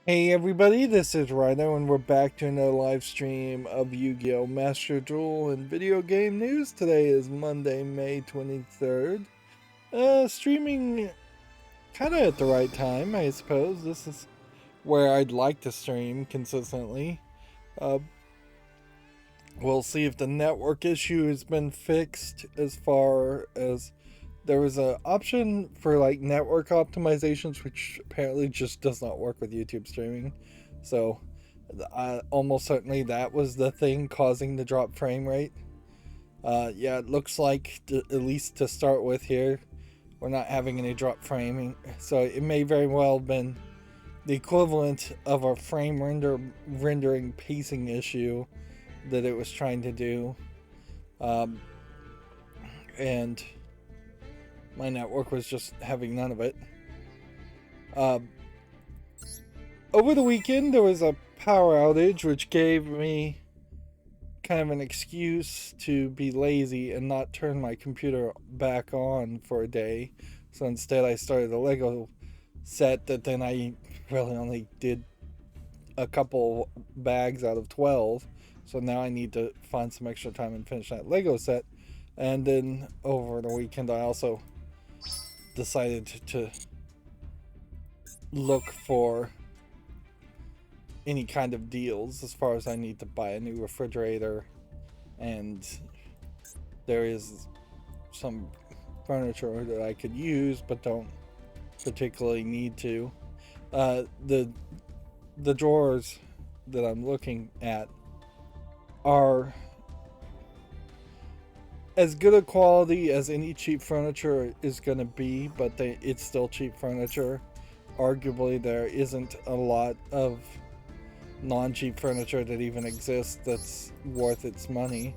Hey everybody, this is Rydo and we're back to another live stream of Yu-Gi-Oh! Master Duel and video game news. Today is Monday, May 23rd. Streaming kind of at the right time, I suppose. This is where I'd like to stream consistently. Uh, we'll see if the network issue has been fixed as far as there was an option for like network optimizations, which apparently just does not work with YouTube streaming. So, almost certainly that was the thing causing the drop frame rate. Yeah, it looks like at least to start with here, we're not having any drop framing. So it may very well have been the equivalent of a frame rendering pacing issue that it was trying to do. And my network was just having none of it. Over the weekend, there was a power outage, which gave me kind of an excuse to be lazy and not turn my computer back on for a day. So instead, I started a Lego set that then I really only did a couple bags out of 12. So now I need to find some extra time and finish that Lego set. And then over the weekend, I also decided to look for any kind of deals as far as I need to buy a new refrigerator, and there is some furniture that I could use but don't particularly need to. The drawers that I'm looking at are as good a quality as any cheap furniture is going to be, but it's still cheap furniture. Arguably, there isn't a lot of non-cheap furniture that even exists that's worth its money.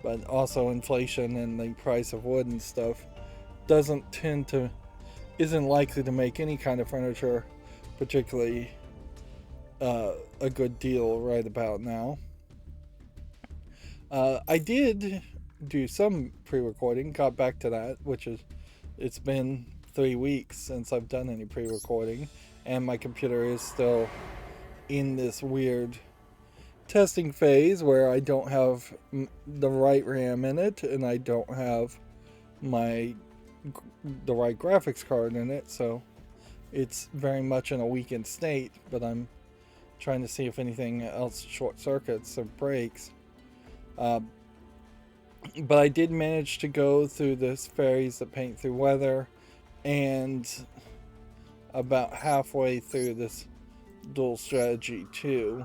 But also inflation and the price of wood and stuff isn't likely to make any kind of furniture particularly a good deal right about now. I did do some pre-recording, got back to that, it's been 3 weeks since I've done any pre-recording, and my computer is still in this weird testing phase where I don't have the right RAM in it, and I don't have the right graphics card in it, so it's very much in a weakened state. But I'm trying to see if anything else short circuits or breaks. But I did manage to go through this Fairies That Paint Through Weather, and about halfway through this Duel Strategy 2.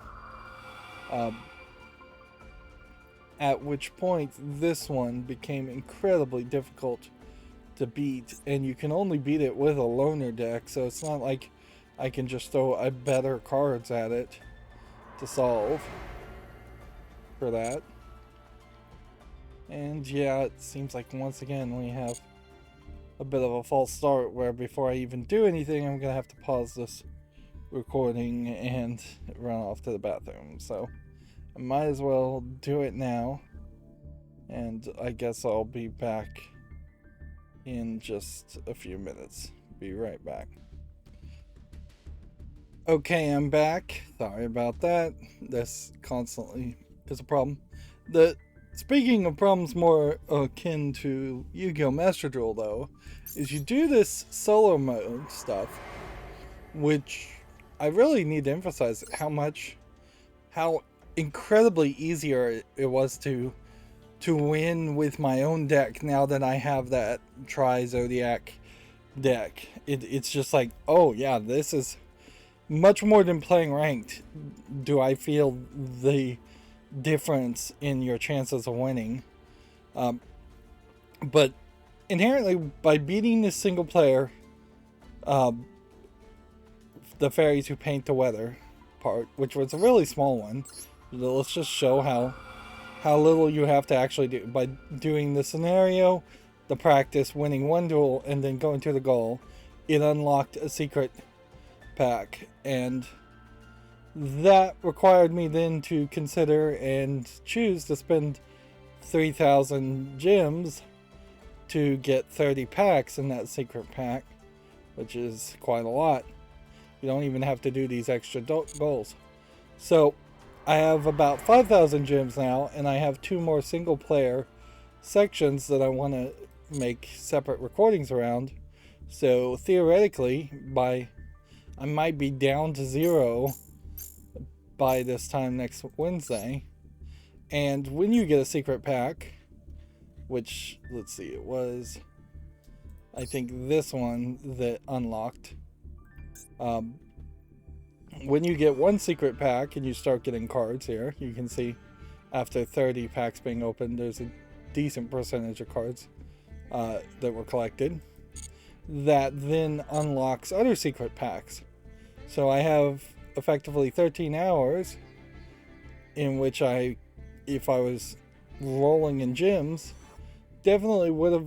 At which point this one became incredibly difficult to beat, and you can only beat it with a loner deck, so it's not like I can just throw better cards at it to solve for that. And yeah, it seems like once again we have a bit of a false start where before I even do anything, I'm gonna have to pause this recording and run off to the bathroom. So I might as well do it now, and I guess I'll be back in just a few minutes. Be right back. Okay, I'm back. Sorry about that. This constantly is a problem. Speaking of problems more akin to Yu-Gi-Oh! Master Duel, though, is you do this solo mode stuff, which I really need to emphasize how incredibly easier it was to win with my own deck now that I have that Tri-Zodiac deck. It's just like, oh yeah, this is much more than playing ranked. Do I feel the difference in your chances of winning? But inherently, by beating this single player, the Fairies Who Paint the Weather part, which was a really small one, let's just show how little you have to actually do. By doing the scenario, the practice, winning one duel, and then going to the goal, it unlocked a secret pack, and that required me then to consider and choose to spend 3,000 gems to get 30 packs in that secret pack, which is quite a lot. You don't even have to do these extra goals. So I have about 5,000 gems now, and I have 2 more single player sections that I want to make separate recordings around. So theoretically, I might be down to 0 by this time next Wednesday. And when you get a secret pack, which, let's see, it was, I think, this one that unlocked. When you get one secret pack and you start getting cards here, you can see after 30 packs being opened, there's a decent percentage of cards that were collected. That then unlocks other secret packs. So I have effectively 13 hours in which if I was rolling in gems, definitely would have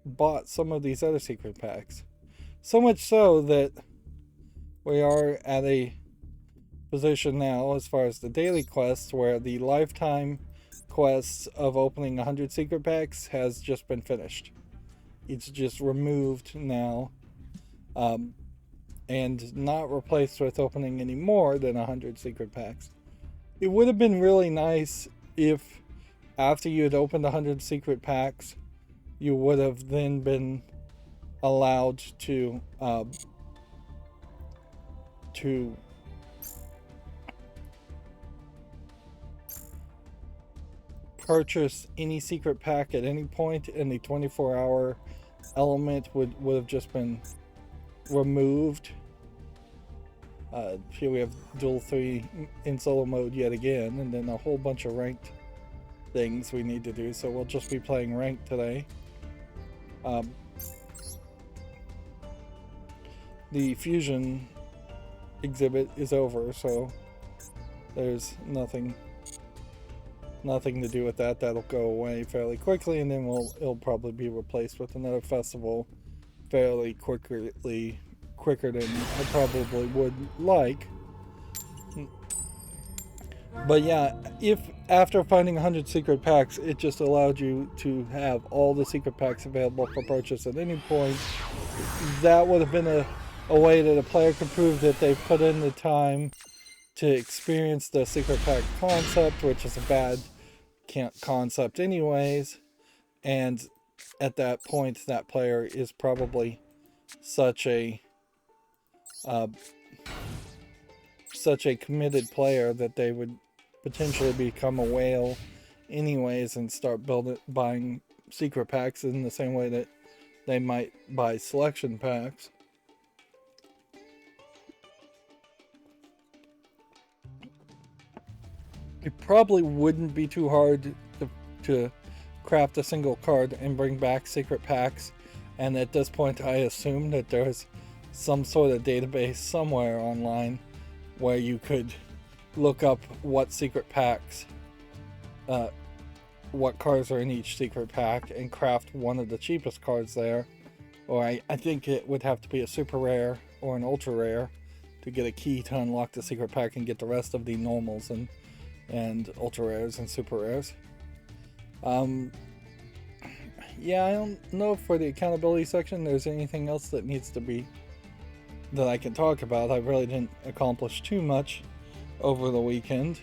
bought some of these other secret packs. So much so that we are at a position now as far as the daily quests where the lifetime quests of opening 100 secret packs has just been finished. It's just removed now, and not replaced with opening any more than 100 secret packs. It would have been really nice if after you had opened 100 secret packs, you would have then been allowed to purchase any secret pack at any point, and the 24-hour element would have just been removed. Here we have Duel 3 in solo mode yet again, and then a whole bunch of ranked things we need to do, so we'll just be playing ranked today. The fusion exhibit is over, so there's nothing to do with that. That'll go away fairly quickly, and then it'll probably be replaced with another festival fairly quicker than I probably would like. But yeah, if after finding 100 secret packs, it just allowed you to have all the secret packs available for purchase at any point, that would have been a way that a player could prove that they put in the time to experience the secret pack concept, which is a bad concept anyways. And at that point, that player is probably such a committed player that they would potentially become a whale anyways and start buying secret packs in the same way that they might buy selection packs. It probably wouldn't be too hard to craft a single card and bring back secret packs, and at this point I assume that there's some sort of database somewhere online where you could look up what secret packs, what cards are in each secret pack, and craft one of the cheapest cards there. Or I think it would have to be a super rare or an ultra rare to get a key to unlock the secret pack and get the rest of the normals and ultra rares and super rares. Yeah, I don't know if for the accountability section there's anything else that needs to be that I can talk about. I really didn't accomplish too much over the weekend.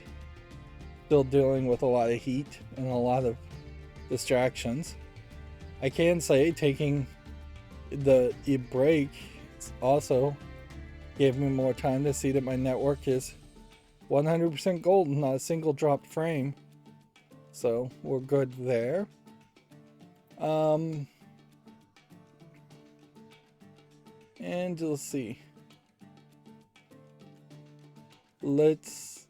Still dealing with a lot of heat and a lot of distractions. I can say taking the break also gave me more time to see that my network is 100% golden, not a single dropped frame. So we're good there. And let's see. Let's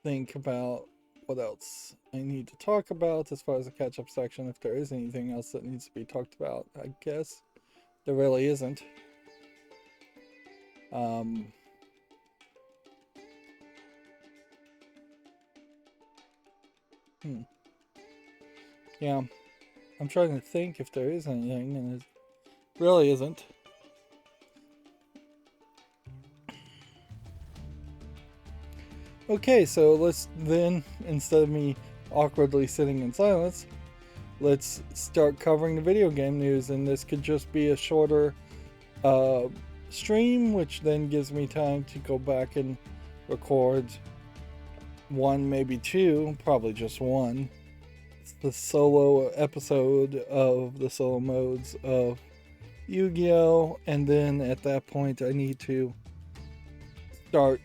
think about what else I need to talk about as far as the catch-up section, if there is anything else that needs to be talked about. I guess there really isn't. Yeah, I'm trying to think if there is anything, and it really isn't. Okay, so let's then, instead of me awkwardly sitting in silence, let's start covering the video game news, and this could just be a shorter stream, which then gives me time to go back and record one, maybe two, probably just one. It's the solo episode of the solo modes of Yu-Gi-Oh! And then at that point I need to start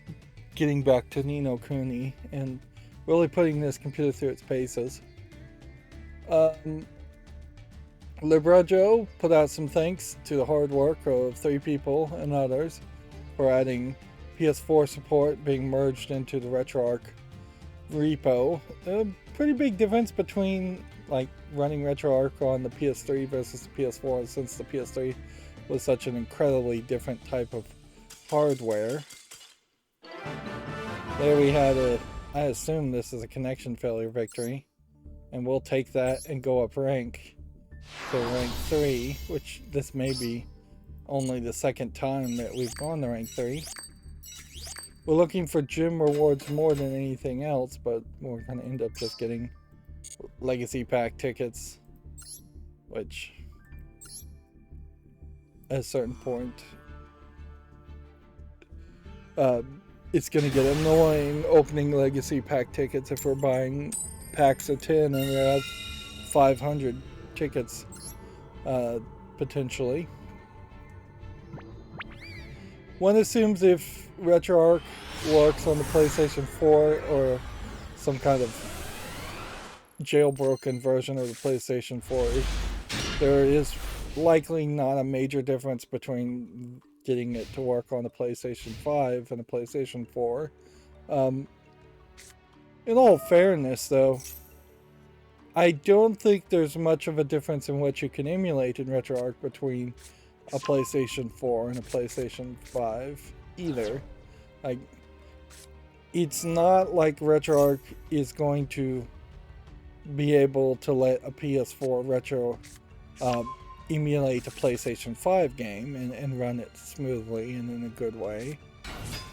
getting back to Ni no Kuni and really putting this computer through its paces. Librejo put out some thanks to the hard work of 3 people and others for adding PS4 support being merged into the RetroArch repo. A pretty big difference between like running RetroArch on the PS3 versus the PS4, since the PS3 was such an incredibly different type of hardware. There we had I assume this is a connection failure victory, and we'll take that and go up rank to rank 3, which this may be only the second time that we've gone to rank 3. We're looking for gym rewards more than anything else, but we're going to end up just getting legacy pack tickets, which at a certain point it's going to get annoying opening legacy pack tickets if we're buying packs of 10 and we have 500 tickets potentially. One assumes if RetroArch works on the PlayStation 4 or some kind of jailbroken version of the PlayStation 4, there is likely not a major difference between getting it to work on the PlayStation 5 and the PlayStation 4. In all fairness, though, I don't think there's much of a difference in what you can emulate in RetroArch between a PlayStation 4 and a PlayStation 5 either. Like, it's not like RetroArch is going to be able to let a PS4 retro emulate a PlayStation 5 game and run it smoothly and in a good way.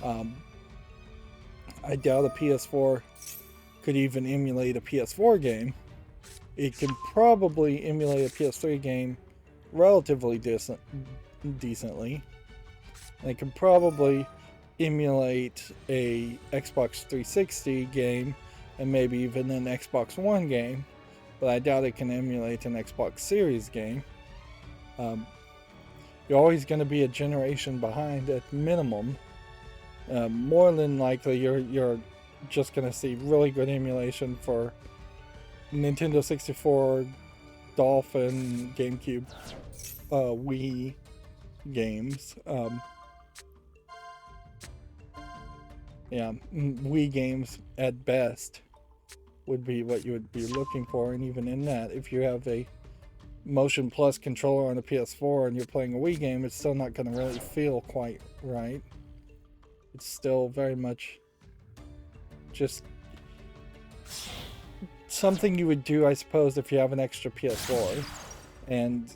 I doubt a PS4 could even emulate a PS4 game. It can probably emulate a PS3 game relatively decently. And it can probably emulate a Xbox 360 game and maybe even an Xbox One game, but I doubt it can emulate an Xbox Series game. You're always going to be a generation behind at minimum. More than likely, you're just going to see really good emulation for Nintendo 64, Dolphin, GameCube, Wii games. Yeah, Wii games at best would be what you would be looking for, and even in that, if you have a Motion Plus controller on a PS4 and you're playing a Wii game, it's still not going to really feel quite right. It's still very much just something you would do, I suppose, if you have an extra PS4 and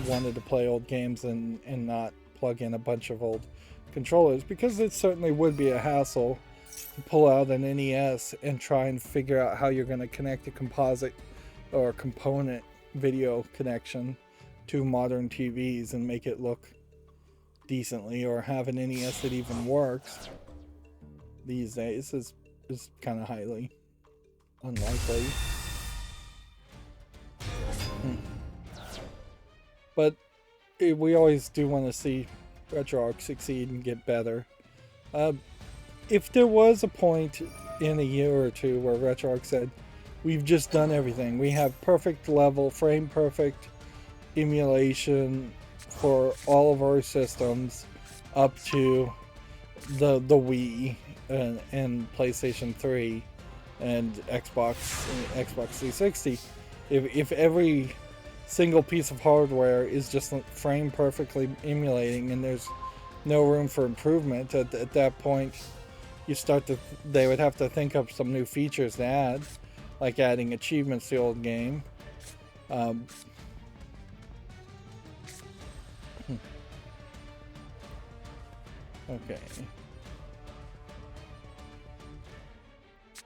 wanted to play old games and not plug in a bunch of old controllers, because it certainly would be a hassle to pull out an NES and try and figure out how you're going to connect a composite or component video connection to modern TVs and make it look decently, or have an NES that even works these days is kind of highly unlikely. But we always do want to see RetroArch succeed and get better. If there was a point in a year or two where RetroArch said, we've just done everything, we have perfect level, frame perfect emulation for all of our systems up to the Wii and PlayStation 3 and Xbox 360, if every single piece of hardware is just frame perfectly emulating and there's no room for improvement, at that point they would have to think up some new features to add, like adding achievements to the old game. Okay.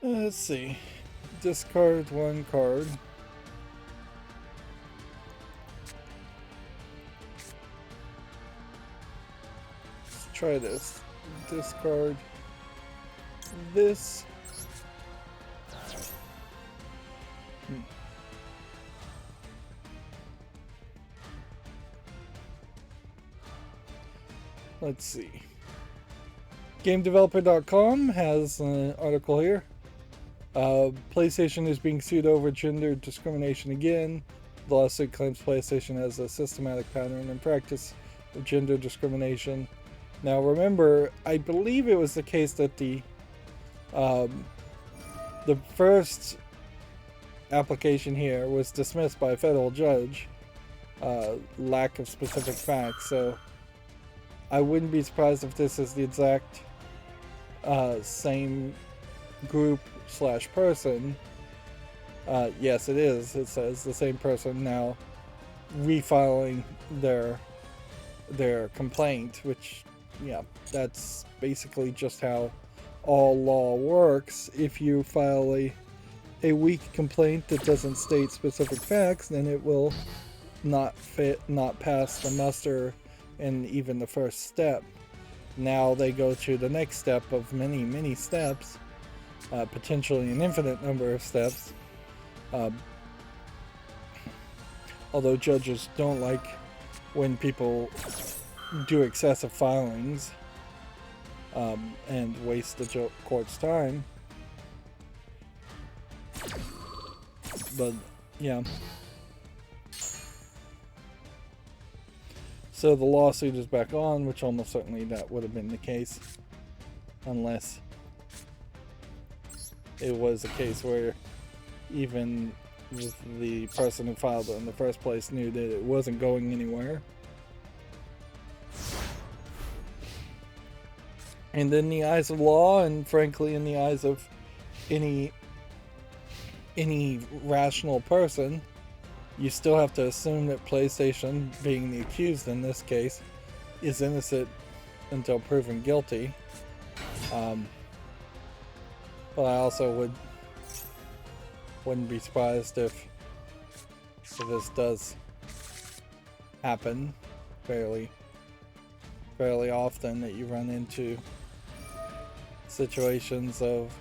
Let's see. Discard one card. try this. Discard this. Let's see. GameDeveloper.com has an article here. PlayStation is being sued over gender discrimination again. The lawsuit claims PlayStation has a systematic pattern and practice of gender discrimination. Now remember, I believe it was the case that the first application here was dismissed by a federal judge. Lack of specific facts, so I wouldn't be surprised if this is the exact same group / person. Yes, it is. It says the same person now refiling their complaint, which, yeah, that's basically just how all law works. If you file a weak complaint that doesn't state specific facts, then it will not pass the muster in even the first step. Now they go to the next step of many steps, potentially an infinite number of steps. Although judges don't like when people do excessive filings and waste the court's time. But yeah. So the lawsuit is back on, which almost certainly that would have been the case, unless it was a case where even the person who filed it in the first place knew that it wasn't going anywhere. And in the eyes of law, and frankly in the eyes of any rational person, you still have to assume that PlayStation, being the accused in this case, is innocent until proven guilty. But I also wouldn't be surprised if this does happen fairly often, that you run into situations of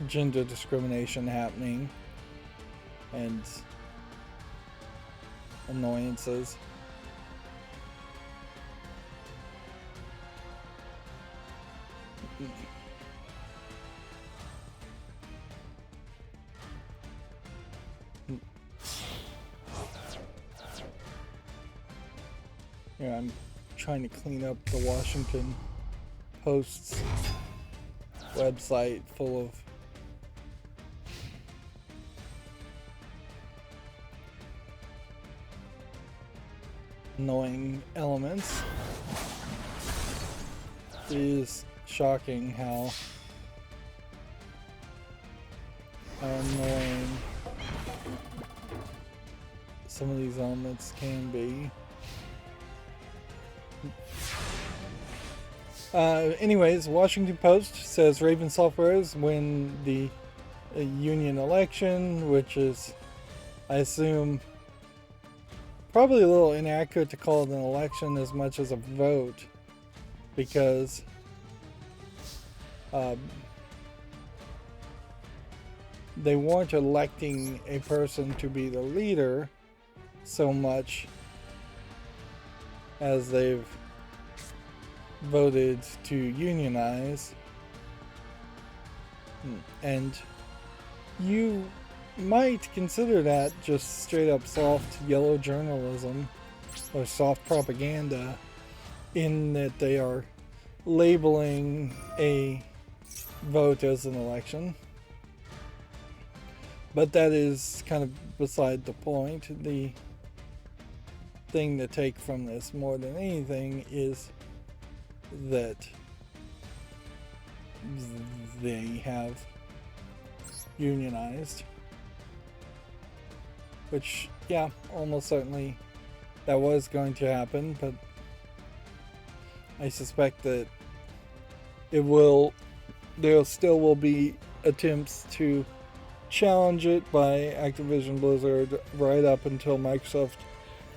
gender discrimination happening and annoyances. Yeah, I'm trying to clean up the Washington Post's website full of annoying elements. It is shocking how annoying some of these elements can be. Anyways, Washington Post says Raven Softwares win the union election, which is, I assume, probably a little inaccurate to call it an election as much as a vote, because they weren't electing a person to be the leader so much as they've voted to unionize. And you might consider that just straight up soft yellow journalism or soft propaganda, in that they are labeling a vote as an election. But that is kind of beside the point. The thing to take from this more than anything is that they have unionized, which, yeah, almost certainly that was going to happen, but I suspect that there still will be attempts to challenge it by Activision Blizzard right up until Microsoft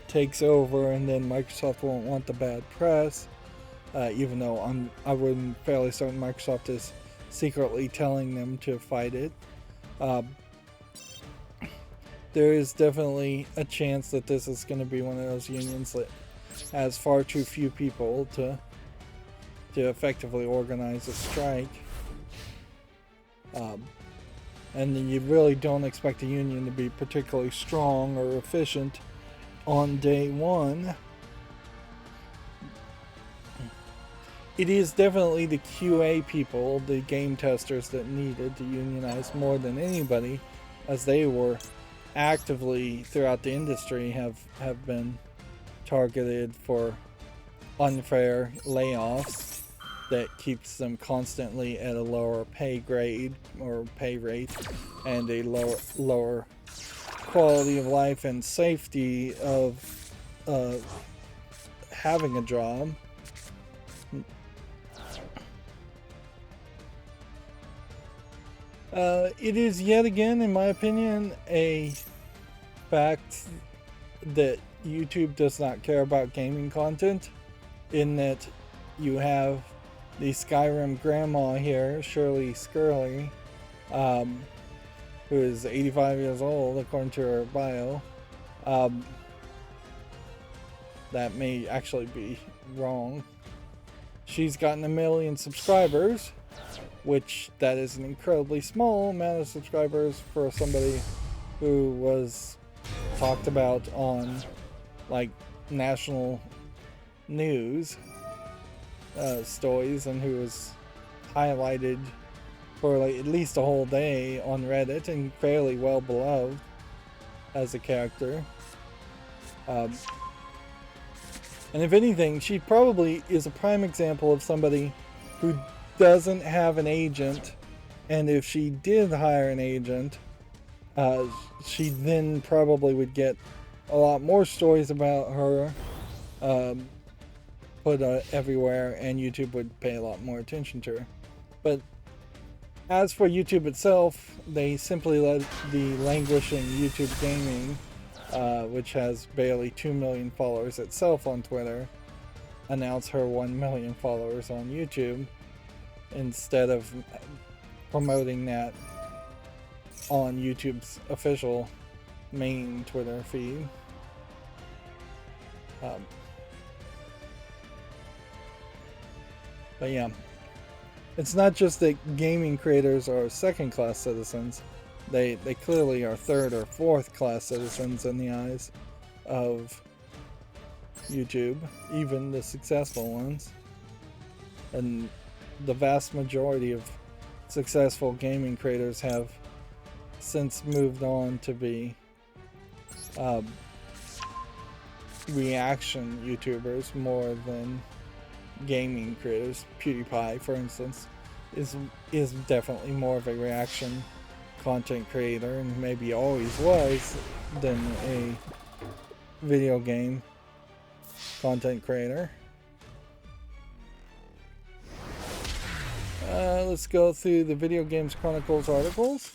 takes over, and then Microsoft won't want the bad press. Even though I would fairly certain Microsoft is secretly telling them to fight it. There is definitely a chance that this is going to be one of those unions that has far too few people to effectively organize a strike. And you really don't expect a union to be particularly strong or efficient on day one. It is definitely the QA people, the game testers, that needed to unionize more than anybody, as they were actively throughout the industry have been targeted for unfair layoffs that keeps them constantly at a lower pay grade or pay rate and a lower quality of life and safety of having a job. It is yet again, in my opinion, a fact that YouTube does not care about gaming content, in that you have the Skyrim grandma here, Shirley Skirley, who is 85 years old according to her bio. That may actually be wrong. She's gotten 1 million subscribers, which that is an incredibly small amount of subscribers for somebody who was talked about on like national news stories, and who was highlighted for like at least a whole day on Reddit and fairly well beloved as a character. And if anything, she probably is a prime example of somebody who doesn't have an agent, and if she did hire an agent, she then probably would get a lot more stories about her put everywhere, and YouTube would pay a lot more attention to her. But as for YouTube itself, they simply let the languishing YouTube Gaming, which has barely 2 million followers itself on Twitter, announce her 1 million followers on YouTube, instead of promoting that on YouTube's official main Twitter feed. But yeah, it's not just that gaming creators are second-class citizens. They clearly are third or fourth-class citizens in the eyes of YouTube, even the successful ones. And the vast majority of successful gaming creators have since moved on to be reaction YouTubers more than gaming creators. PewDiePie, for instance, is definitely more of a reaction content creator, and maybe always was, than a video game content creator. Let's go through the Video Games Chronicles articles.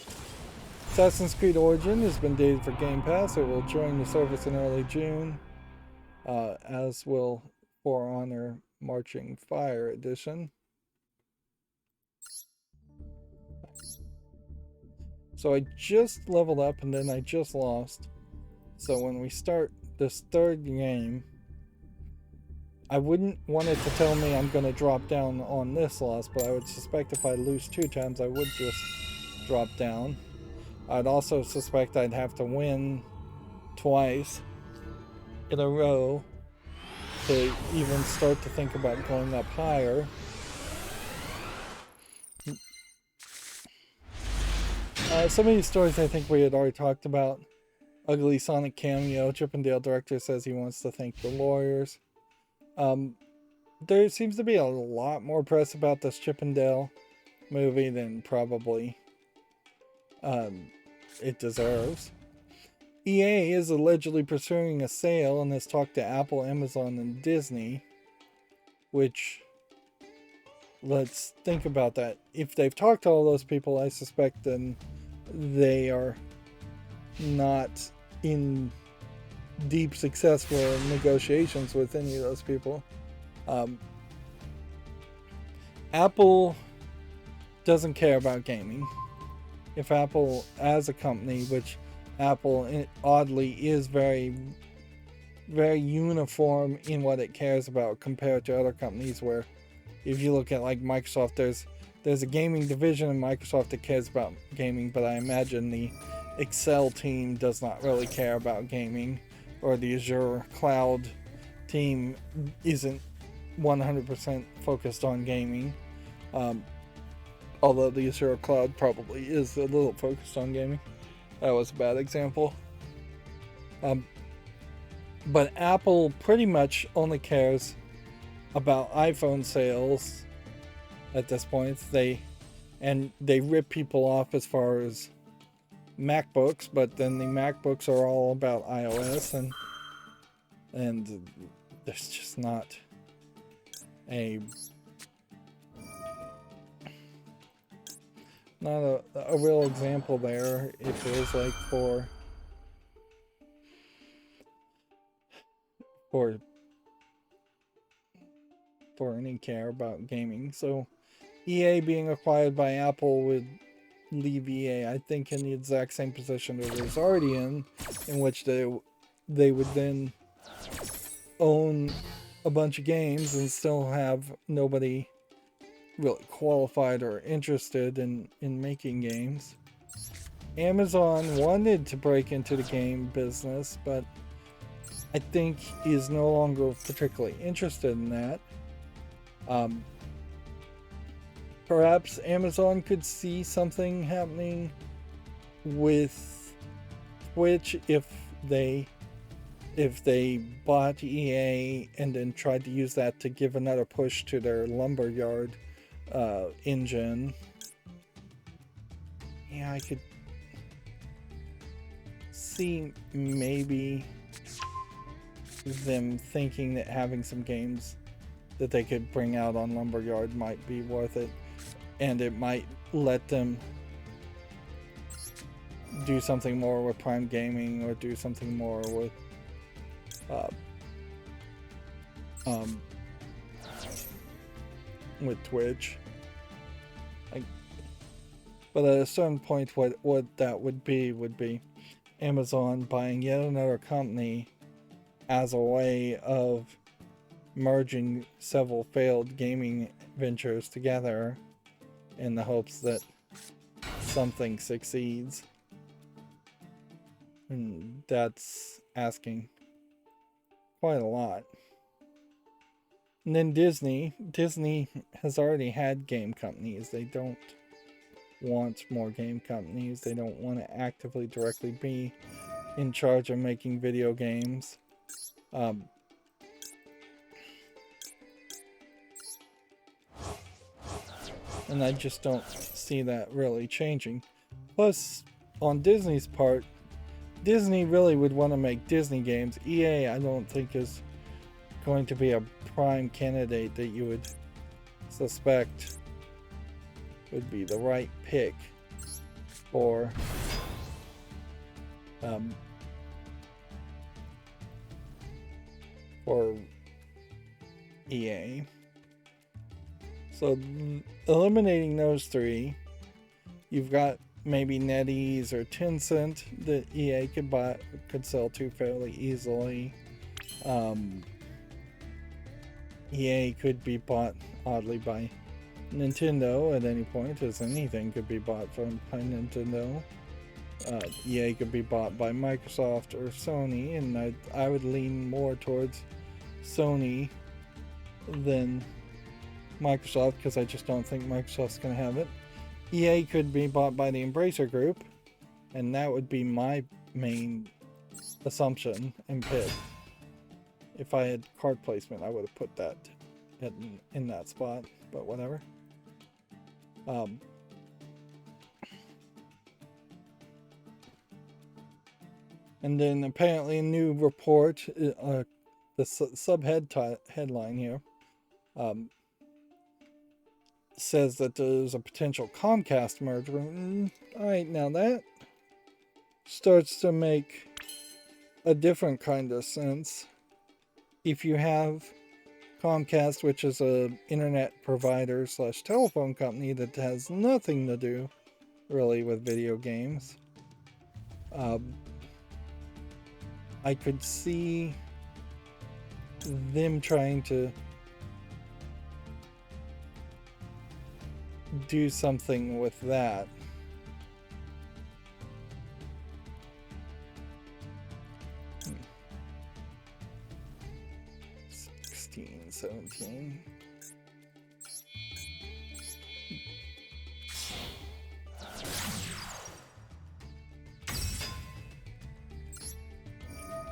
Assassin's Creed Origin has been dated for Game Pass. It will join the service in early June, as will For Honor Marching Fire Edition. So I just leveled up and then I just lost. So when we start this third game, I wouldn't want it to tell me I'm going to drop down on this loss, but I would suspect if I lose 2 times, I would just drop down. I'd also suspect I'd have to win twice in a row to even start to think about going up higher. Some of these stories I think we had already talked about. Ugly Sonic cameo. Chippendale director says he wants to thank the lawyers. There seems to be a lot more press about this Chippendale movie than probably it deserves. EA is allegedly pursuing a sale and has talked to Apple, Amazon, and Disney, which, let's think about that. If they've talked to all those people, I suspect then they are not in deep, successful negotiations with any of those people. Apple doesn't care about gaming. If Apple, as a company, which Apple oddly is very, very uniform in what it cares about compared to other companies, where if you look at like Microsoft, there's a gaming division in Microsoft that cares about gaming, but I imagine the Excel team does not really care about gaming, or the Azure cloud team isn't 100% focused on gaming. Although the Azure cloud probably is a little focused on gaming. That was a bad example. But Apple pretty much only cares about iPhone sales at this point. They rip people off as far as MacBooks, but then the MacBooks are all about iOS, and there's just not a real example there. It feels like for any care about gaming. So EA being acquired by Apple would leave EA, I think, in the exact same position that it was already in which they would then own a bunch of games and still have nobody really qualified or interested in making games. Amazon wanted to break into the game business, but I think is no longer particularly interested in that. Perhaps Amazon could see something happening with Twitch if they bought EA and then tried to use that to give another push to their Lumberyard engine. Yeah, I could see maybe them thinking that having some games that they could bring out on Lumberyard might be worth it, and it might let them do something more with Prime Gaming, or do something more with Twitch. But at a certain point, what that would be Amazon buying yet another company as a way of merging several failed gaming ventures together in the hopes that something succeeds. And that's asking quite a lot. And then Disney has already had game companies. They don't want more game companies. They don't want to actively directly be in charge of making video games. And I just don't see that really changing. Plus, on Disney's part, Disney really would want to make Disney games. EA, I don't think, is going to be a prime candidate that you would suspect would be the right pick for EA. So eliminating those three, you've got maybe NetEase or Tencent that EA could sell to fairly easily. EA could be bought oddly by Nintendo at any point, as anything could be bought by Nintendo. EA could be bought by Microsoft or Sony, and I would lean more towards Sony than Microsoft, because I just don't think Microsoft's going to have it. EA could be bought by the Embracer Group, and that would be my main assumption and pick. If I had card placement, I would have put that in that spot, but whatever. And then apparently a new report, the headline here, says that there's a potential Comcast merger. Alright, now that starts to make a different kind of sense. If you have Comcast, which is a internet provider / telephone company that has nothing to do really with video games, I could see them trying to do something with that. Hmm. 16, 17.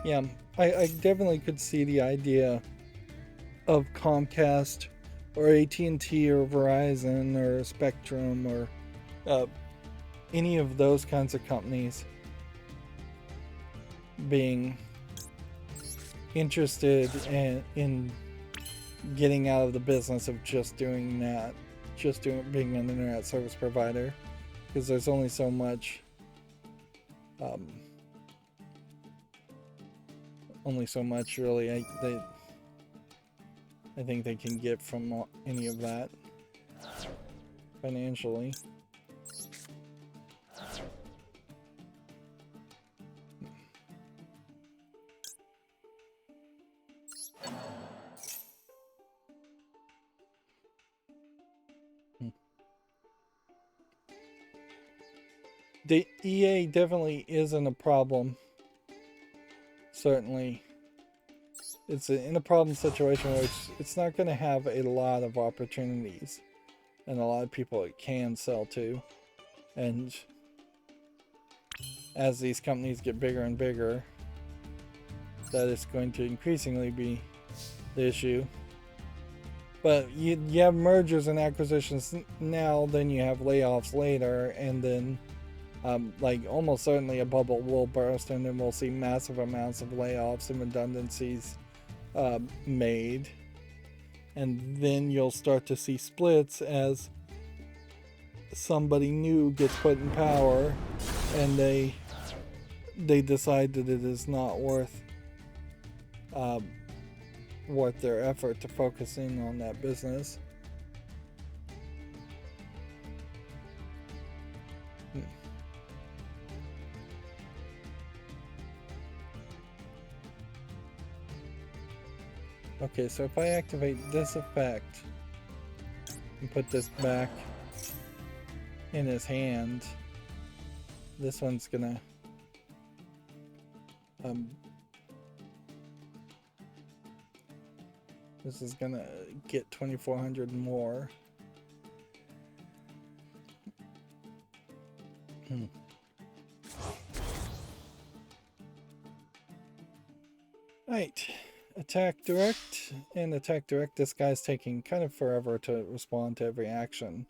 Yeah, I definitely could see the idea of Comcast or AT&T or Verizon or Spectrum or any of those kinds of companies being interested in getting out of the business of just doing that, being an internet service provider, because there's only so much really I think they can get from any of that financially. The EA definitely isn't a problem. Certainly. It's in a problem situation where it's not going to have a lot of opportunities and a lot of people it can sell to. And as these companies get bigger and bigger, that is going to increasingly be the issue. But you have mergers and acquisitions now, then you have layoffs later, and then like almost certainly a bubble will burst, and then we'll see massive amounts of layoffs and redundancies made, and then you'll start to see splits as somebody new gets put in power and they decide that it is not worth their effort to focus in on that business. Okay, so if I activate this effect and put this back in his hand, this one's gonna this is gonna get 2,400 more. Right. Attack direct, and attack direct, this guy's taking kind of forever to respond to every action,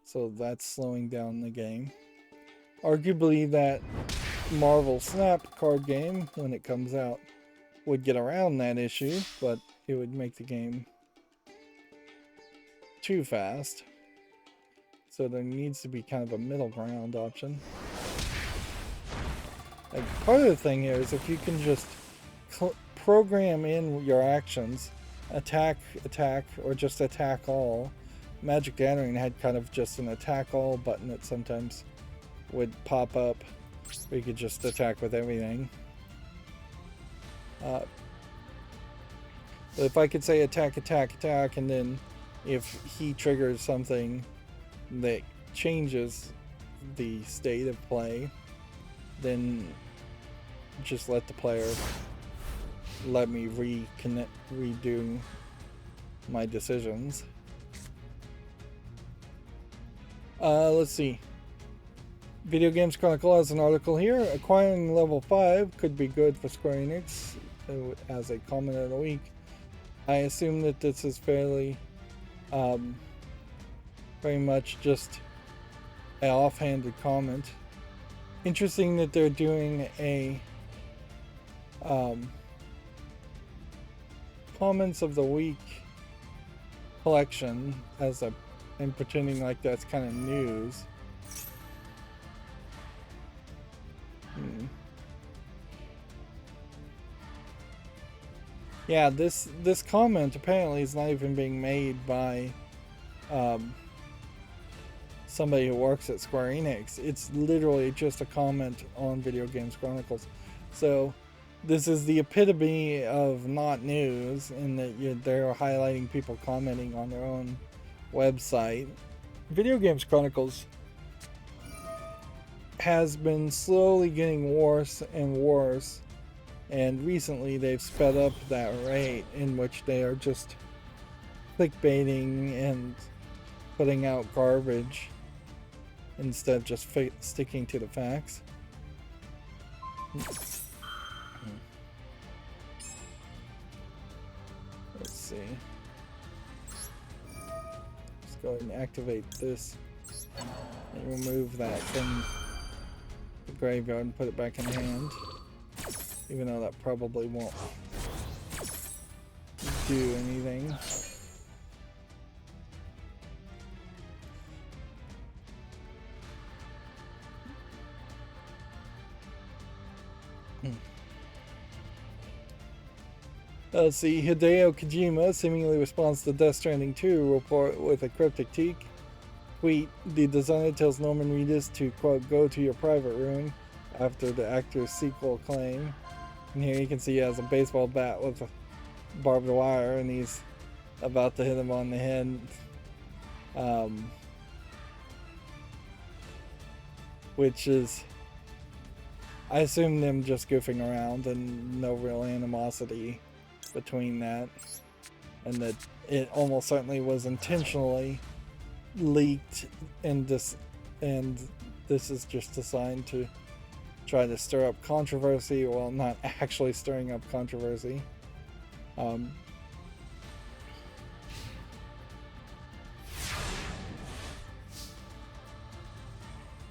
so that's slowing down the game. Arguably that Marvel Snap card game, when it comes out, would get around that issue, but it would make the game too fast, so there needs to be kind of a middle ground option. Like, part of the thing here is if you can just program in your actions, attack, or just attack all. Magic the Gathering had kind of just an attack all button that sometimes would pop up where you could just attack with everything. But if I could say attack, and then if he triggers something that changes the state of play, then just let the player let me redo my decisions. Let's see. Video Games Chronicle has an article here. Acquiring level 5 could be good for Square Enix, as a comment of the week. I assume that this is fairly very much just an offhanded comment. Interesting that they're doing a comments of the week collection as a and pretending like that's kind of news. Yeah, this comment apparently is not even being made by somebody who works at Square Enix. It's literally just a comment on Video Games Chronicles. So this is the epitome of not news, in that they're highlighting people commenting on their own website. Video Games Chronicles has been slowly getting worse and worse, and recently they've sped up that rate in which they are just clickbaiting and putting out garbage instead of just sticking to the facts. Let's see. Let's go ahead and activate this and remove that from the graveyard and put it back in hand. Even though that probably won't do anything. Let's see, Hideo Kojima seemingly responds to Death Stranding 2 report with a cryptic tweet. The designer tells Norman Reedus to, quote, go to your private room after the actor's sequel claim. And here you can see he has a baseball bat with a barbed wire and he's about to hit him on the head. Which is, I assume, them just goofing around and no real animosity between that, and that it almost certainly was intentionally leaked, and this is just designed to try to stir up controversy while not actually stirring up controversy.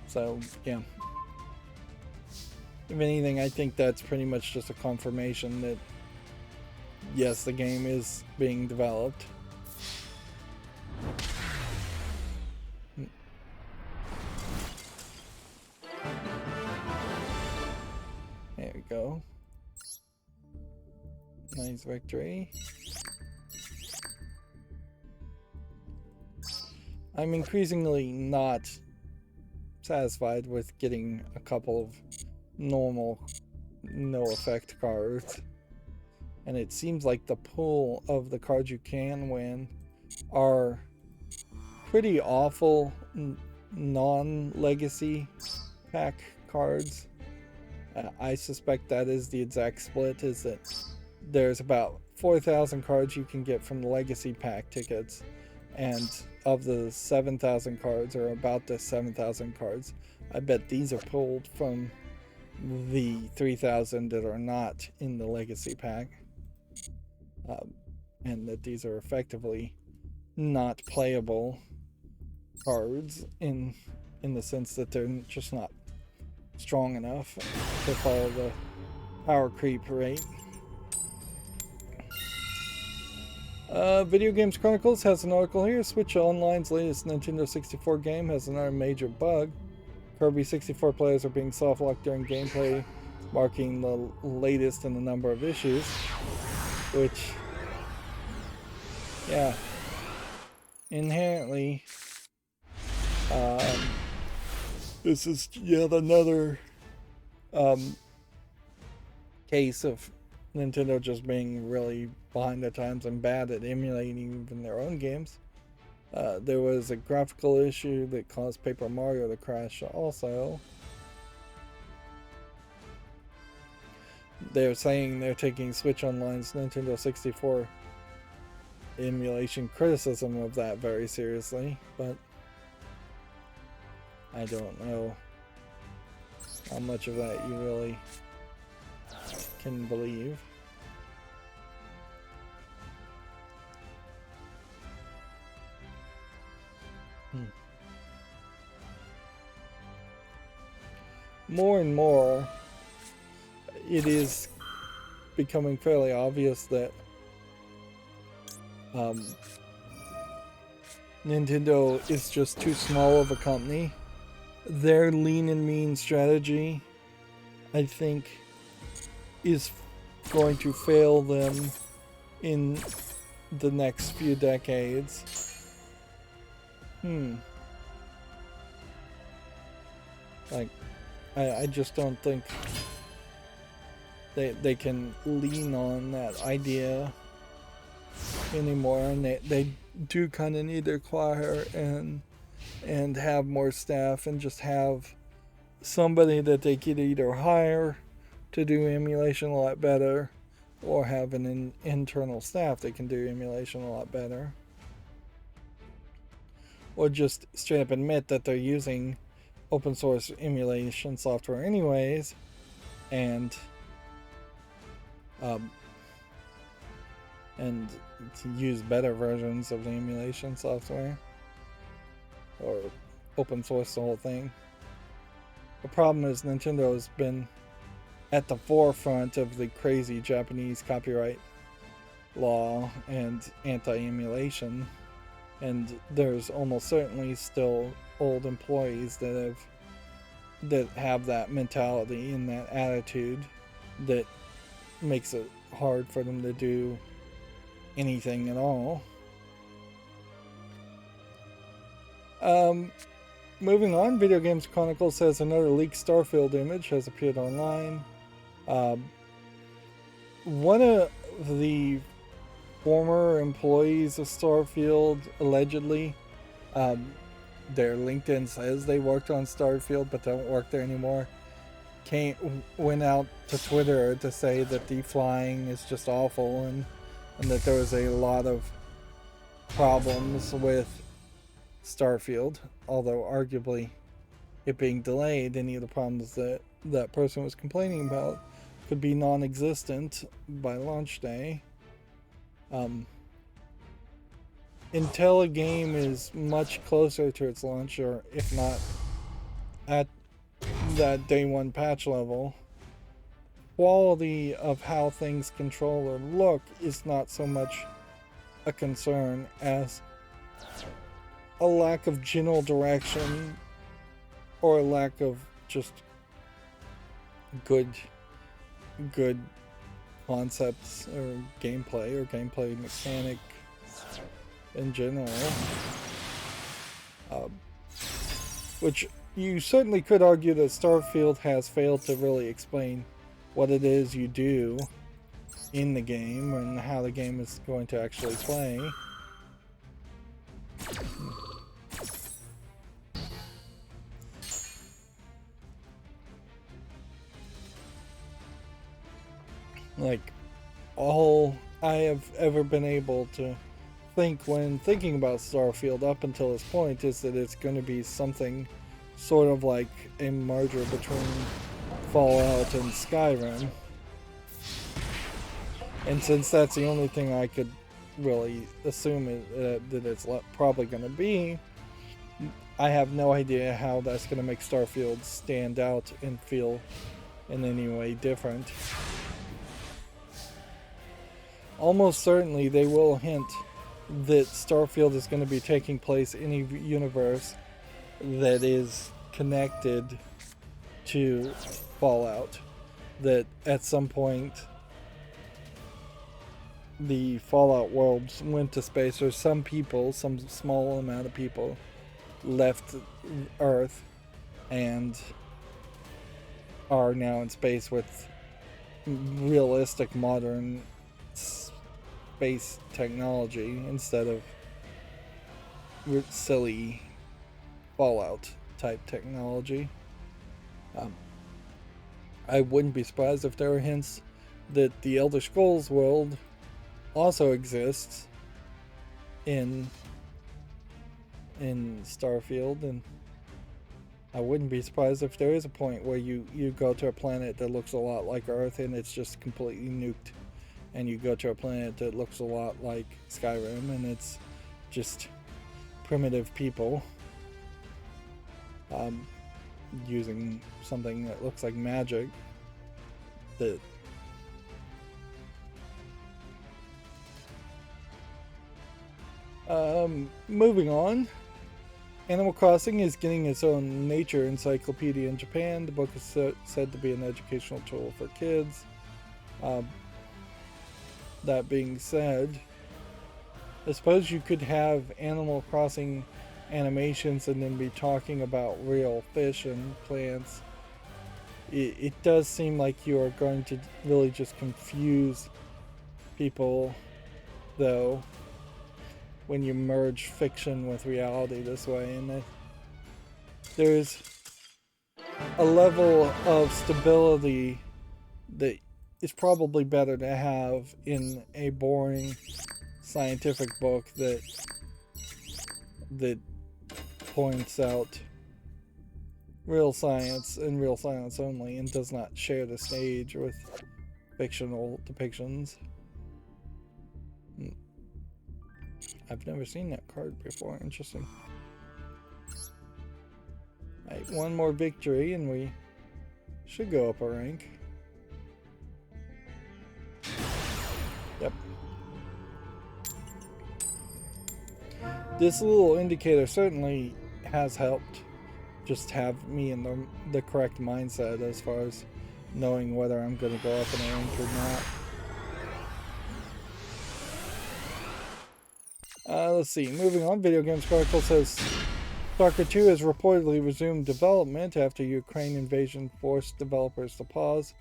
So yeah, if anything, I think that's pretty much just a confirmation that yes, the game is being developed. There we go. Nice victory. I'm increasingly not satisfied with getting a couple of normal no effect cards, and it seems like the pool of the cards you can win are pretty awful non-legacy pack cards. I suspect that is the exact split, is that there's about 4,000 cards you can get from the legacy pack tickets, and of the 7,000 cards, or about the 7,000 cards, I bet these are pulled from the 3,000 that are not in the legacy pack, and that these are effectively not playable cards in the sense that they're just not strong enough to follow the power creep rate. Video Games Chronicles has an article here. Switch Online's latest Nintendo 64 game has another major bug. Kirby 64 players are being soft-locked during gameplay, marking the latest in the number of issues. Which, yeah, inherently, this is yet another case of Nintendo just being really behind the times and bad at emulating even their own games. There was a graphical issue that caused Paper Mario to crash also. They're saying they're taking Switch Online's Nintendo 64 emulation criticism of that very seriously, but I don't know how much of that you really can believe. More and more, it is becoming fairly obvious that Nintendo is just too small of a company. Their lean and mean strategy, I think, is going to fail them in the next few decades. Like, I just don't think they can lean on that idea anymore, and they do kind of need to acquire and have more staff and just have somebody that they could either hire to do emulation a lot better or have an internal staff that can do emulation a lot better, or just straight up admit that they're using open source emulation software anyways, and to use better versions of the emulation software, or open source the whole thing. The problem is Nintendo has been at the forefront of the crazy Japanese copyright law and anti-emulation, and there's almost certainly still old employees that have that mentality and that attitude that makes it hard for them to do anything at all. Moving on, Video Games Chronicle says another leaked Starfield image has appeared online. One of the former employees of Starfield, allegedly, their LinkedIn says they worked on Starfield but don't work there anymore, went out to Twitter to say that the flying is just awful and that there was a lot of problems with Starfield, although arguably it being delayed, any of the problems that that person was complaining about could be non-existent by launch day. Until a game is much closer to its launch, or if not at that day one patch level, quality of how things control or look is not so much a concern as a lack of general direction or a lack of just good concepts or gameplay mechanic in general, which you certainly could argue that Starfield has failed to really explain what it is you do in the game and how the game is going to actually play. Like, all I have ever been able to think when thinking about Starfield up until this point is that it's going to be something sort of like a merger between Fallout and Skyrim. And since that's the only thing I could really assume that it's probably going to be, I have no idea how that's going to make Starfield stand out and feel in any way different. Almost certainly they will hint that Starfield is going to be taking place in a universe that is connected to Fallout. That at some point the Fallout worlds went to space, or some small amount of people left Earth and are now in space with realistic modern space technology instead of silly Fallout type technology. I wouldn't be surprised if there were hints that the Elder Scrolls world also exists in Starfield, and I wouldn't be surprised if there is a point where you go to a planet that looks a lot like Earth and it's just completely nuked, and you go to a planet that looks a lot like Skyrim and it's just primitive people using something that looks like magic that Moving on. Animal Crossing is getting its own nature encyclopedia in Japan. The book is said to be an educational tool for kids. That being said, I suppose you could have Animal Crossing animations and then be talking about real fish and plants. It does seem like you are going to really just confuse people, though, when you merge fiction with reality this way. And there's a level of stability that is probably better to have in a boring scientific book that points out real science and real science only and does not share the stage with fictional depictions. I've never seen that card before. Interesting. Alright, one more victory and we should go up a rank. Yep. This little indicator certainly has helped just have me in the correct mindset as far as knowing whether I'm going to go up in a rank or not. Let's see. Moving on, Video Games Chronicle says Stalker 2 has reportedly resumed development after Ukraine invasion forced developers to pause.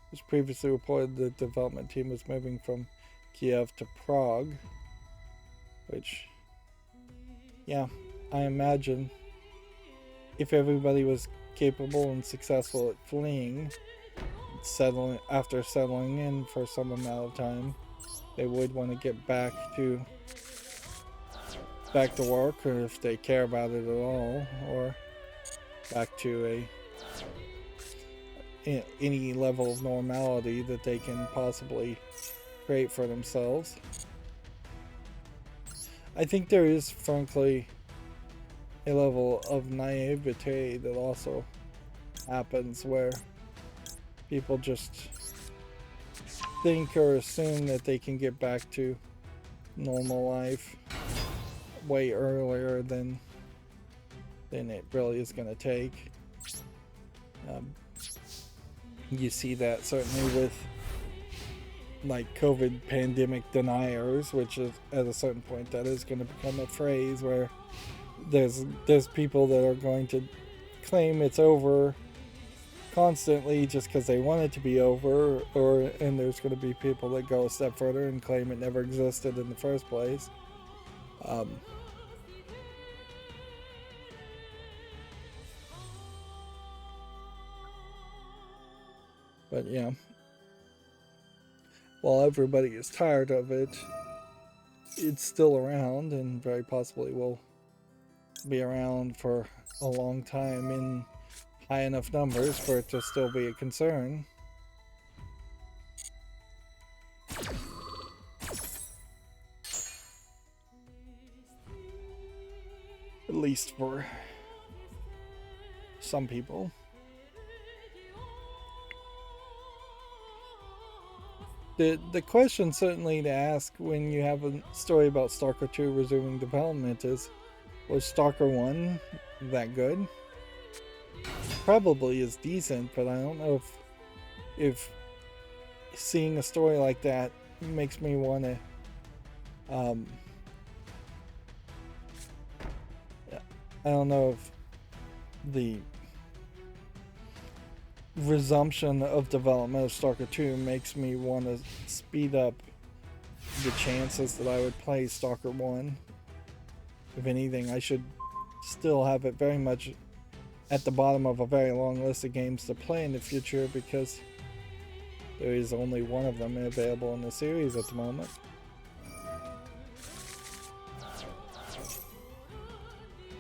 It was previously reported the development team was moving from Kiev to Prague, which, yeah, I imagine if everybody was capable and successful at fleeing, after settling in for some amount of time, they would want to get back to work, or if they care about it at all, or back to any level of normality that they can possibly create for themselves. I think there is, frankly, a level of naivete that also happens where people just think or assume that they can get back to normal life way earlier than it really is going to take. You see that certainly with like COVID pandemic deniers, which is at a certain point that is going to become a phrase where there's people that are going to claim it's over constantly just because they want it to be over, and there's going to be people that go a step further and claim it never existed in the first place. But yeah, while everybody is tired of it, it's still around and very possibly will be around for a long time in high enough numbers for it to still be a concern. At least for some people. The question certainly to ask when you have a story about Stalker 2 resuming development is, was Stalker 1 that good? Probably is decent, but I don't know if seeing a story like that makes me want to I don't know if the resumption of development of Stalker 2 makes me want to speed up the chances that I would play Stalker 1. If anything, I should still have it very much at the bottom of a very long list of games to play in the future, because there is only one of them available in the series at the moment.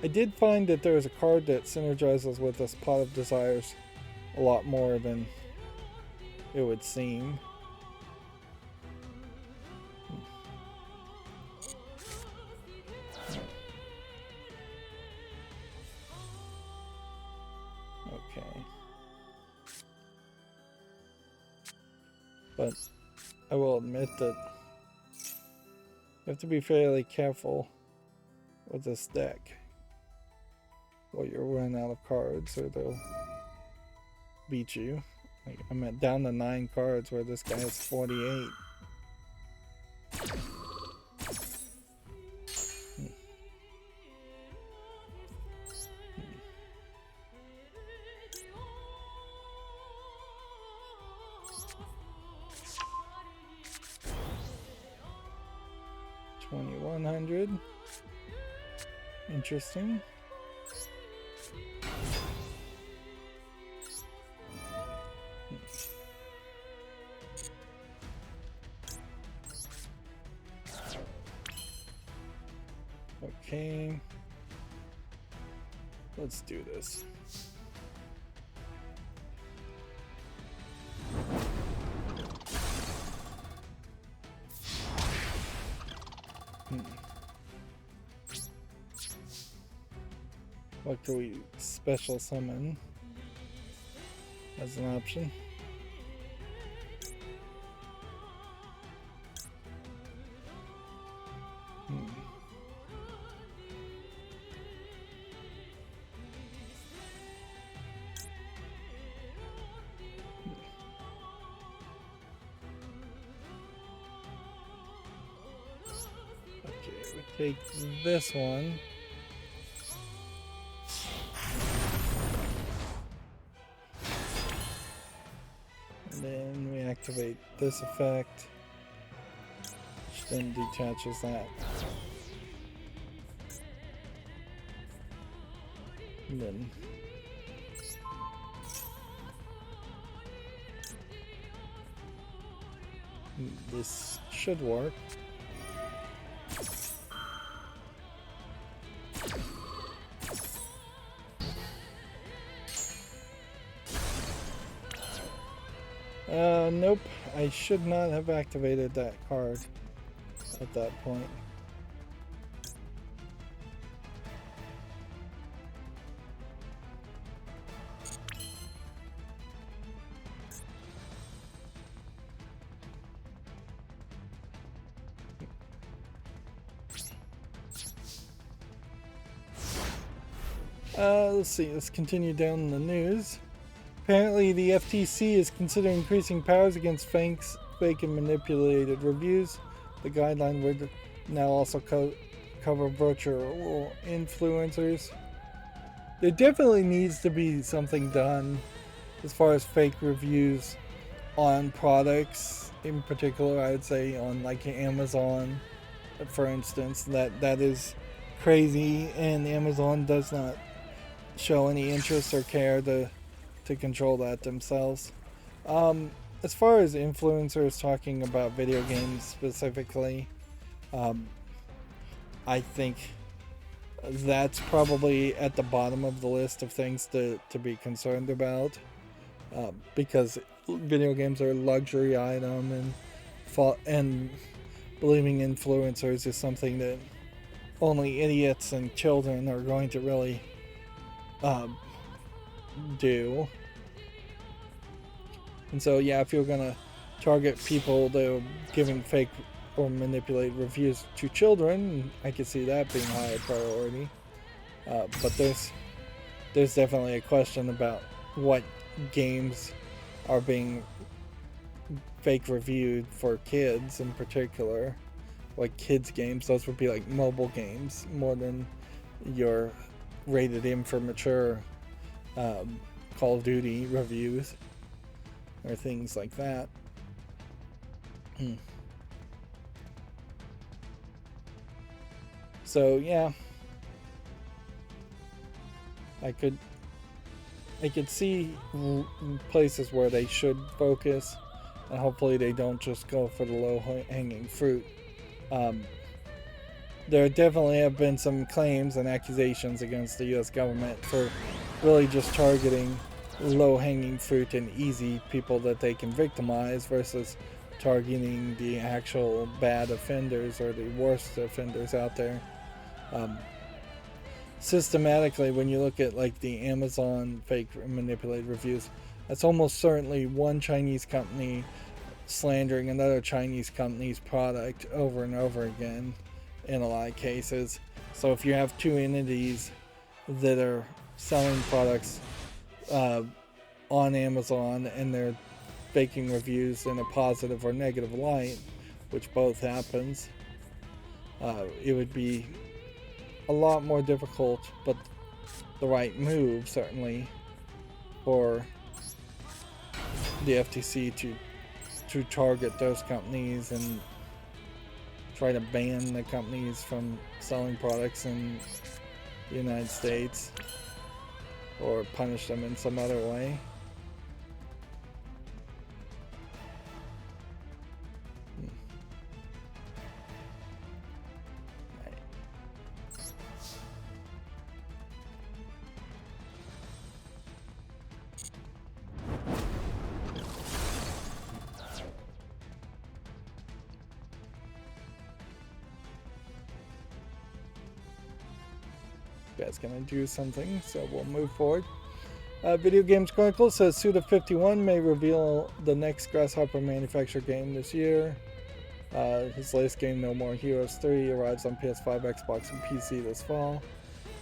I did find that there is a card that synergizes with this Pot of Desires a lot more than it would seem. Okay. But I will admit that you have to be fairly careful with this deck. Well, you'll run out of cards or they'll beat you. Like, I'm at down to 9 cards where this guy has 48. $2,100. Interesting. Okay. Let's do this. What can we special summon as an option? Okay, we take this one. And then we activate this effect, which then detaches that. And then this should work. Nope, I should not have activated that card at that point. Let's see, let's continue down the news. Apparently, the FTC is considering increasing powers against fake and manipulated reviews. The guideline would now also cover virtual influencers. There definitely needs to be something done as far as fake reviews on products. In particular, I would say on like Amazon, for instance, that is crazy, and Amazon does not show any interest or care to control that themselves. As far as influencers talking about video games specifically, I think that's probably at the bottom of the list of things to be concerned about, because video games are a luxury item, and believing influencers is something that only idiots and children are going to really do. And so yeah, if you're gonna target people that are giving fake or manipulate reviews to children, I could see that being higher priority. But there's definitely a question about what games are being fake reviewed for kids in particular. Like kids games, those would be like mobile games more than your rated M for mature Call of Duty reviews or things like that. So yeah, I could see places where they should focus, and hopefully they don't just go for the low-hanging fruit. There definitely have been some claims and accusations against the U.S. government for really just targeting low-hanging fruit and easy people that they can victimize versus targeting the actual bad offenders or the worst offenders out there. Systematically, when you look at like the Amazon fake manipulated reviews, that's almost certainly one Chinese company slandering another Chinese company's product over and over again in a lot of cases. So if you have two entities that are selling products on Amazon and they're faking reviews in a positive or negative light, which both happens, it would be a lot more difficult, but the right move certainly for the FTC to target those companies and try to ban the companies from selling products in the United States or punish them in some other way. Guy's gonna do something, so we'll move forward. Video Games Chronicle says Suda51 may reveal the next Grasshopper manufacturer game this year. His latest game, No More Heroes 3, arrives on PS5, Xbox, and PC this fall.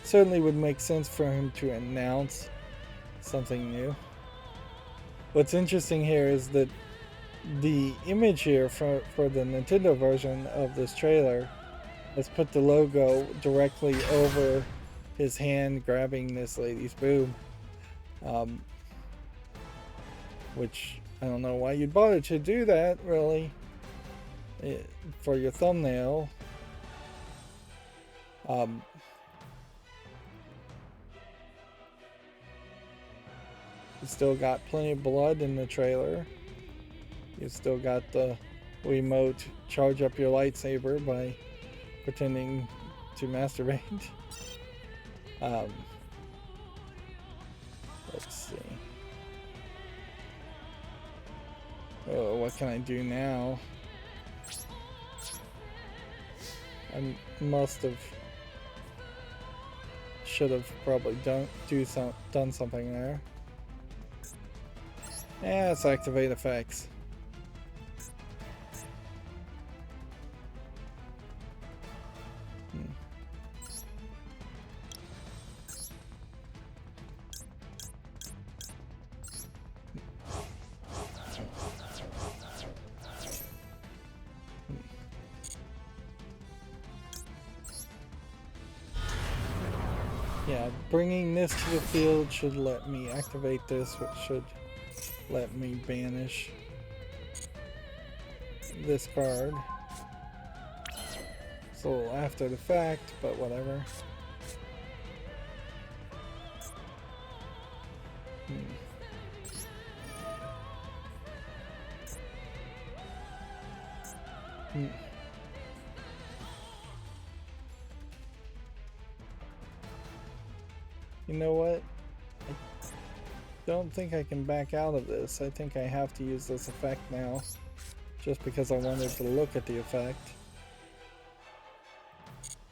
Certainly would make sense for him to announce something new. What's interesting here is that the image here for the Nintendo version of this trailer has put the logo directly over his hand grabbing this lady's boob, which I don't know why you'd bother to do that, really, for your thumbnail. You still got plenty of blood in the trailer. You still got the Wiimote charge up your lightsaber by pretending to masturbate. Let's see. Oh, what can I do now? I should have probably done something there. Yeah, let's activate effects. Yeah, bringing this to the field should let me activate this, which should let me banish this card. It's a little after the fact, but whatever. You know what? I don't think I can back out of this. I think I have to use this effect now, just because I wanted to look at the effect.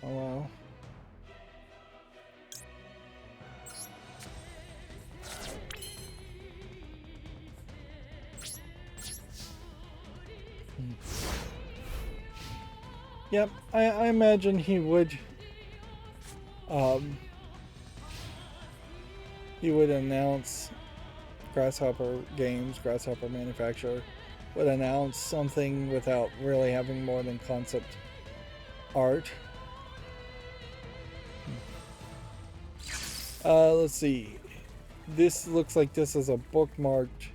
Oh well. Yep, I imagine he would announce Grasshopper Games, Grasshopper Manufacturer, would announce something without really having more than concept art. Let's see. This looks like this is a bookmarked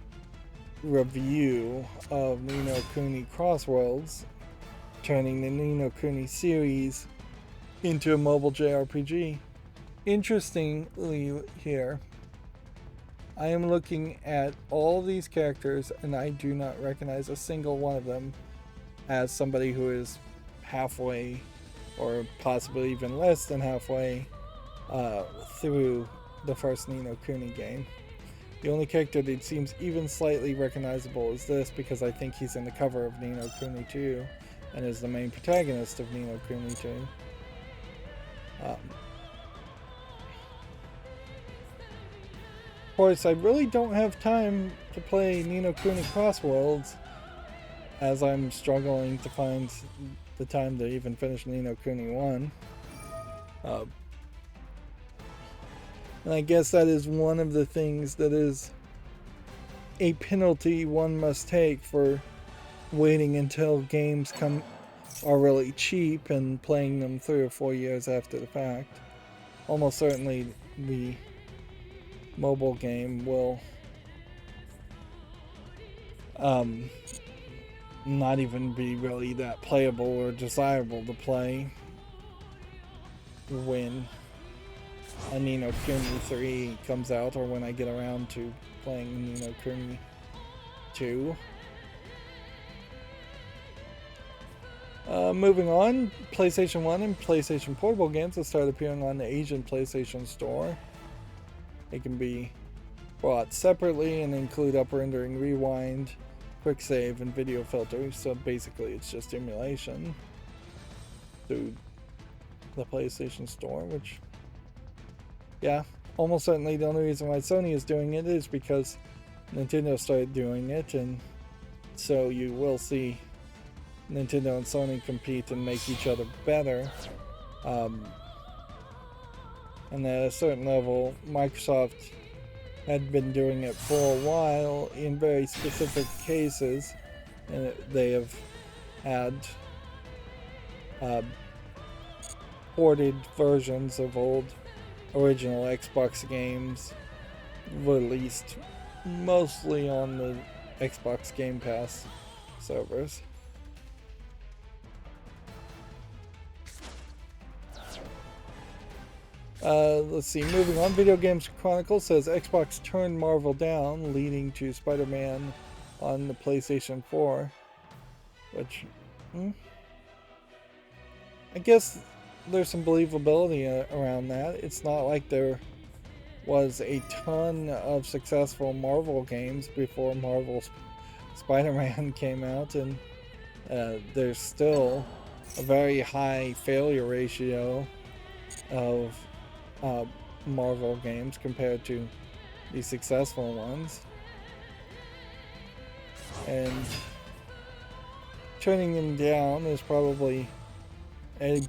review of Ni no Kuni Crossworlds, turning the Ni no Kuni series into a mobile JRPG. Interestingly here, I am looking at all these characters and I do not recognize a single one of them as somebody who is halfway or possibly even less than halfway through the first Ni no Kuni game. The only character that seems even slightly recognizable is this, because I think he's in the cover of Ni no Kuni 2 and is the main protagonist of Ni no Kuni 2. Of course, I really don't have time to play Ni no Kuni Crossworlds, as I'm struggling to find the time to even finish Ni no Kuni 1. Uh, and I guess that is one of the things that is a penalty one must take for waiting until games are really cheap and playing them 3 or 4 years after the fact. Almost certainly the mobile game will not even be really that playable or desirable to play when a Ni no Kuni 3 comes out, or when I get around to playing Ni no Kuni 2. Moving on, PlayStation 1 and PlayStation Portable games will start appearing on the Asian PlayStation Store. They can be bought separately and include upper rendering, rewind, quick save, and video filters. So basically it's just emulation through the PlayStation Store, which, yeah, almost certainly the only reason why Sony is doing it is because Nintendo started doing it, and so you will see Nintendo and Sony compete and make each other better. And at a certain level, Microsoft had been doing it for a while in very specific cases, and they have had ported versions of old original Xbox games released mostly on the Xbox Game Pass servers. Let's see, moving on. Video Games Chronicle says Xbox turned Marvel down, leading to Spider-Man on the PlayStation 4. Which, I guess there's some believability around that. It's not like there was a ton of successful Marvel games before Marvel Spider-Man came out, and there's still a very high failure ratio of Marvel games compared to the successful ones, and turning them down is probably a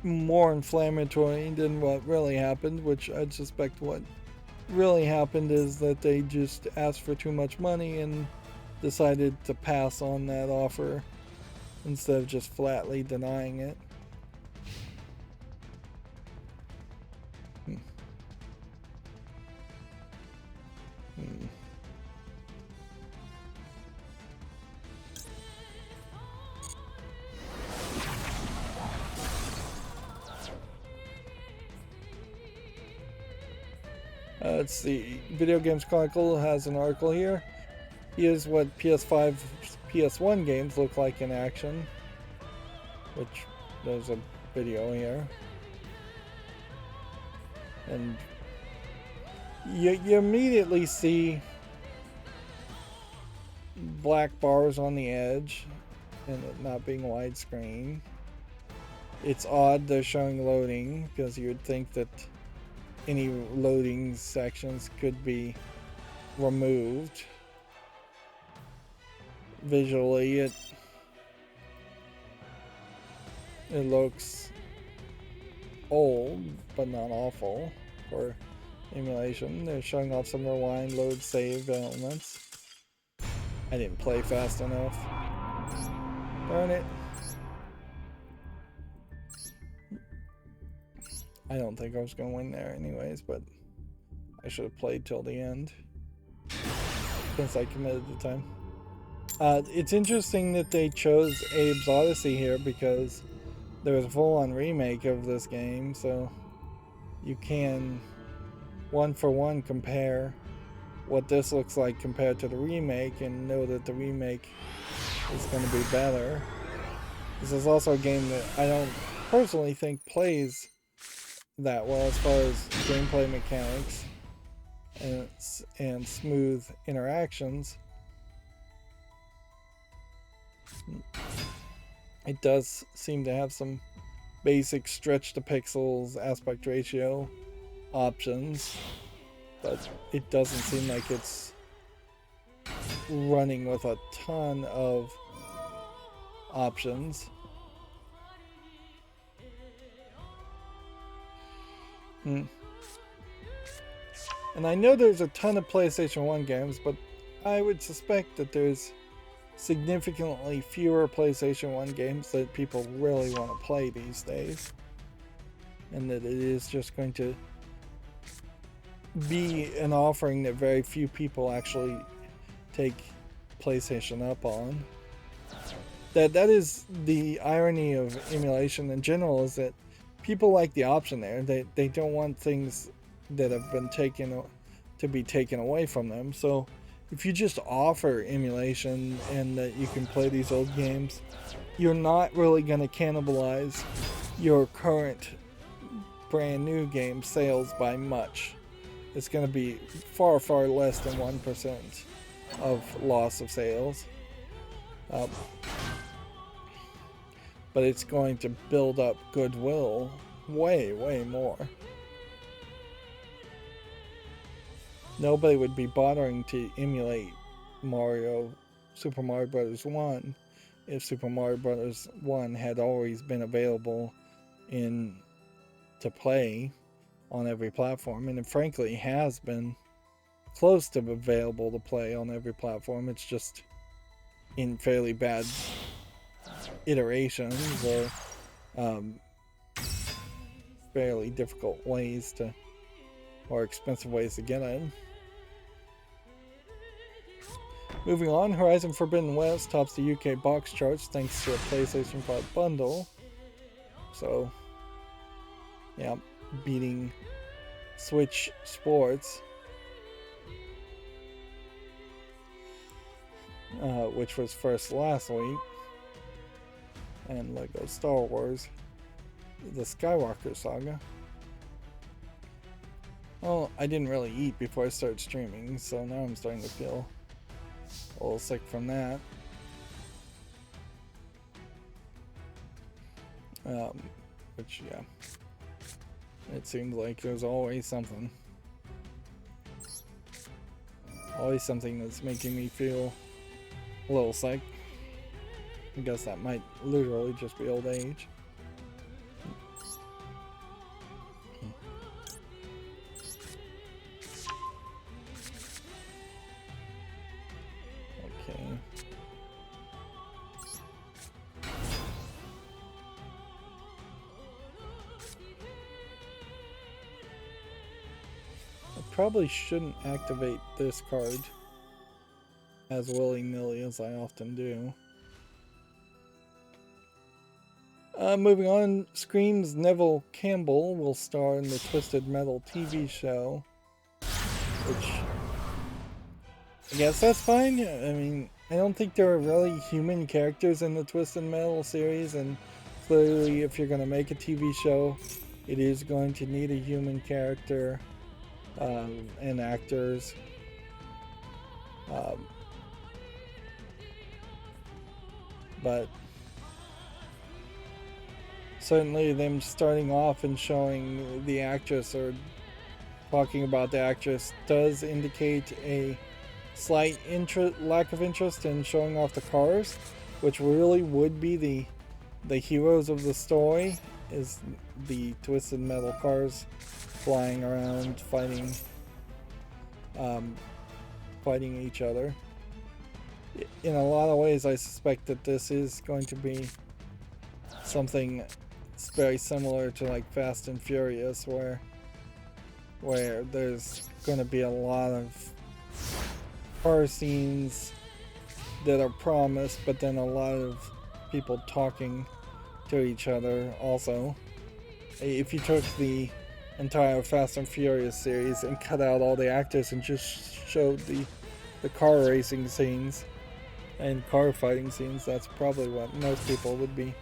more inflammatory than what really happened, which I'd suspect what really happened is that they just asked for too much money and decided to pass on that offer instead of just flatly denying it. Let's see. Video Games Chronicle has an article here. Here's what PS5, PS1 games look like in action. Which, there's a video here. And you immediately see black bars on the edge and it not being widescreen. It's odd they're showing loading, because you would think that any loading sections could be removed. Visually, it looks old, but not awful for emulation. They're showing off some rewind, load, save elements. I didn't play fast enough. Darn it. I don't think I was going to win there anyways, but I should have played till the end, since I committed the time. It's interesting that they chose Abe's Odyssey here, because there was a full-on remake of this game, so you can one for one compare what this looks like compared to the remake and know that the remake is going to be better. This is also a game that I don't personally think plays that well as far as gameplay mechanics and smooth interactions. It does seem to have some basic stretch to pixels aspect ratio options, but it doesn't seem like it's running with a ton of options. And I know there's a ton of PlayStation 1 games, but I would suspect that there's significantly fewer PlayStation 1 games that people really want to play these days. And that it is just going to be an offering that very few people actually take PlayStation up on. That is the irony of emulation in general, is that people like the option there. They don't want things that have been taken to be taken away from them. So if you just offer emulation and that you can play these old games, you're not really going to cannibalize your current brand new game sales by much. It's going to be far, far less than 1% of loss of sales. But it's going to build up goodwill way, way more. Nobody would be bothering to emulate Super Mario Bros. 1 if Super Mario Bros. 1 had always been available to play on every platform, and it frankly has been close to available to play on every platform. It's just in fairly bad iterations or fairly difficult ways to, or expensive ways to get it. Moving on, Horizon Forbidden West tops the UK box charts thanks to a PlayStation 5 bundle. So, yeah, beating Switch Sports, which was first last week, and Lego Star Wars, the Skywalker Saga. Well, I didn't really eat before I started streaming, so now I'm starting to feel a little sick from that. Which, yeah, it seems like there's always something. Always something that's making me feel a little sick. I guess that might literally just be old age. Okay. I probably shouldn't activate this card as willy-nilly as I often do. Moving on, Scream's Neville Campbell will star in the Twisted Metal TV show, which I guess that's fine. I mean, I don't think there are really human characters in the Twisted Metal series, and clearly if you're going to make a TV show, it is going to need a human character and actors. But certainly them starting off and showing the actress or talking about the actress does indicate a slight lack of interest in showing off the cars, which really would be the heroes of the story, is the Twisted Metal cars flying around fighting each other. In a lot of ways, I suspect that this is going to be something very similar to like Fast and Furious, where there's going to be a lot of car scenes that are promised, but then a lot of people talking to each other also. If you took the entire Fast and Furious series and cut out all the actors and just showed the car racing scenes and car fighting scenes, that's probably what most people would be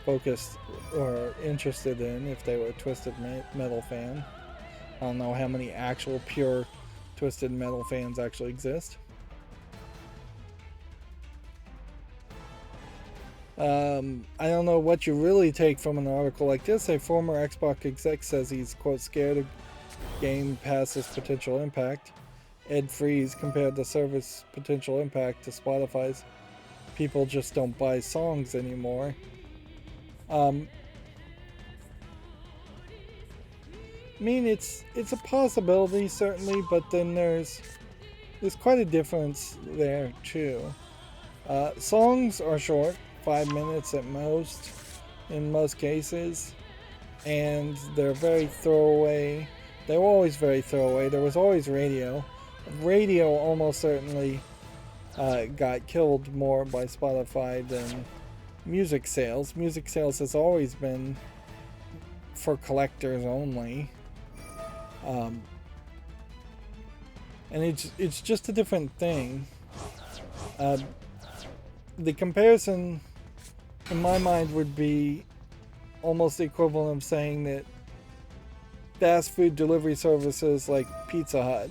focused or interested in if they were a Twisted Metal fan. I don't know how many actual pure Twisted Metal fans actually exist. I don't know what you really take from an article like this. A former Xbox exec says he's, quote, scared of Game Pass's potential impact. Ed Freeze compared the service potential impact to Spotify's "people just don't buy songs anymore." I mean, it's a possibility certainly, but then there's quite a difference there too. Songs are short, 5 minutes at most, in most cases, and they're very throwaway. They were always very throwaway. There was always radio. Radio almost certainly got killed more by Spotify than music sales. Music sales has always been for collectors only. And it's just a different thing. The comparison, in my mind, would be almost the equivalent of saying that fast food delivery services like Pizza Hut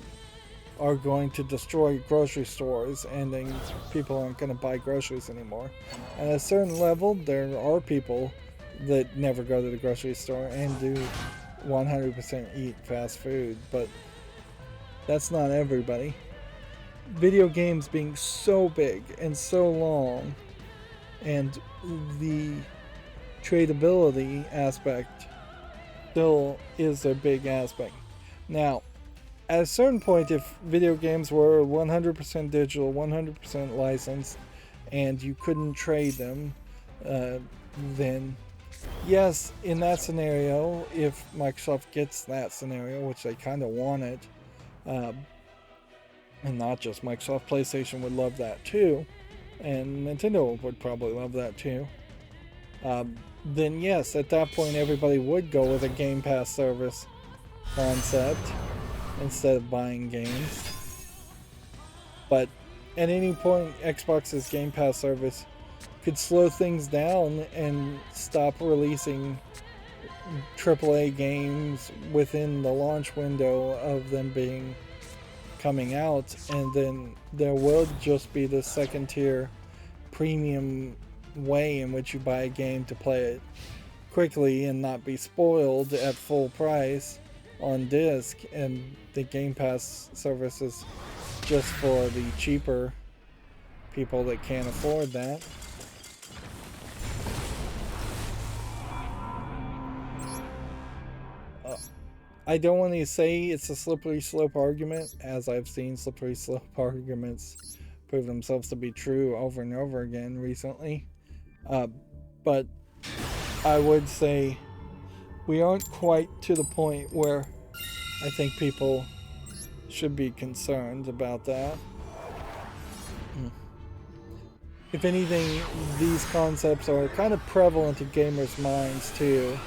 are going to destroy grocery stores, and then people aren't going to buy groceries anymore. At a certain level, there are people that never go to the grocery store and do 100% eat fast food, but that's not everybody. Video games being so big and so long, and the tradability aspect still is a big aspect. Now, at a certain point, if video games were 100% digital, 100% licensed, and you couldn't trade them, then yes, in that scenario, if Microsoft gets that scenario, which they kind of want it, and not just Microsoft, PlayStation would love that too, and Nintendo would probably love that too, then yes, at that point everybody would go with a Game Pass service concept instead of buying games. But at any point, Xbox's Game Pass service could slow things down and stop releasing AAA games within the launch window of them coming out, and then there will just be the second tier premium way in which you buy a game to play it quickly and not be spoiled at full price on disc, and the Game Pass service is just for the cheaper people that can't afford that. I don't want to say it's a slippery slope argument, as I've seen slippery slope arguments prove themselves to be true over and over again recently. But I would say we aren't quite to the point where I think people should be concerned about that. If anything, these concepts are kind of prevalent in gamers' minds too.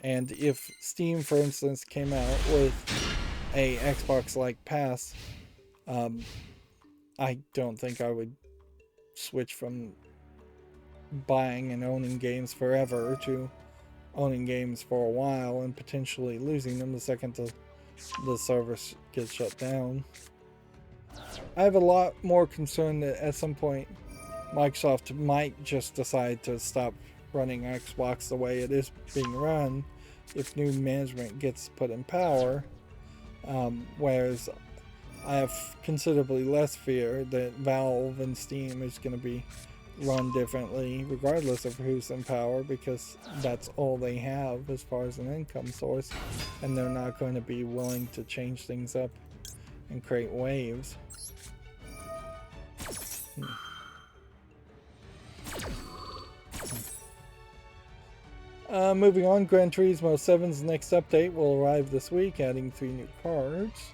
And if Steam, for instance, came out with a Xbox-like pass, I don't think I would switch from buying and owning games forever to owning games for a while and potentially losing them the second the service gets shut down. I have a lot more concern that at some point Microsoft might just decide to stop running Xbox the way it is being run if new management gets put in power, whereas I have considerably less fear that Valve and Steam is going to be run differently regardless of who's in power, because that's all they have as far as an income source, and they're not going to be willing to change things up and create waves. Moving on, Gran Turismo 7's next update will arrive this week, adding 3 new cards.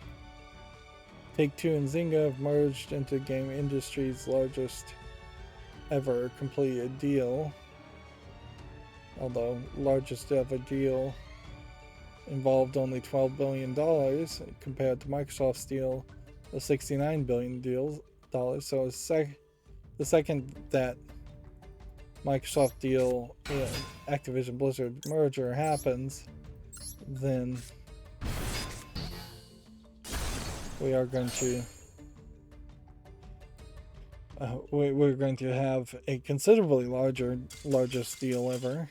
Take-Two and Zynga have merged into the game industry's largest ever completed deal. Although largest ever deal involved only $12 billion compared to Microsoft's deal of $69 billion. So the second that Microsoft deal and Activision Blizzard merger happens, then we are going to we're going to have a considerably largest deal ever.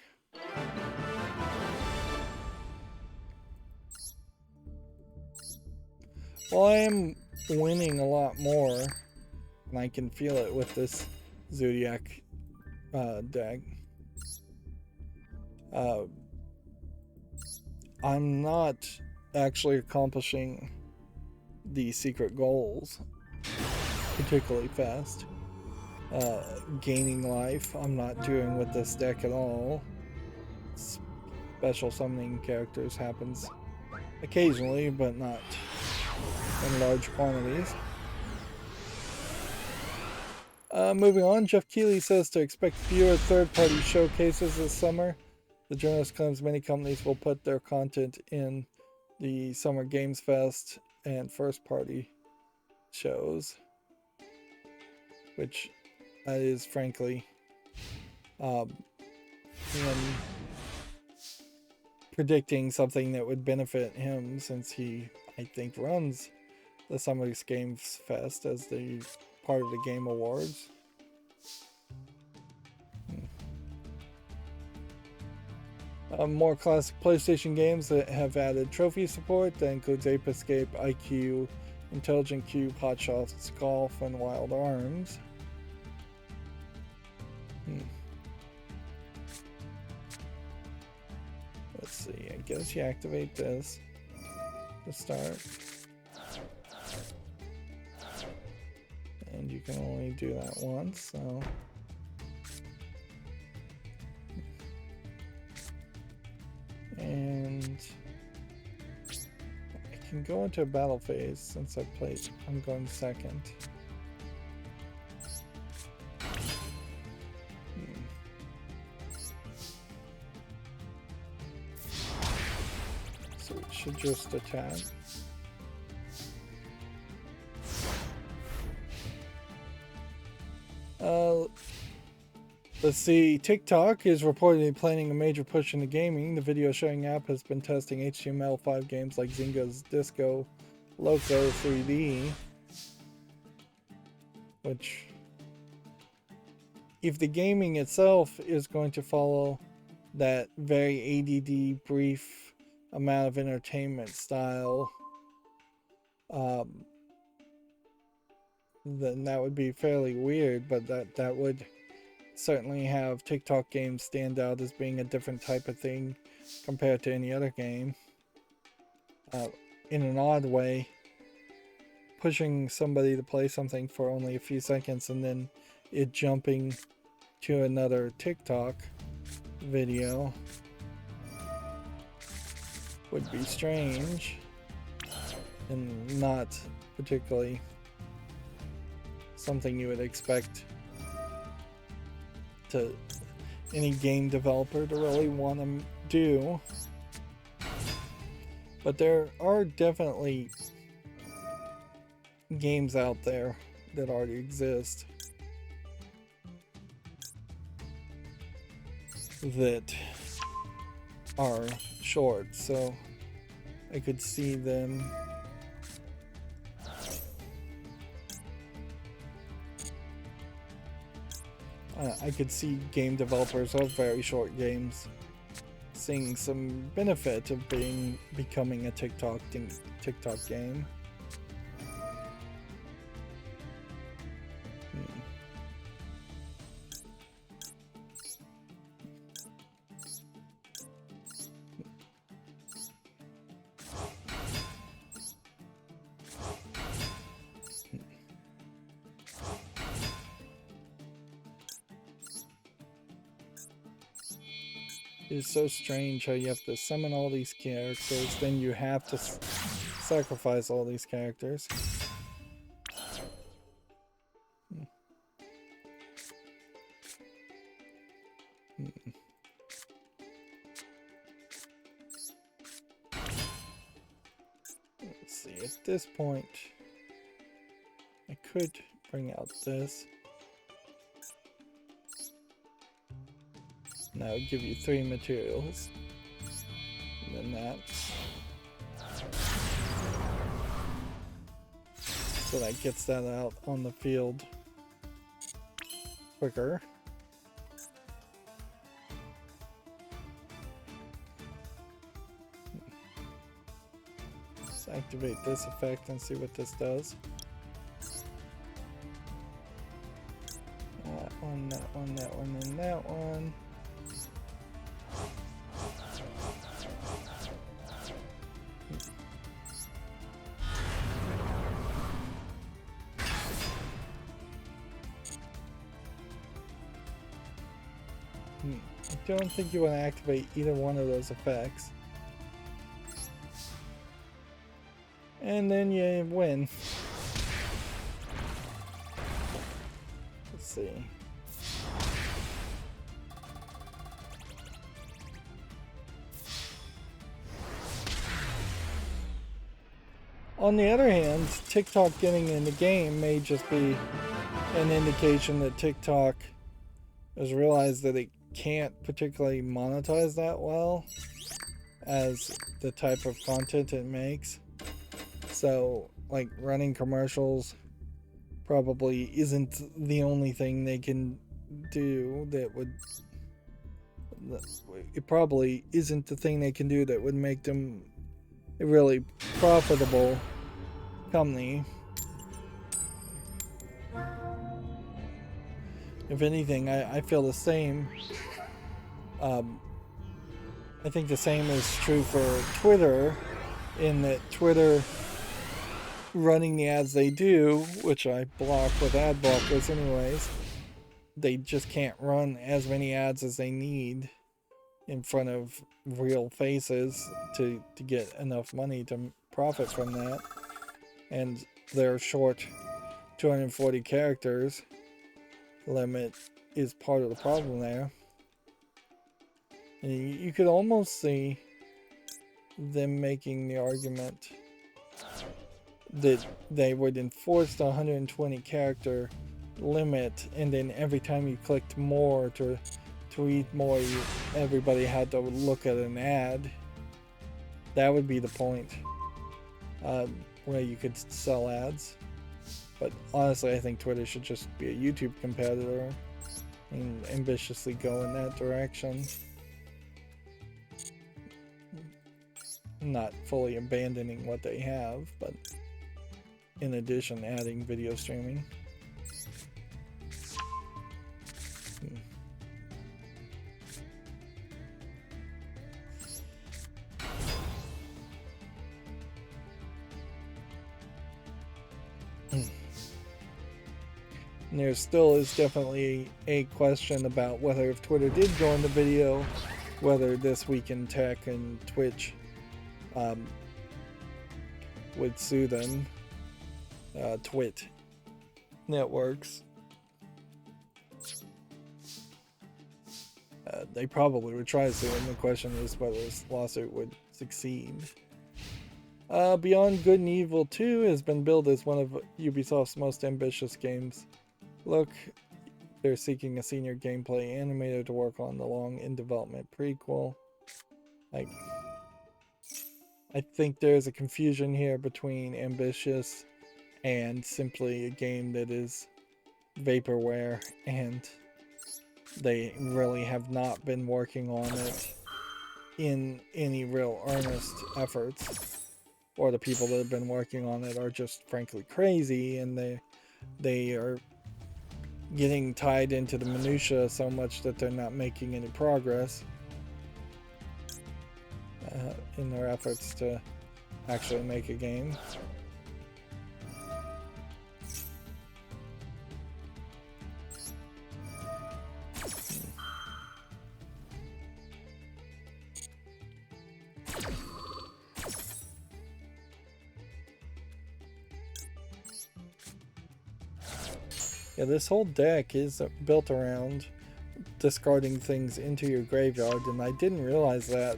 Well, I am winning a lot more, and I can feel it with this Zodiac deck. I'm not actually accomplishing the secret goals particularly fast. Gaining life, I'm not doing with this deck at all. Special summoning characters happens occasionally, but not in large quantities. Moving on, Jeff Keighley says to expect fewer third-party showcases this summer. The journalist claims many companies will put their content in the Summer Games Fest and first-party shows, which is frankly him predicting something that would benefit him, since he, I think, runs the Summer Games Fest as the part of the Game Awards. More classic PlayStation games that have added trophy support. That includes Ape Escape, IQ, Intelligent Cube, Hot Shots Golf, and Wild Arms. Let's see, I guess you activate this to start. And you can only do that once, so... And I can go into a battle phase since I'm going second. So it should just attack. Let's see, TikTok is reportedly planning a major push into gaming. The video sharing app has been testing HTML5 games like Zynga's Disco Loco 3D. Which, if the gaming itself is going to follow that very ADD brief amount of entertainment style, then that would be fairly weird, but that would certainly have TikTok games stand out as being a different type of thing compared to any other game. In an odd way, pushing somebody to play something for only a few seconds and then it jumping to another TikTok video would be strange and not particularly something you would expect to any game developer to really want to do. But there are definitely games out there that already exist that are short, so I could see them I could see game developers of very short games seeing some benefit of becoming a TikTok game. It's so strange how you have to summon all these characters, then you have to sacrifice all these characters. Let's see, at this point, I could bring out this. Now it would give you 3 materials. And then that. So that gets that out on the field quicker. Let's activate this effect and see what this does. That one, that one, that one, and that one. I don't think you want to activate either one of those effects. And then you win. Let's see. On the other hand, TikTok getting in the game may just be an indication that TikTok has realized that it can't particularly monetize that well as the type of content it makes. So, like, running commercials probably isn't the only thing they can do that would... It probably isn't the thing they can do that would make them a really profitable company. If anything, I feel the same. I think the same is true for Twitter, in that Twitter running the ads they do, which I block with ad blockers anyways, they just can't run as many ads as they need in front of real faces to get enough money to profit from that. And their short 240 characters limit is part of the problem there. And you could almost see them making the argument that they would enforce the 120 character limit, and then every time you clicked more to read more, everybody had to look at an ad. That would be the point, where you could sell ads. But honestly, I think Twitter should just be a YouTube competitor and ambitiously go in that direction. Not fully abandoning what they have, but in addition adding video streaming. And there still is definitely a question about whether, if Twitter did go into video, whether This Week in Tech and Twitch would sue them. Twit networks. They probably would try to sue them. The question is whether this lawsuit would succeed. Beyond Good and Evil 2 has been billed as one of Ubisoft's most ambitious games. Look, they're seeking a senior gameplay animator to work on the long in development prequel. Like, I think there's a confusion here between ambitious and simply a game that is vaporware, and they really have not been working on it in any real earnest efforts. Or the people that have been working on it are just frankly crazy, and they are getting tied into the minutia so much that they're not making any progress in their efforts to actually make a game. Yeah, this whole deck is built around discarding things into your graveyard, and I didn't realize that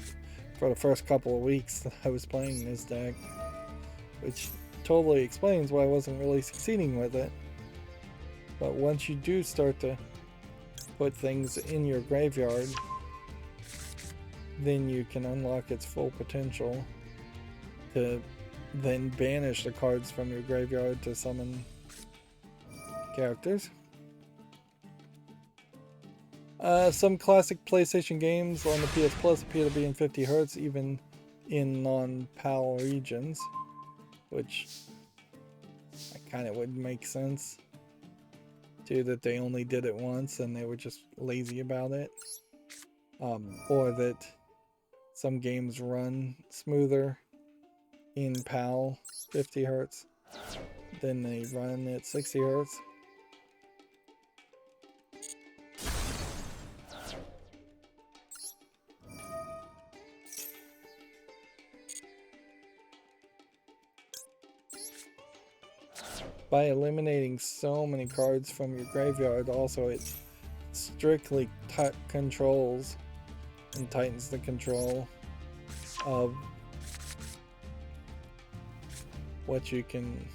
for the first couple of weeks that I was playing this deck, which totally explains why I wasn't really succeeding with it. But once you do start to put things in your graveyard, then you can unlock its full potential to then banish the cards from your graveyard to summon characters. Some classic PlayStation games on the PS Plus appear to be in 50 Hz even in non-PAL regions, which kind of would make sense too, that they only did it once and they were just lazy about it, or that some games run smoother in PAL 50 Hz than they run at 60 Hz. by eliminating so many cards from your graveyard. Also, it strictly controls and tightens the control of what you can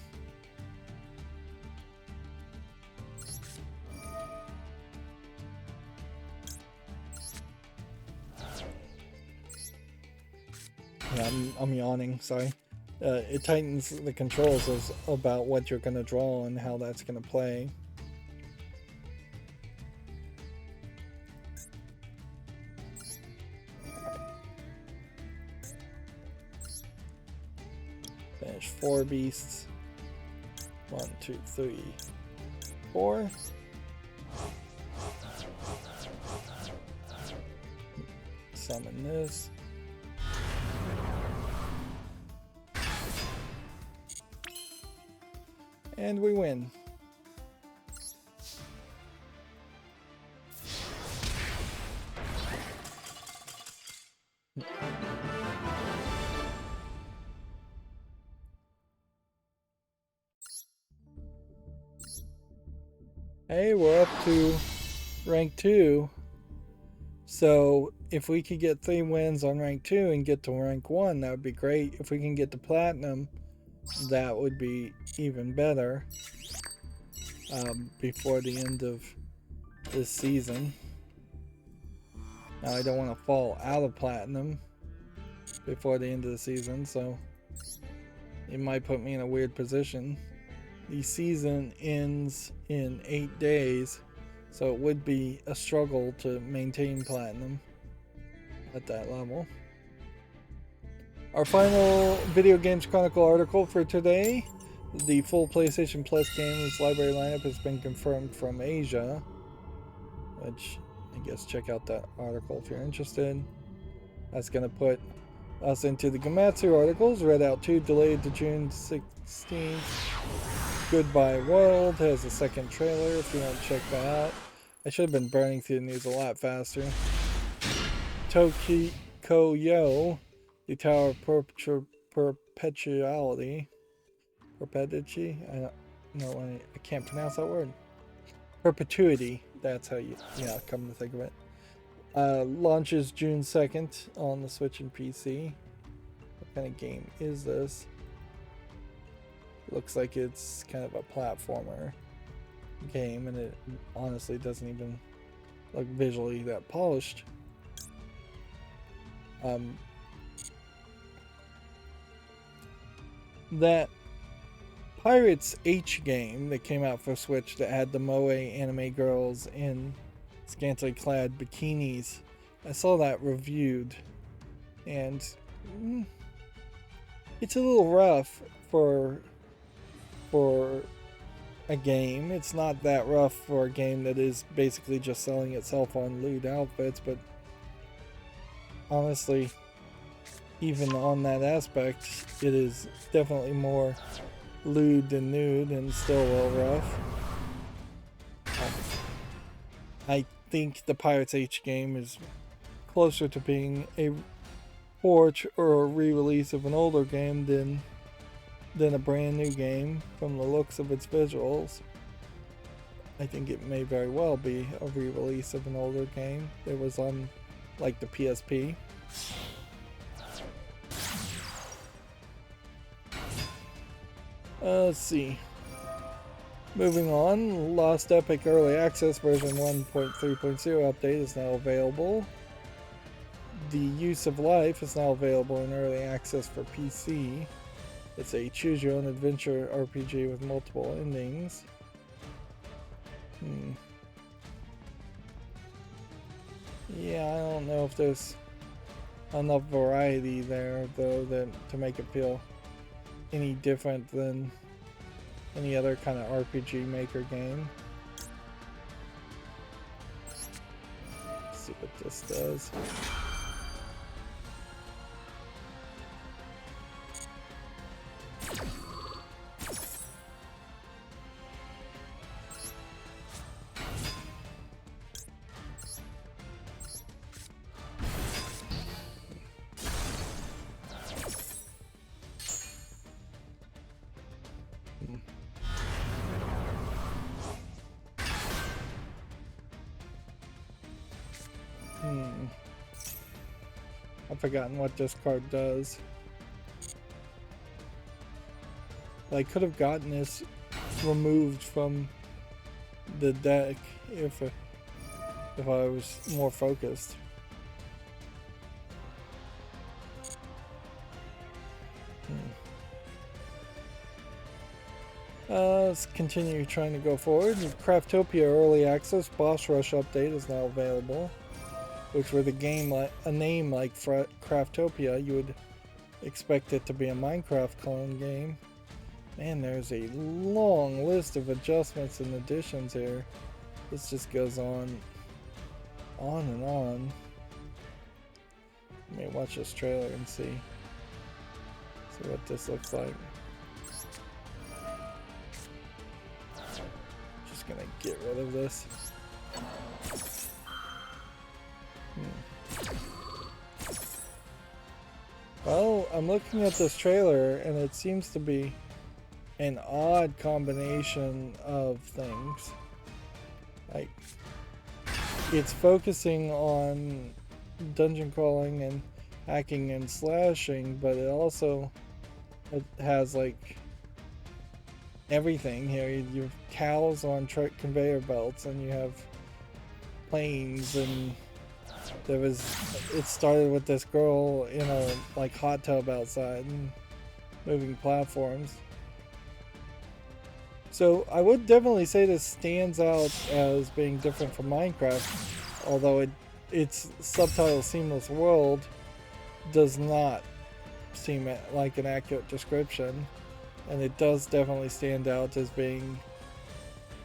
I'm yawning, sorry. It tightens the controls about what you're going to draw and how that's going to play. Finish 4 beasts. 1, 2, 3, 4. Summon this. And we win. Hey, we're up to rank 2. So if we could get 3 wins on rank 2 and get to rank 1, that would be great. If we can get to platinum, that would be even better before the end of this season. Now I don't want to fall out of platinum before the end of the season, so it might put me in a weird position. The season ends in 8 days, so it would be a struggle to maintain platinum at that level. Our final Video Games Chronicle article for today. The full PlayStation Plus games library lineup has been confirmed from Asia, which I guess check out that article if you're interested. That's going to put us into the Gamatsu articles. Red Out 2 delayed to June 16th. Goodbye World has a second trailer if you want to check that out. I should have been burning through the news a lot faster. Tokyo, the Tower of Perpetuity. Perpetuity? I can't pronounce that word. Perpetuity. That's how you, come to think of it. Launches June 2nd on the Switch and PC. What kind of game is this? Looks like it's kind of a platformer game, and it honestly doesn't even look visually that polished. That Pirates H game that came out for Switch that had the moe anime girls in scantily clad bikinis, I saw that reviewed, and it's a little rough for a game. It's not that rough for a game that is basically just selling itself on lewd outfits, but honestly, even on that aspect, it is definitely more lewd than nude and still a little rough. I think the Pirates H game is closer to being a port or a re-release of an older game than a brand new game from the looks of its visuals. I think it may very well be a re-release of an older game that was on like the PSP. Let's see. Moving on, Lost Epic Early Access version 1.3.0 update is now available. The Use of Life is now available in early access for PC. It's a choose-your-own adventure RPG with multiple endings. Yeah, I don't know if there's enough variety there, though, to make it feel any different than any other kind of RPG Maker game. Let's see what this does. I've forgotten what this card does. I could have gotten this removed from the deck if I was more focused. Let's continue trying to go forward. Craftopia Early Access Boss Rush update is now available. Which with a name like Craftopia, you would expect it to be a Minecraft clone game. Man, there's a long list of adjustments and additions here. This just goes on and on. Let me watch this trailer and see what this looks like. Just gonna get rid of this. Well, I'm looking at this trailer and it seems to be an odd combination of things. Like, it's focusing on dungeon crawling and hacking and slashing, but it also has like everything here. You have cows on conveyor belts, and you have planes, and it started with this girl in a like hot tub outside and moving platforms. So I would definitely say this stands out as being different from Minecraft, although its subtitle Seamless World does not seem like an accurate description, and it does definitely stand out as being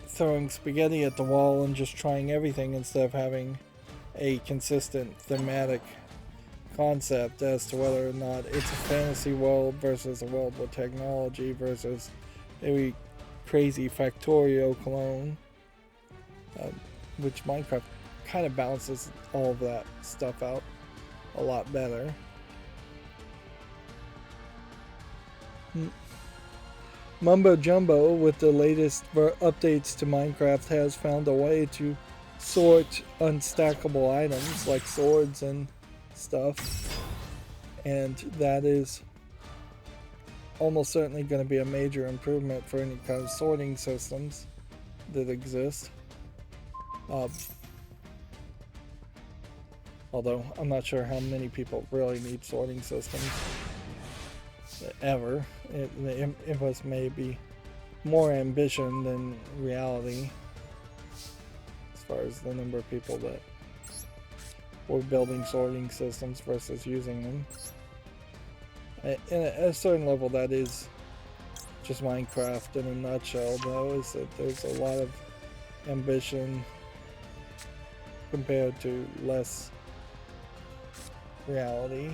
throwing spaghetti at the wall and just trying everything instead of having a consistent thematic concept as to whether or not it's a fantasy world versus a world with technology versus a crazy Factorio clone, which Minecraft kind of balances all of that stuff out a lot better. Mumbo Jumbo, with the latest updates to Minecraft, has found a way to sort unstackable items like swords and stuff, and that is almost certainly going to be a major improvement for any kind of sorting systems that exist. Although I'm not sure how many people really need sorting systems ever. It was maybe more ambition than reality as far as the number of people that were building sorting systems versus using them. At a certain level, that is just Minecraft in a nutshell, though, is that there's a lot of ambition compared to less reality.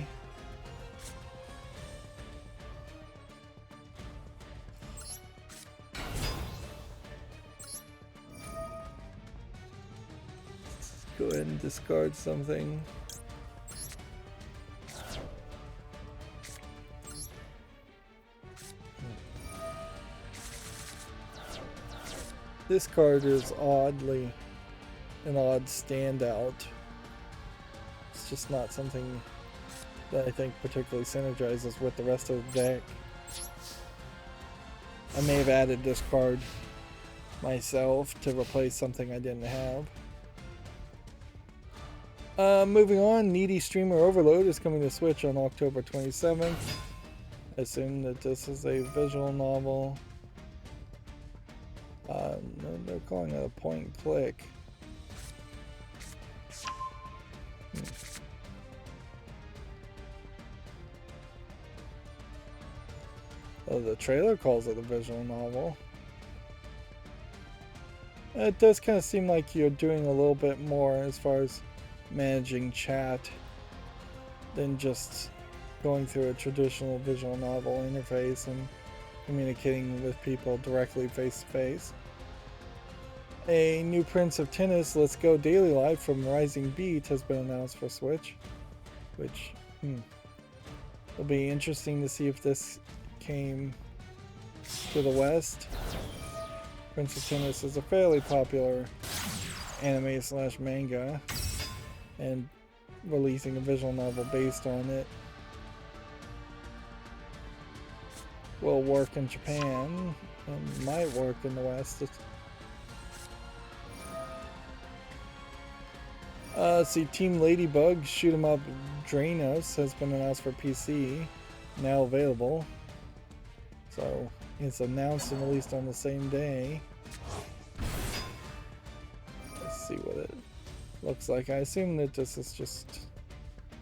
Let's go ahead and discard something. This card is oddly an odd standout. It's just not something that I think particularly synergizes with the rest of the deck. I may have added this card myself to replace something I didn't have. Moving on, Needy Streamer Overload is coming to Switch on October 27th. I assume that this is a visual novel. They're calling it a point and click. Oh, the trailer calls it a visual novel. It does kind of seem like you're doing a little bit more as far as managing chat than just going through a traditional visual novel interface and communicating with people directly face to face. A new Prince of Tennis Let's Go Daily Life from Rising Beat has been announced for Switch, which will be interesting to see if this came to the West. Prince of Tennis is a fairly popular anime / manga, and releasing a visual novel based on it. Will work in Japan and might work in the West. See, Team Ladybug Shoot 'em Up Drainos has been announced for PC, now available. So it's announced and released on the same day. Let's see what it looks like. I assume that this is just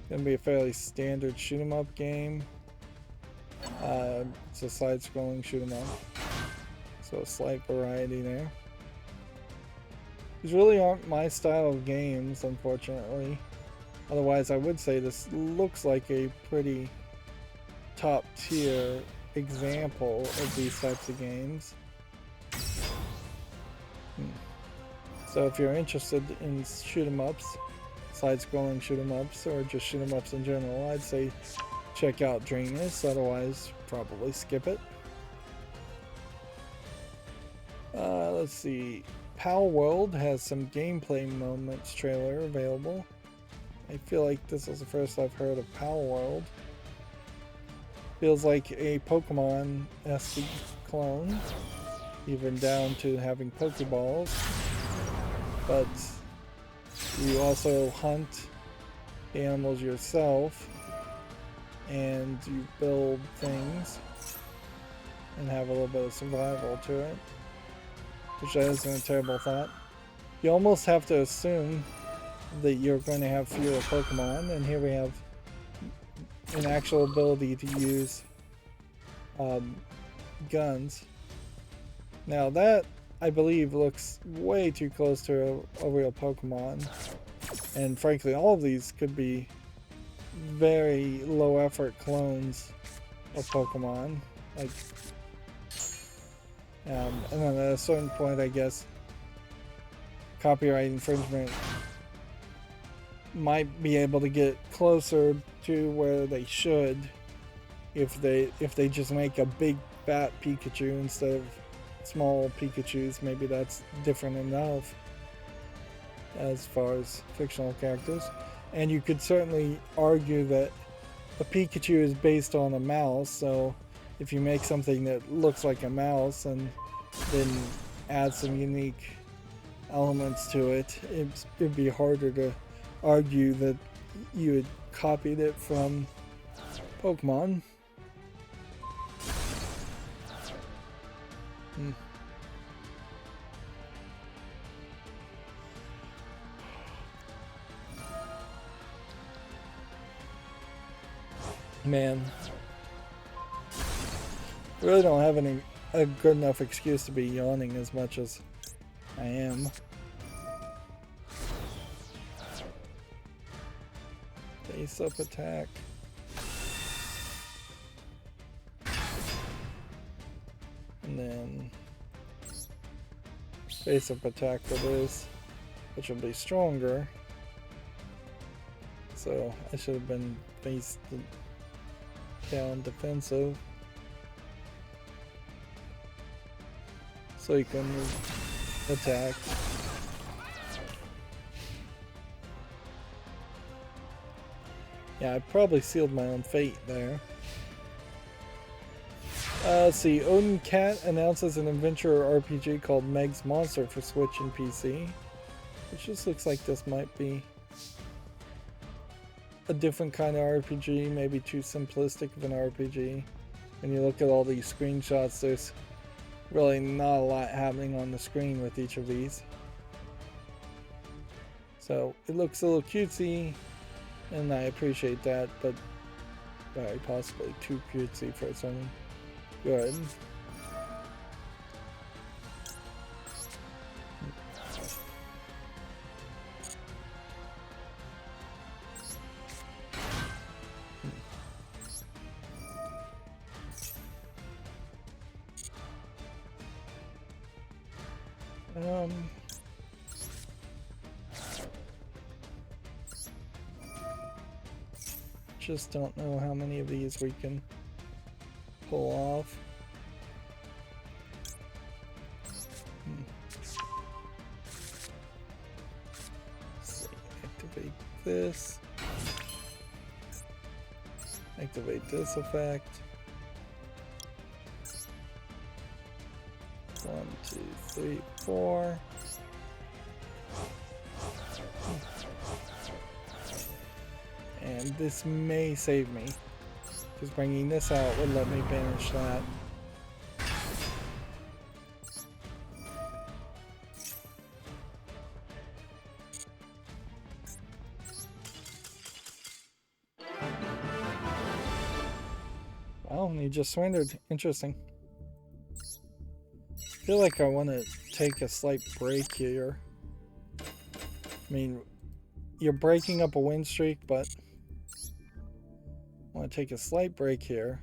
gonna be a fairly standard shoot 'em up game. It's a side-scrolling shoot 'em up, so a slight variety there. These really aren't my style of games, unfortunately. Otherwise, I would say this looks like a pretty top-tier example of these types of games. So if you're interested in shoot 'em ups, side-scrolling shoot 'em ups, or just shoot 'em ups in general, I'd say check out Drainus. Otherwise, probably skip it. Let's see. Pal World has some gameplay moments trailer available. I feel like this is the first I've heard of Pal World. Feels like a Pokemon-esque clone, even down to having Pokeballs. But you also hunt animals yourself, and you build things, and have a little bit of survival to it, which isn't a terrible thought. You almost have to assume that you're going to have fewer Pokemon, and here we have an actual ability to use guns. Now that, I believe, looks way too close to a real Pokemon, and frankly all of these could be very low effort clones of Pokemon, like, and then at a certain point, I guess copyright infringement might be able to get closer to where they should if they just make a big fat Pikachu instead of small Pikachus. Maybe that's different enough as far as fictional characters. And you could certainly argue that a Pikachu is based on a mouse, so if you make something that looks like a mouse and then add some unique elements to it, it'd be harder to argue that you had copied it from Pokemon. Man, I really don't have a good enough excuse to be yawning as much as I am. Face up attack. And then face up attack for this, which will be stronger. So I should have been face down defensive, so you can attack. Yeah, I probably sealed my own fate there. Let's see, Odin Cat announces an adventure RPG called Meg's Monster for Switch and PC, which just looks like this might be a different kind of RPG, maybe too simplistic of an RPG. When you look at all these screenshots, there's really not a lot happening on the screen with each of these. So it looks a little cutesy, and I appreciate that, but very possibly too cutesy for something good. Just don't know how many of these we can pull off. Let's see, activate this. Activate this effect. 1, 2, 3, 4. And this may save me, because bringing this out would let me banish that. Well, he just surrendered. Interesting. I feel like I want to take a slight break here. I mean, you're breaking up a win streak, but I want to take a slight break here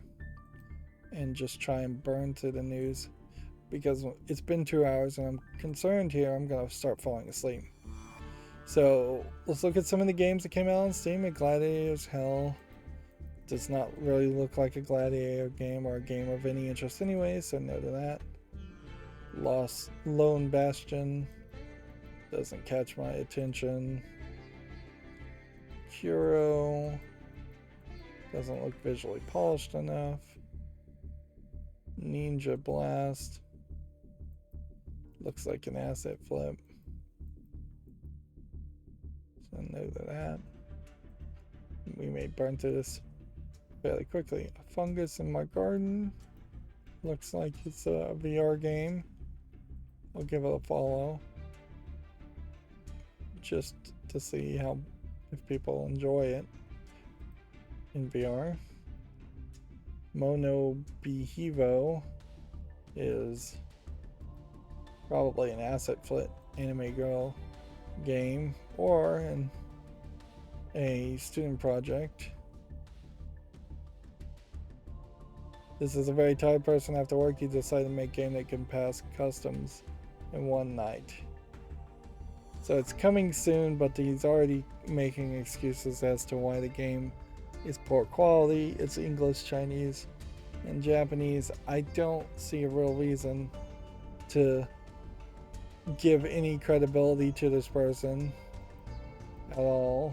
and just try and burn through the news, because it's been 2 hours and I'm concerned here I'm going to start falling asleep. So let's look at some of the games that came out on Steam. Gladiator's Hell does not really look like a Gladiator game or a game of any interest anyway, so no to that. Lost Lone Bastion doesn't catch my attention. Kuro doesn't look visually polished enough. Ninja Blast looks like an asset flip, so no to that. We may burn through this fairly quickly. A Fungus in My Garden looks like it's a VR game. I'll give it a follow just to see how, if people enjoy it in VR. Mono Behevo is probably an asset flip anime girl game or a student project. This is a very tired person after work. He decided to make a game that can pass customs in one night. So it's coming soon, but he's already making excuses as to why the game is poor quality. It's English, Chinese, and Japanese. I don't see a real reason to give any credibility to this person at all.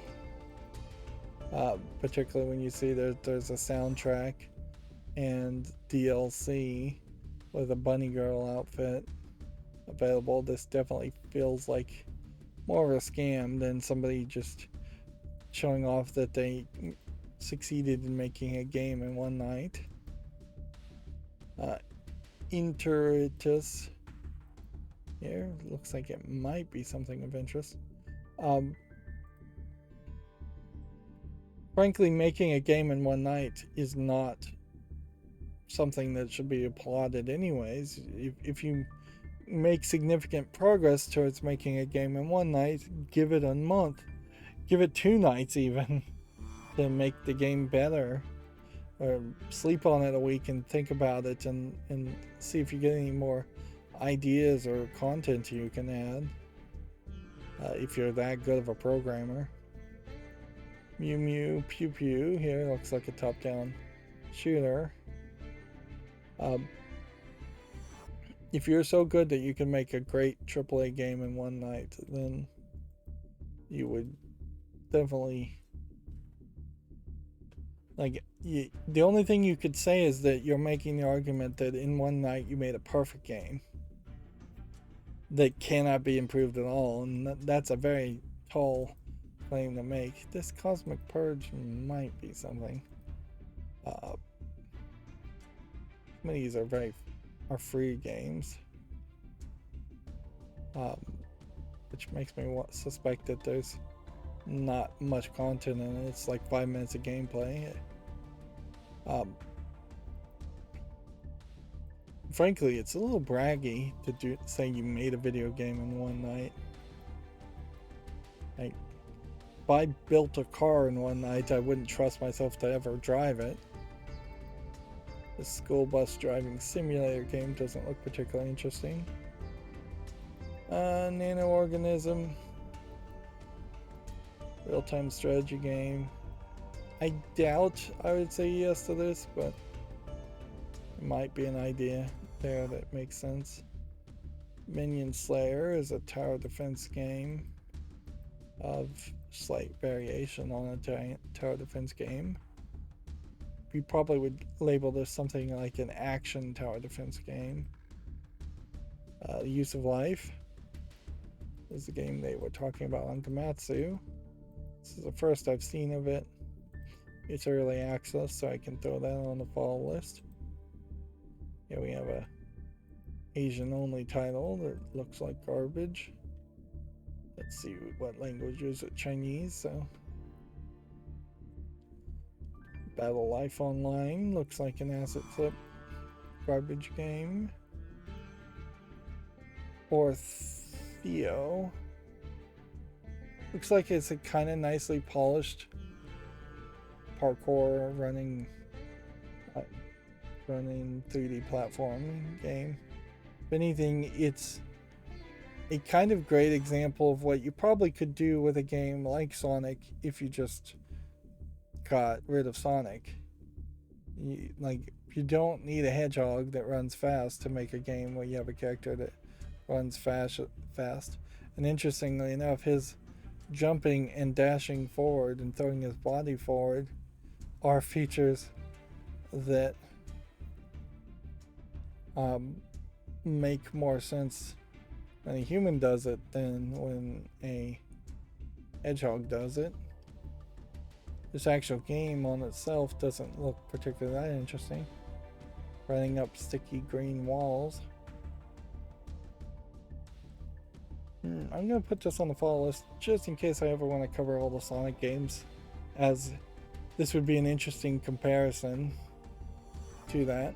Particularly when you see that there's a soundtrack and DLC with a bunny girl outfit available. This definitely feels like more of a scam than somebody just showing off that they succeeded in making a game in one night. Interitus here looks like it might be something of interest. Frankly, making a game in one night is not something that should be applauded anyways. If you make significant progress towards making a game in one night, give it a month, give it 2 nights even to make the game better, or sleep on it a week and think about it and see if you get any more ideas or content you can add, if you're that good of a programmer. Mew Mew Pew Pew here looks like a top-down shooter. If you're so good that you can make a great AAA game in one night, then you would definitely, like, the only thing you could say is that you're making the argument that in one night you made a perfect game that cannot be improved at all, and that's a very tall claim to make. This Cosmic Purge might be something. Some of these are free games, which makes me suspect that there's not much content in it. It's like 5 minutes of gameplay. Frankly, it's a little braggy to say you made a video game in one night. Like, if I built a car in one night, I wouldn't trust myself to ever drive it. The school bus driving simulator game doesn't look particularly interesting. Nanoorganism. Real-time strategy game. I doubt I would say yes to this, but it might be an idea there that makes sense. Minion Slayer is a tower defense game of slight variation on a giant tower defense game. we probably would label this something like an action tower defense game. Use of Life is the game they were talking about on Gamatsu. This is the first I've seen of it. It's early access, so I can throw that on the follow list. Yeah, we have a Asian only title that looks like garbage. Let's see what language is it. Chinese, so. Battle Life Online looks like an asset flip garbage game. Or Theo. Looks like it's a kind of nicely polished parkour running 3D platforming game. If anything, it's a kind of great example of what you probably could do with a game like Sonic if you just got rid of Sonic. You don't need a hedgehog that runs fast to make a game where you have a character that runs fast. And interestingly enough, his jumping and dashing forward and throwing his body forward are features that make more sense when a human does it than when a hedgehog does it. This actual game on itself doesn't look particularly that interesting. Running up sticky green walls. I'm going to put this on the follow list just in case I ever want to cover all the Sonic games, as this would be an interesting comparison to that.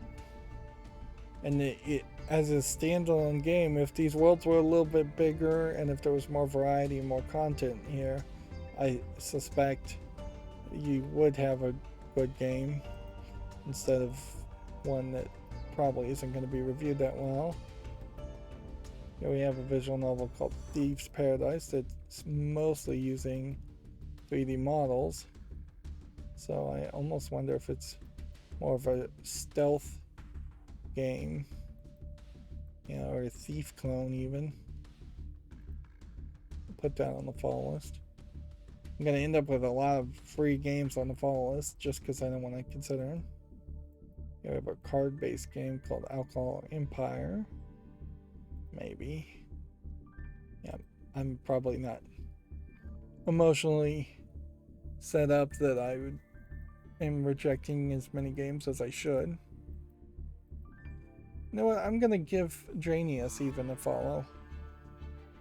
And it as a standalone game, if these worlds were a little bit bigger and if there was more variety and more content here, I suspect you would have a good game instead of one that probably isn't going to be reviewed that well. Here we have a visual novel called Thief's Paradise that's mostly using 3D models, so I almost wonder if it's more of a stealth game, or a thief clone even. Put that on the follow list. I'm going to end up with a lot of free games on the follow list just because I don't want to consider them. Here we have a card-based game called Alcohol Empire. Maybe. Yeah, I'm probably not emotionally set up that I am rejecting as many games as I should. You know what? I'm going to give Dranius even a follow.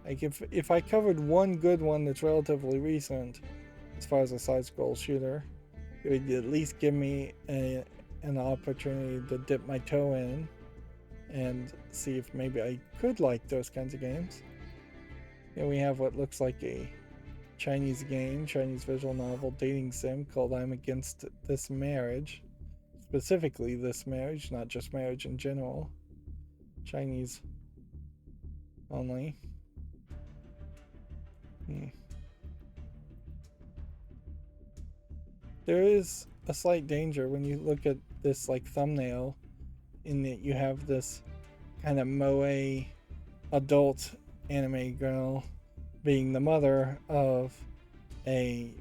Like if I covered one good one that's relatively recent as far as a side-scroll shooter, it would at least give me an opportunity to dip my toe in and see if maybe I could like those kinds of games. Here we have what looks like a Chinese game, Chinese visual novel dating sim called I'm Against This Marriage. Specifically this marriage, not just marriage in general. Chinese only. There is a slight danger when you look at this like thumbnail, in that you have this kind of moe adult anime girl being the mother of a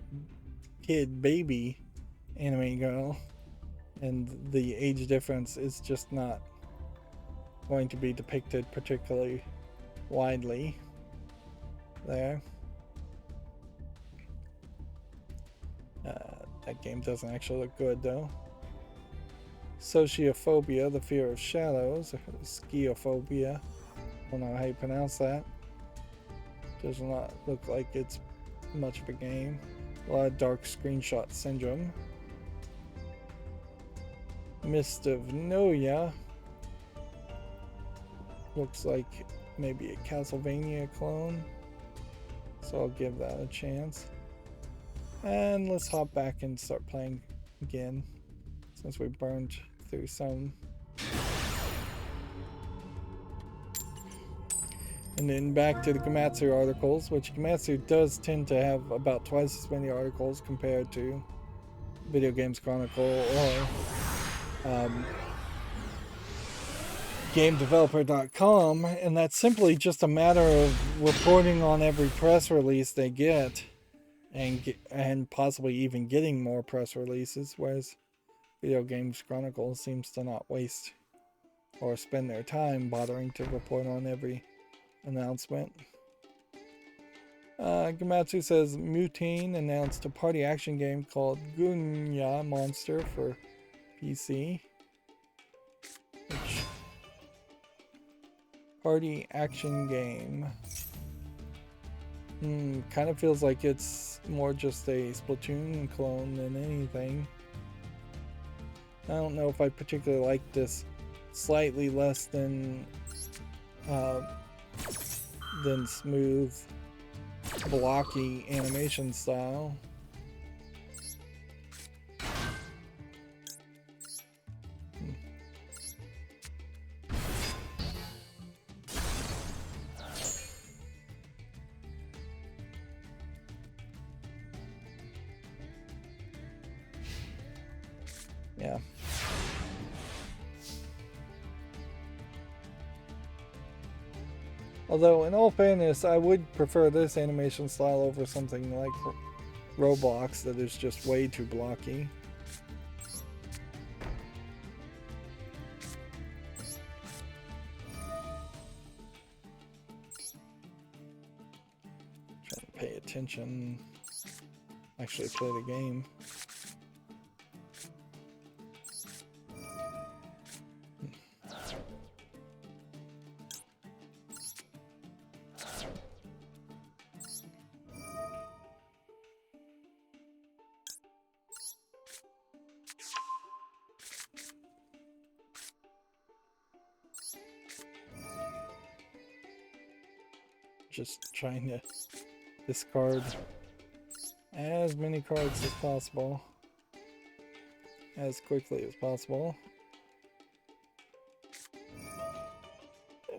kid baby anime girl, and the age difference is just not going to be depicted particularly widely there. That game doesn't actually look good though. Sociophobia, the fear of shadows, Skiophobia, I don't know how you pronounce that. Does not look like it's much of a game. A lot of dark screenshot syndrome. Mist of Noya looks like maybe a Castlevania clone, so I'll give that a chance. And let's hop back and start playing again, since we burned through some. And then back to the Gamatsu articles, which Gamatsu does tend to have about twice as many articles compared to Video Games Chronicle or GameDeveloper.com, and that's simply just a matter of reporting on every press release they get, and possibly even getting more press releases, whereas Video Games Chronicle seems to not waste or spend their time bothering to report on every announcement. Gamatsu says Mutane announced a party action game called Gunya Monster for PC. Which party action game. Kind of feels like it's more just a Splatoon clone than anything. I don't know if I particularly like this slightly less than smooth, blocky animation style. Yeah. Although, in all fairness, I would prefer this animation style over something like Roblox that is just way too blocky. Trying to pay attention. Actually play the game. Just trying to discard as many cards as possible, as quickly as possible.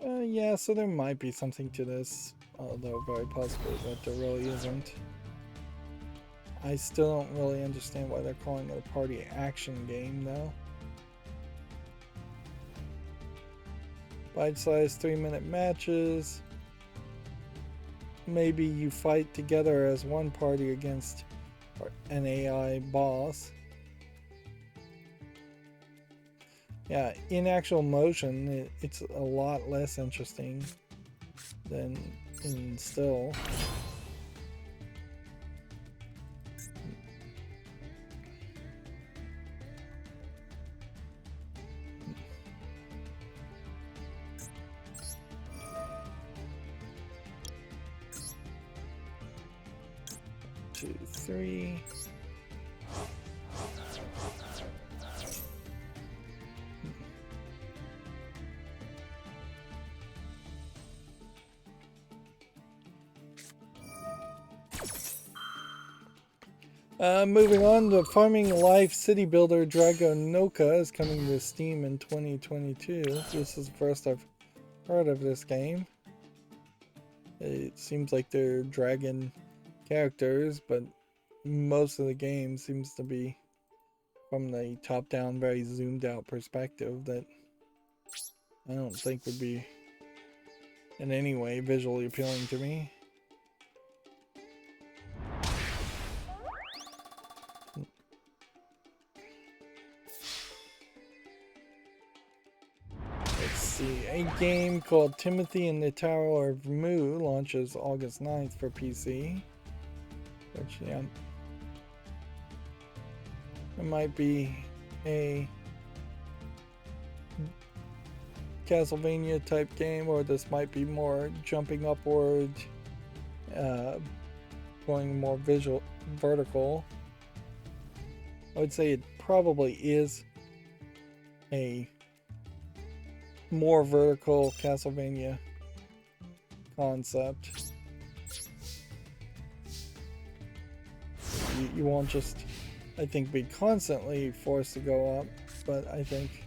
Yeah, so there might be something to this, although very possibly that there really isn't. I still don't really understand why they're calling it a party action game, though. Bite-sized 3-minute matches. Maybe you fight together as one party against an AI boss. Yeah, in actual motion, it's a lot less interesting than in still. Two, three. Moving on, the Farming Life City Builder Dragonoka is coming to Steam in 2022. This is the first I've heard of this game. It seems like they're dragon characters, but most of the game seems to be from the top-down, very zoomed-out perspective that I don't think would be in any way visually appealing to me. Let's see, a game called Timothy and the Tower of Mu launches August 9th for PC. Which, yeah, it might be a Castlevania type game, or this might be more jumping upward, going more vertical. I would say it probably is a more vertical Castlevania concept. You won't just, I think, be constantly forced to go up, but I think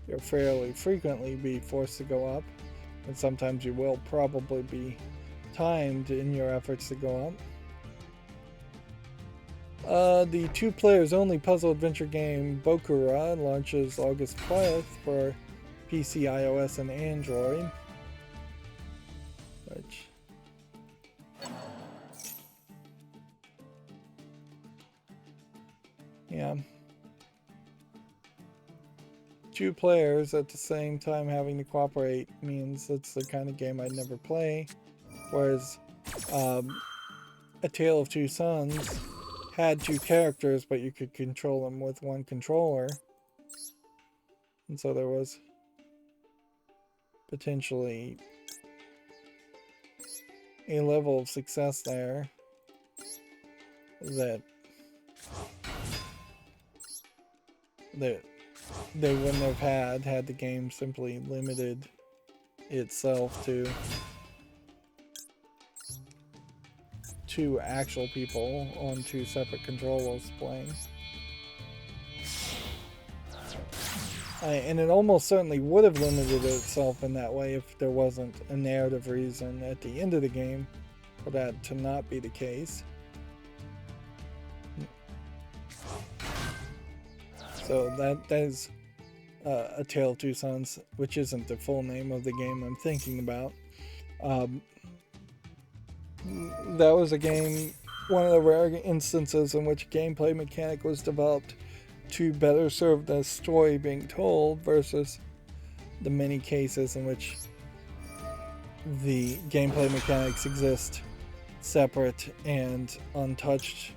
you'll fairly frequently be forced to go up, and sometimes you will probably be timed in your efforts to go up. The 2 players only puzzle adventure game Bokura launches August 5th for PC, iOS, and Android. Which, yeah. 2 players at the same time having to cooperate means it's the kind of game I'd never play. Whereas A Tale of Two Sons had 2 characters, but you could control them with 1 controller. And so there was potentially a level of success there that they wouldn't have had the game simply limited itself to 2 actual people on 2 separate controllers playing. And it almost certainly would have limited itself in that way if there wasn't a narrative reason at the end of the game for that to not be the case. So that is A Tale of Two Sons, which isn't the full name of the game I'm thinking about. That was a game, one of the rare instances in which a gameplay mechanic was developed to better serve the story being told versus the many cases in which the gameplay mechanics exist separate and untouched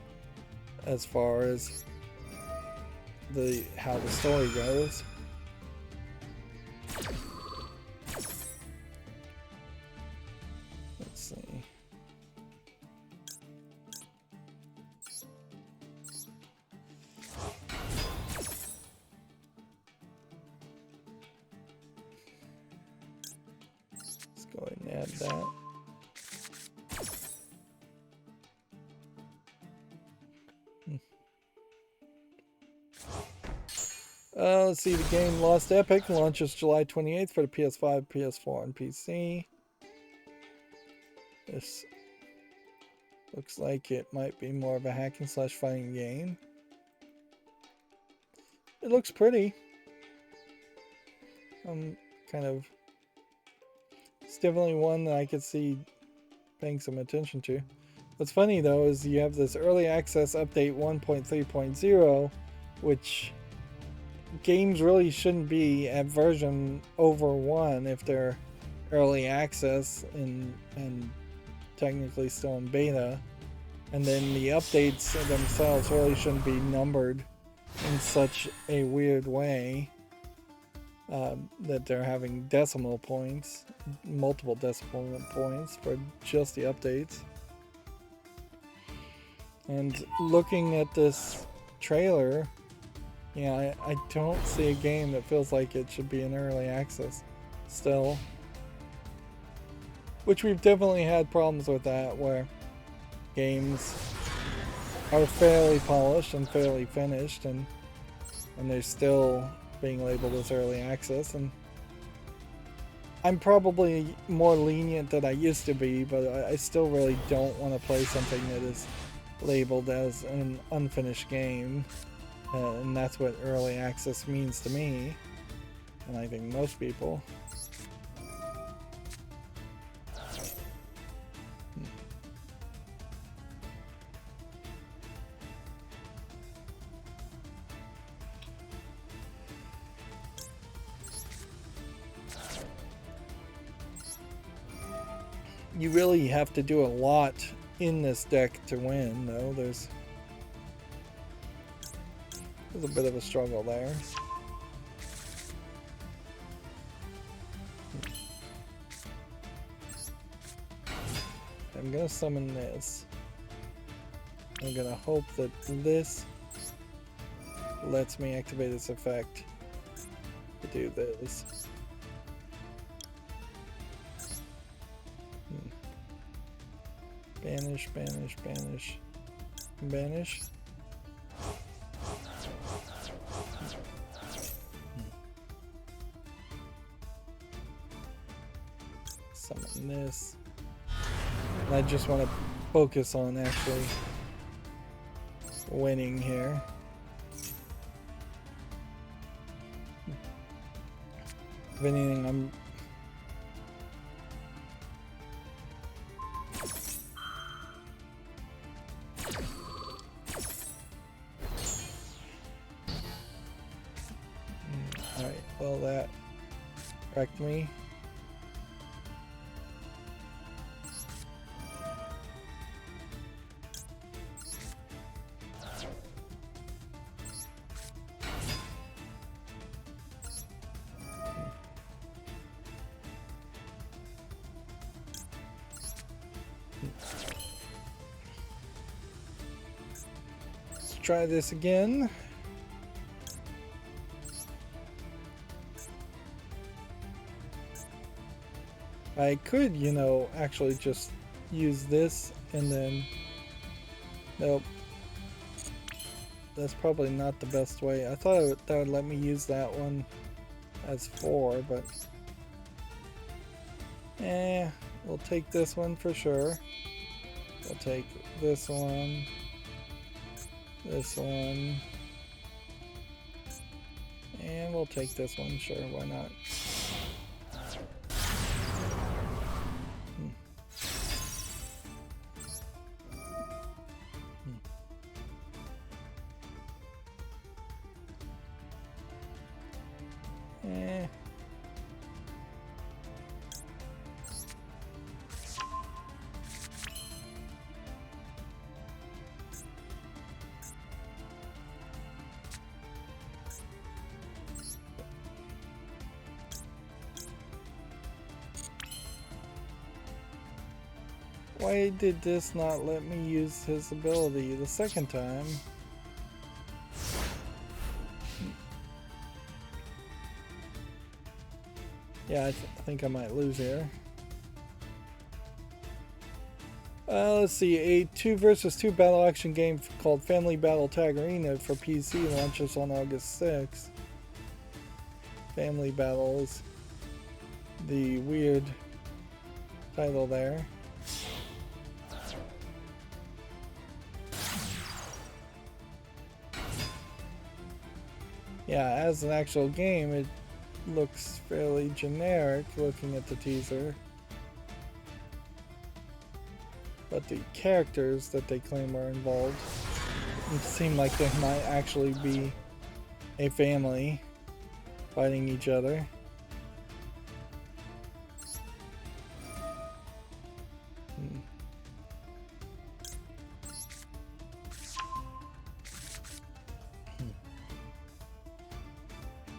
as far as how the story goes. Let's see. Let's go ahead and add that. Let's see, the game Lost Epic launches July 28th for the PS5, PS4, and PC. This looks like it might be more of a hack and slash fighting game. It looks pretty. It's definitely one that I could see paying some attention to. What's funny though is you have this early access update 1.3.0, which games really shouldn't be at version over 1 if they're early access and technically still in beta. And then the updates themselves really shouldn't be numbered in such a weird way that they're having decimal points, multiple decimal points for just the updates. And looking at this trailer, yeah, I don't see a game that feels like it should be in early access still. Which we've definitely had problems with that, where games are fairly polished and fairly finished, and they're still being labeled as early access. And I'm probably more lenient than I used to be, but I still really don't want to play something that is labeled as an unfinished game. And that's what early access means to me, and I think most people. You really have to do a lot in this deck to win, though. There's a bit of a struggle there. I'm gonna summon this. I'm gonna hope that this lets me activate its effect to do this. Banish, banish, banish, banish. Summon this. And I just want to focus on actually winning here. If anything, I'm Well, that wrecked me. Let's try this again. I could, you know, actually just use this and then... Nope. That's probably not the best way. I thought that would let me use that one as 4, but... we'll take this one for sure. We'll take this one. This one. And we'll take this one, sure, why not? Why did this not let me use his ability the second time? Yeah, I think I might lose here. Let's see, a 2 versus 2 battle action game called Family Battle Tag Arena for PC launches on August 6th. Family Battles, the weird title there. Yeah, as an actual game, it looks fairly generic looking at the teaser. But the characters that they claim are involved seem like they might actually be a family fighting each other.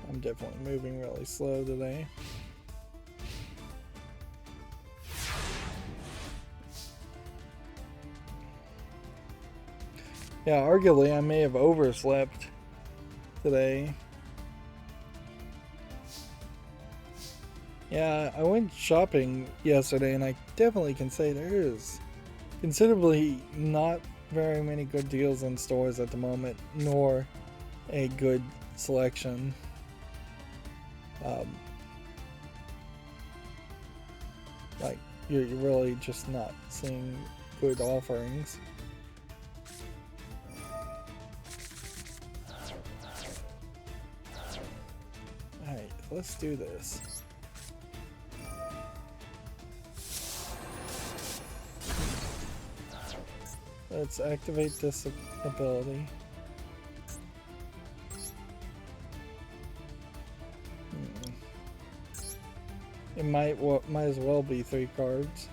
I'm definitely moving really slow today. Yeah, arguably I may have overslept today. Yeah, I went shopping yesterday and I definitely can say there is considerably not very many good deals in stores at the moment, nor a good selection. Like, you're really just not seeing good offerings. Alright, let's do this. Let's activate this ability. It might as well be 3 cards.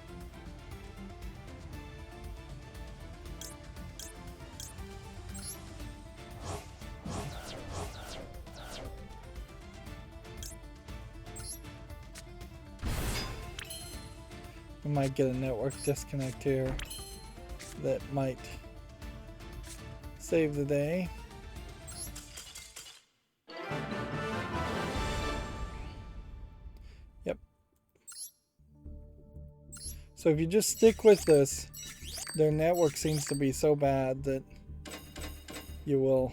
We might get a network disconnect here that might save the day. Yep. So if you just stick with this, their network seems to be so bad that you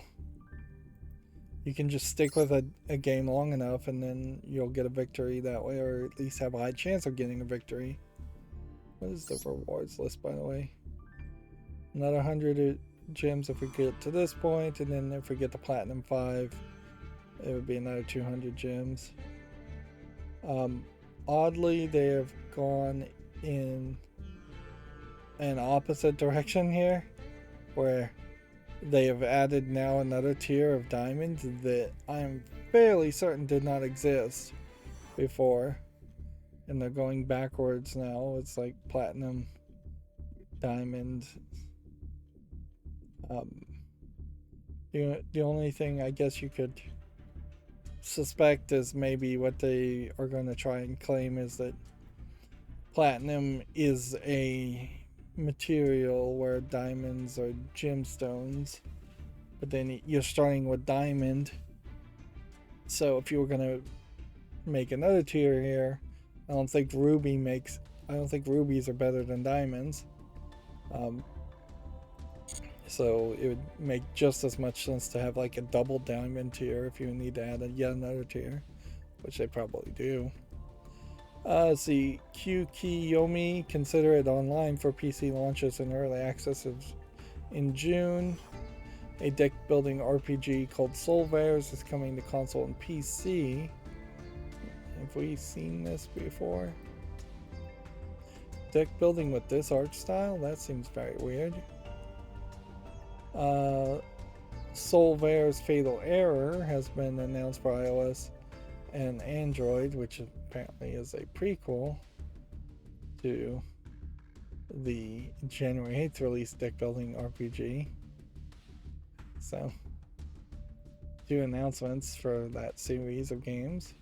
can just stick with a game long enough and then you'll get a victory that way, or at least have a high chance of getting a victory. What is the rewards list, by the way? Another 100 gems if we get to this point, and then if we get to Platinum 5, it would be another 200 gems. Oddly, they have gone in an opposite direction here, where they have added now another tier of diamonds that I'm fairly certain did not exist before, and they're going backwards now. It's like platinum, diamond. Um, the only thing I guess you could suspect is maybe what they are going to try and claim is that platinum is a material where diamonds are gemstones, but then you're starting with diamond. So if you were going to make another tier here, I don't think rubies are better than diamonds. Um, so it would make just as much sense to have like a double diamond tier if you need to add yet another tier, which they probably do. Let's see, Qkiyomi, consider it online for PC launches and early access in June. A deck building RPG called Solvares is coming to console and PC. Have we seen this before? Deck building with this art style? That seems very weird. Solvare's Fatal Error has been announced for iOS and Android, which apparently is a prequel to the January 8th release deck building RPG. So, 2 announcements for that series of games.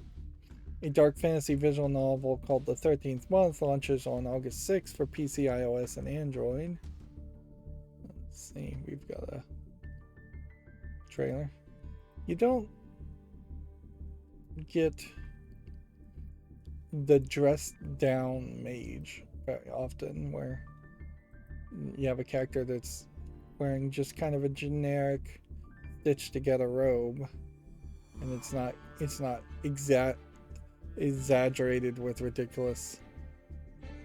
A dark fantasy visual novel called The 13th Month launches on August 6th for PC, iOS, and Android. Let's see, we've got a trailer. You don't get the dressed down mage very often, where you have a character that's wearing just kind of a generic stitched together robe, and it's not exaggerated with ridiculous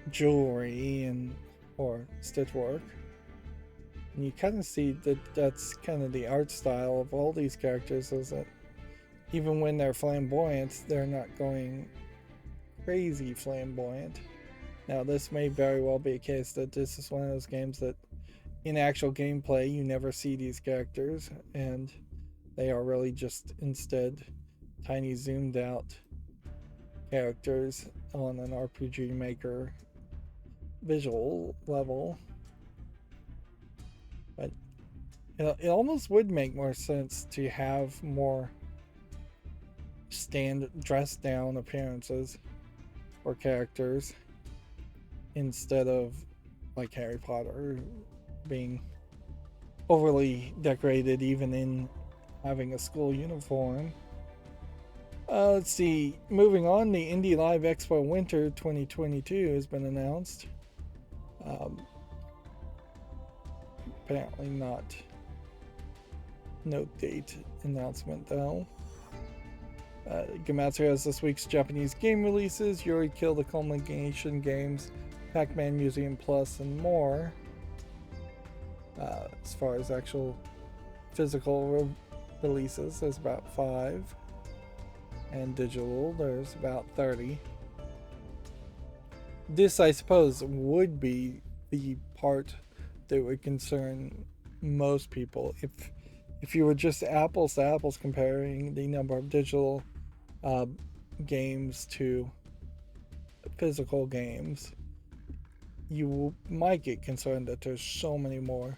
jewelry and or stitch work. And you kind of see that that's kind of the art style of all these characters, is that even when they're flamboyant, they're not going crazy flamboyant. Now, this may very well be a case that this is one of those games that in actual gameplay you never see these characters, and they are really just instead tiny zoomed out characters on an RPG Maker visual level. But it almost would make more sense to have more dressed down appearances for characters instead of like Harry Potter being overly decorated even in having a school uniform. Let's see, moving on, the Indie Live Expo Winter 2022 has been announced. Apparently not no date announcement though. Gematsu has this week's Japanese game releases: Yuri Kill the Culmination Games, Pac-Man Museum Plus, and more. As far as actual physical releases, there's about 5. And digital, there's about 30. This, I suppose, would be the part that would concern most people. If you were just apples to apples comparing the number of digital games to physical games, you might get concerned that there's so many more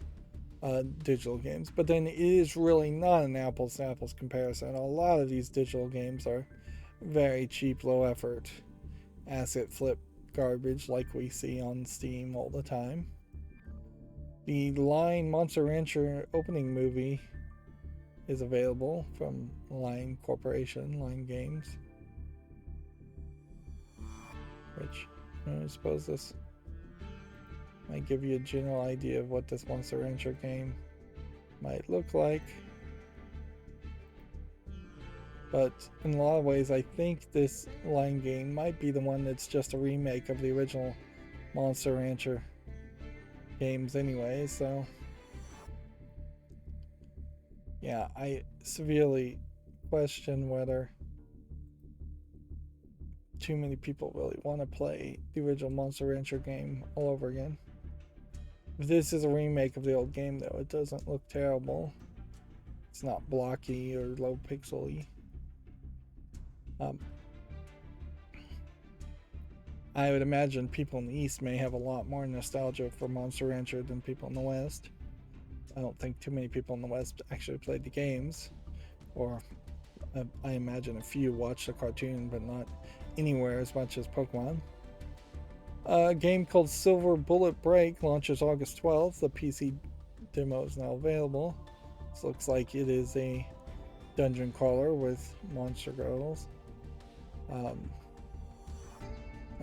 digital games. But then it is really not an apples to apples comparison. A lot of these digital games are very cheap, low effort asset flip garbage like we see on Steam all the time. The Line Monster Rancher opening movie is available from Line Corporation, Line Games, which I suppose this might give you a general idea of what this Monster Rancher game might look like. But in a lot of ways, I think this Line game might be the one that's just a remake of the original Monster Rancher games anyway, so yeah, I severely question whether too many people really want to play the original Monster Rancher game all over again. If this is a remake of the old game, though, it doesn't look terrible. It's not blocky or low pixely. Um, I would imagine people in the East may have a lot more nostalgia for Monster Rancher than people in the West. I don't think too many people in the West actually played the games, or I imagine a few watched the cartoon, but not anywhere as much as Pokemon. A game called Silver Bullet Break launches August 12th. The PC demo is now available. This looks like it is a dungeon crawler with monster girls. I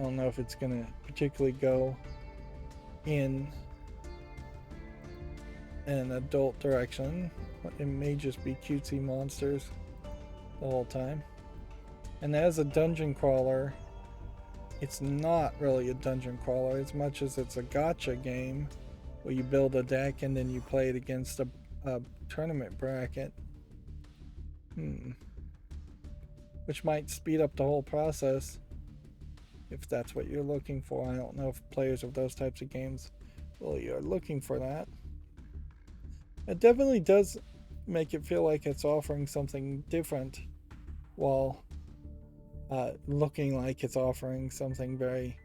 don't know if it's going to particularly go in an adult direction. It may just be cutesy monsters the whole time. And as a dungeon crawler, it's not really a dungeon crawler as much as it's a gacha game where you build a deck and then you play it against a tournament bracket. Which might speed up the whole process if that's what you're looking for. I don't know if players of those types of games really are looking for that. It definitely does make it feel like it's offering something different while looking like it's offering something very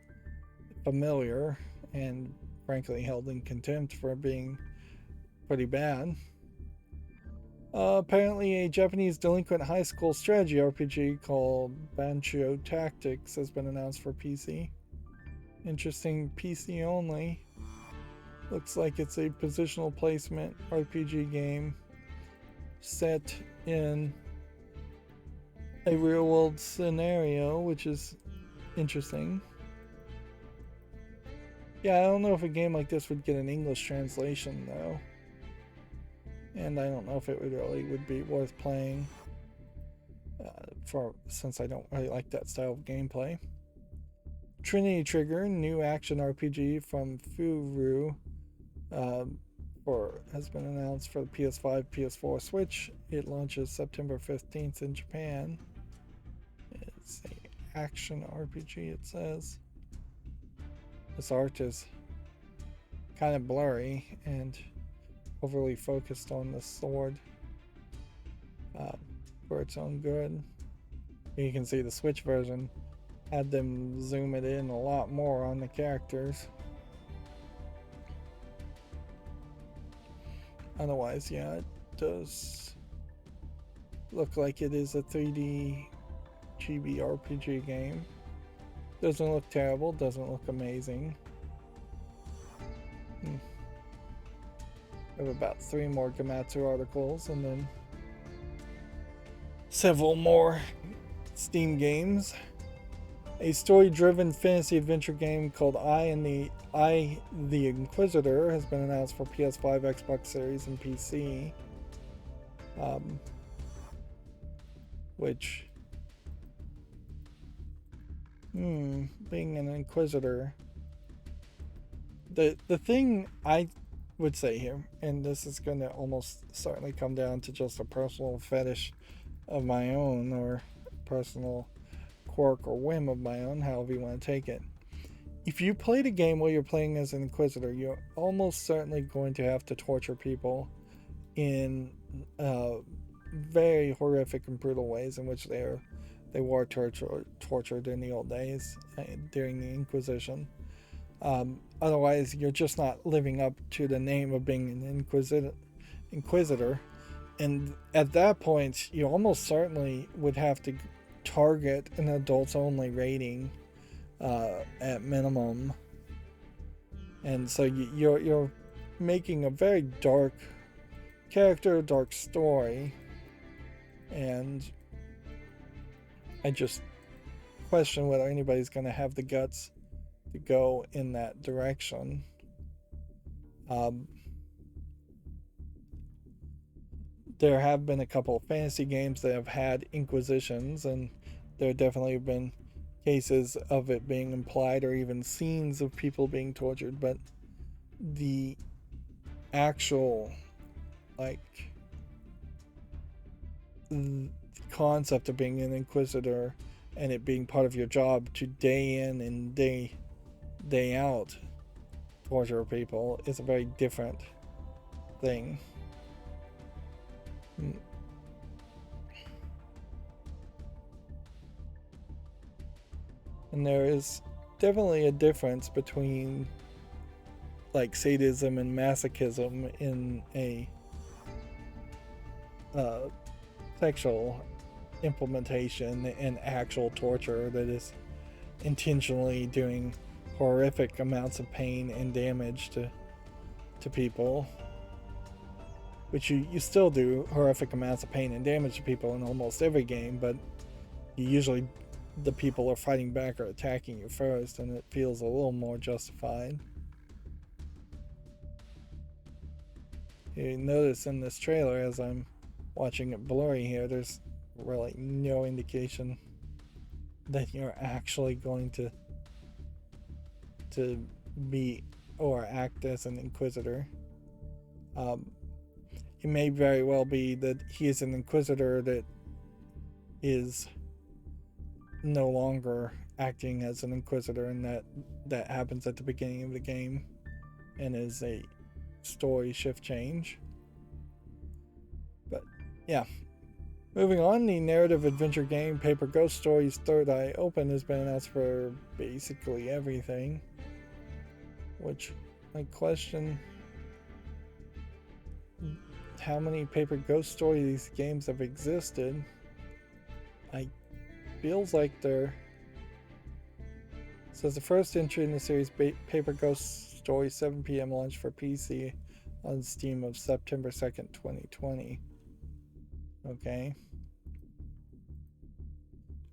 familiar and frankly held in contempt for being pretty bad. Apparently, a Japanese delinquent high school strategy RPG called Bancho Tactics has been announced for PC. Interesting, PC only. Looks like it's a positional placement RPG game set in a real world scenario, which is interesting. Yeah, I don't know if a game like this would get an English translation though. And I don't know if it would be worth playing since I don't really like that style of gameplay. Trinity Trigger, new action RPG from Furu, has been announced for the PS5, PS4, Switch. It launches September 15th in Japan. It's an action RPG, it says. This art is kind of blurry and overly focused on the sword for its own good. You can see the Switch version had them zoom it in a lot more on the characters. Otherwise, yeah, it does look like it is a 3D chibi RPG game. Doesn't look terrible, doesn't look amazing. We have about 3 more Gamatsu articles and then several more Steam games. A story-driven fantasy adventure game called I the Inquisitor has been announced for PS5, Xbox Series, and PC. Which, being an Inquisitor, the thing I would say here, and this is going to almost certainly come down to just a personal fetish of my own, or personal quirk or whim of my own, however you want to take it. If you played a game where you're playing as an Inquisitor, you're almost certainly going to have to torture people in very horrific and brutal ways in which they were tortured in the old days during the Inquisition. Otherwise, you're just not living up to the name of being an Inquisitor. And at that point, you almost certainly would have to target an adults only rating at minimum. And so you're making a very dark character, dark story. And I just question whether anybody's going to have the guts to go in that direction. There have been a couple of fantasy games that have had inquisitions, and there have definitely been cases of it being implied or even scenes of people being tortured, but the actual concept of being an inquisitor and it being part of your job to day in and day out torture people is a very different thing. And there is definitely a difference between like sadism and masochism in a sexual implementation and actual torture that is intentionally doing horrific amounts of pain and damage to people, which you still do horrific amounts of pain and damage to people in almost every game, but usually the people are fighting back or attacking you first, and it feels a little more justified. You notice in this trailer, as I'm watching it blurry here, there's really no indication that you're actually going to be or act as an inquisitor. It may very well be that he is an inquisitor that is no longer acting as an inquisitor, and that happens at the beginning of the game and is a story shift change. But yeah, moving on, the narrative adventure game Paper Ghost Stories Third Eye Open has been announced for basically everything, which I question how many Paper Ghost Stories games have existed. I feels like they're says the first entry in the series, Paper Ghost Story 7 p.m. launch for PC on Steam of September 2nd, 2020. Okay.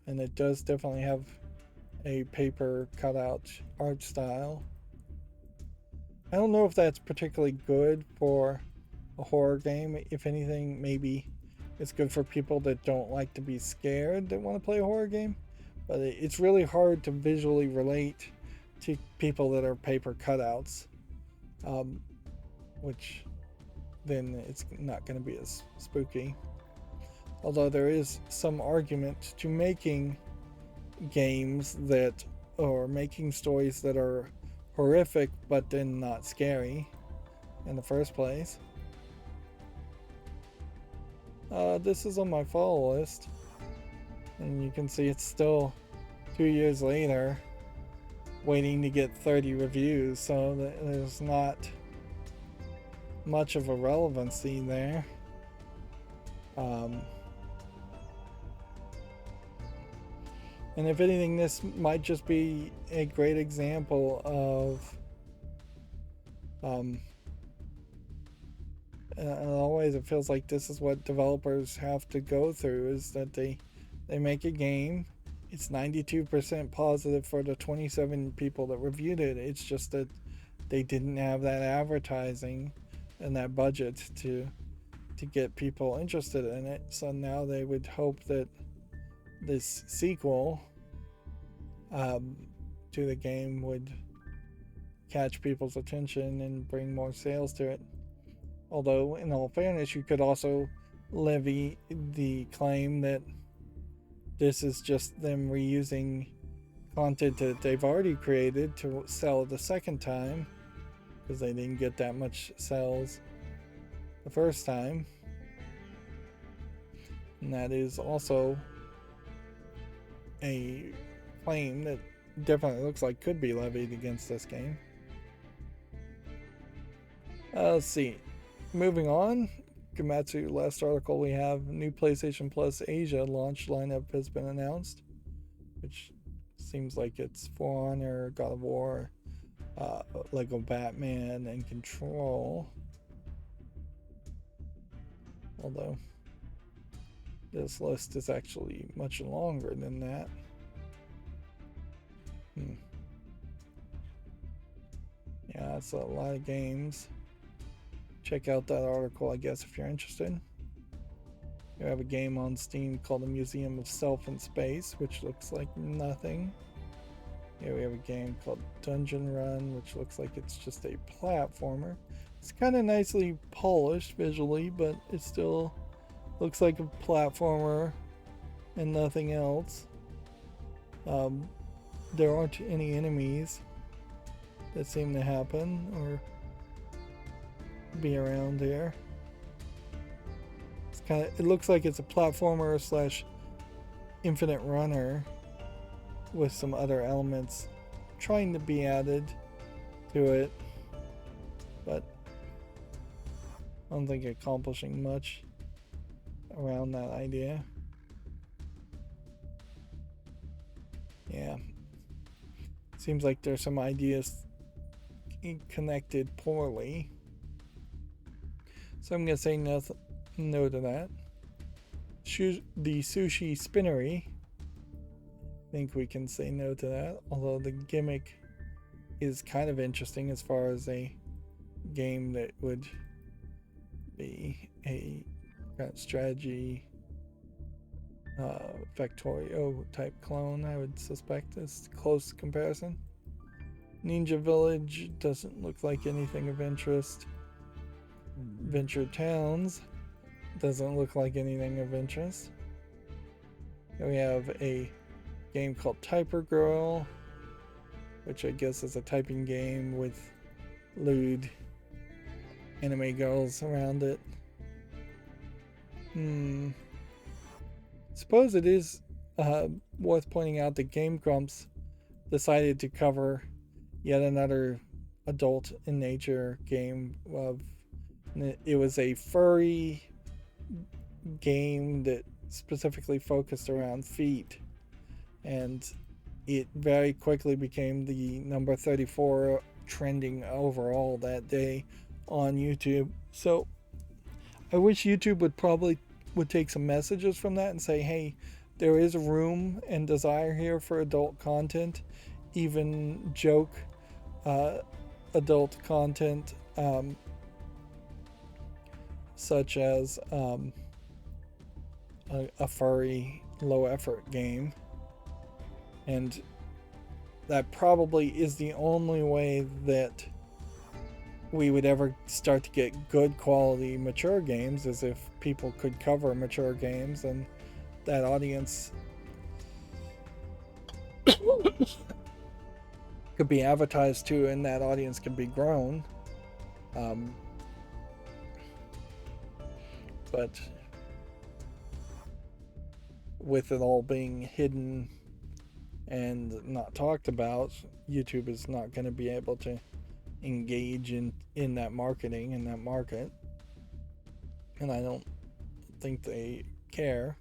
And it does definitely have a paper cutout art style. I don't know if that's particularly good for a horror game. If anything, maybe it's good for people that don't like to be scared, that want to play a horror game. But it's really hard to visually relate to people that are paper cutouts, which then it's not going to be as spooky. Although there is some argument to making games that, or making stories that are horrific but then not scary in the first place. This is on my follow list, and you can see it's still 2 years later waiting to get 30 reviews, so there's not much of a relevancy there. And if anything, this might just be a great example of in always it feels like this is what developers have to go through, is that they make a game, it's 92% positive for the 27 people that reviewed it. It's just that they didn't have that advertising and that budget to get people interested in it. So now they would hope that this sequel to the game would catch people's attention and bring more sales to it. Although, in all fairness, you could also levy the claim that this is just them reusing content that they've already created to sell the second time, because they didn't get that much sales the first time. And that is also a claim that definitely looks like could be levied against this game. Let's see. Moving on, Gamatsu, last article we have, new PlayStation Plus Asia launch lineup has been announced, which seems like it's For Honor, God of War, Lego Batman, and Control. Although this list is actually much longer than that. Yeah, it's a lot of games. Check out that article, I guess, if you're interested. You have a game on Steam called The Museum of Self in Space, which looks like nothing. Here we have a game called Dungeon Run, which looks like it's just a platformer. It's kind of nicely polished visually, but it still looks like a platformer and nothing else. There aren't any enemies that seem to happen or be around here. It's it looks like it's a platformer slash infinite runner. with some other elements trying to be added to it, but I don't think accomplishing much around that idea. Yeah. Seems like there's some ideas connected poorly. So I'm going to say no to that. The sushi spinnery. I think we can say no to that. Although the gimmick is kind of interesting as far as a game that would be a kind of strategy Factorio type clone, I would suspect, is close comparison. Ninja Village doesn't look like anything of interest. Venture Towns doesn't look like anything of interest. Here we have a game called Typer Girl, which I guess is a typing game with lewd anime girls around it. Suppose it is worth pointing out that Game Grumps decided to cover yet another adult in nature game. It was a furry game that specifically focused around feet, and it very quickly became the number 34 trending overall that day on YouTube. So I wish YouTube would take some messages from that and say, hey, there is room and desire here for adult content, even joke adult content, such as a furry low effort game. And that probably is the only way that we would ever start to get good quality mature games, is if people could cover mature games and that audience could be advertised to and that audience could be grown. But with it all being hidden and not talked about, YouTube is not going to be able to engage in that marketing, in that market, and I don't think they care.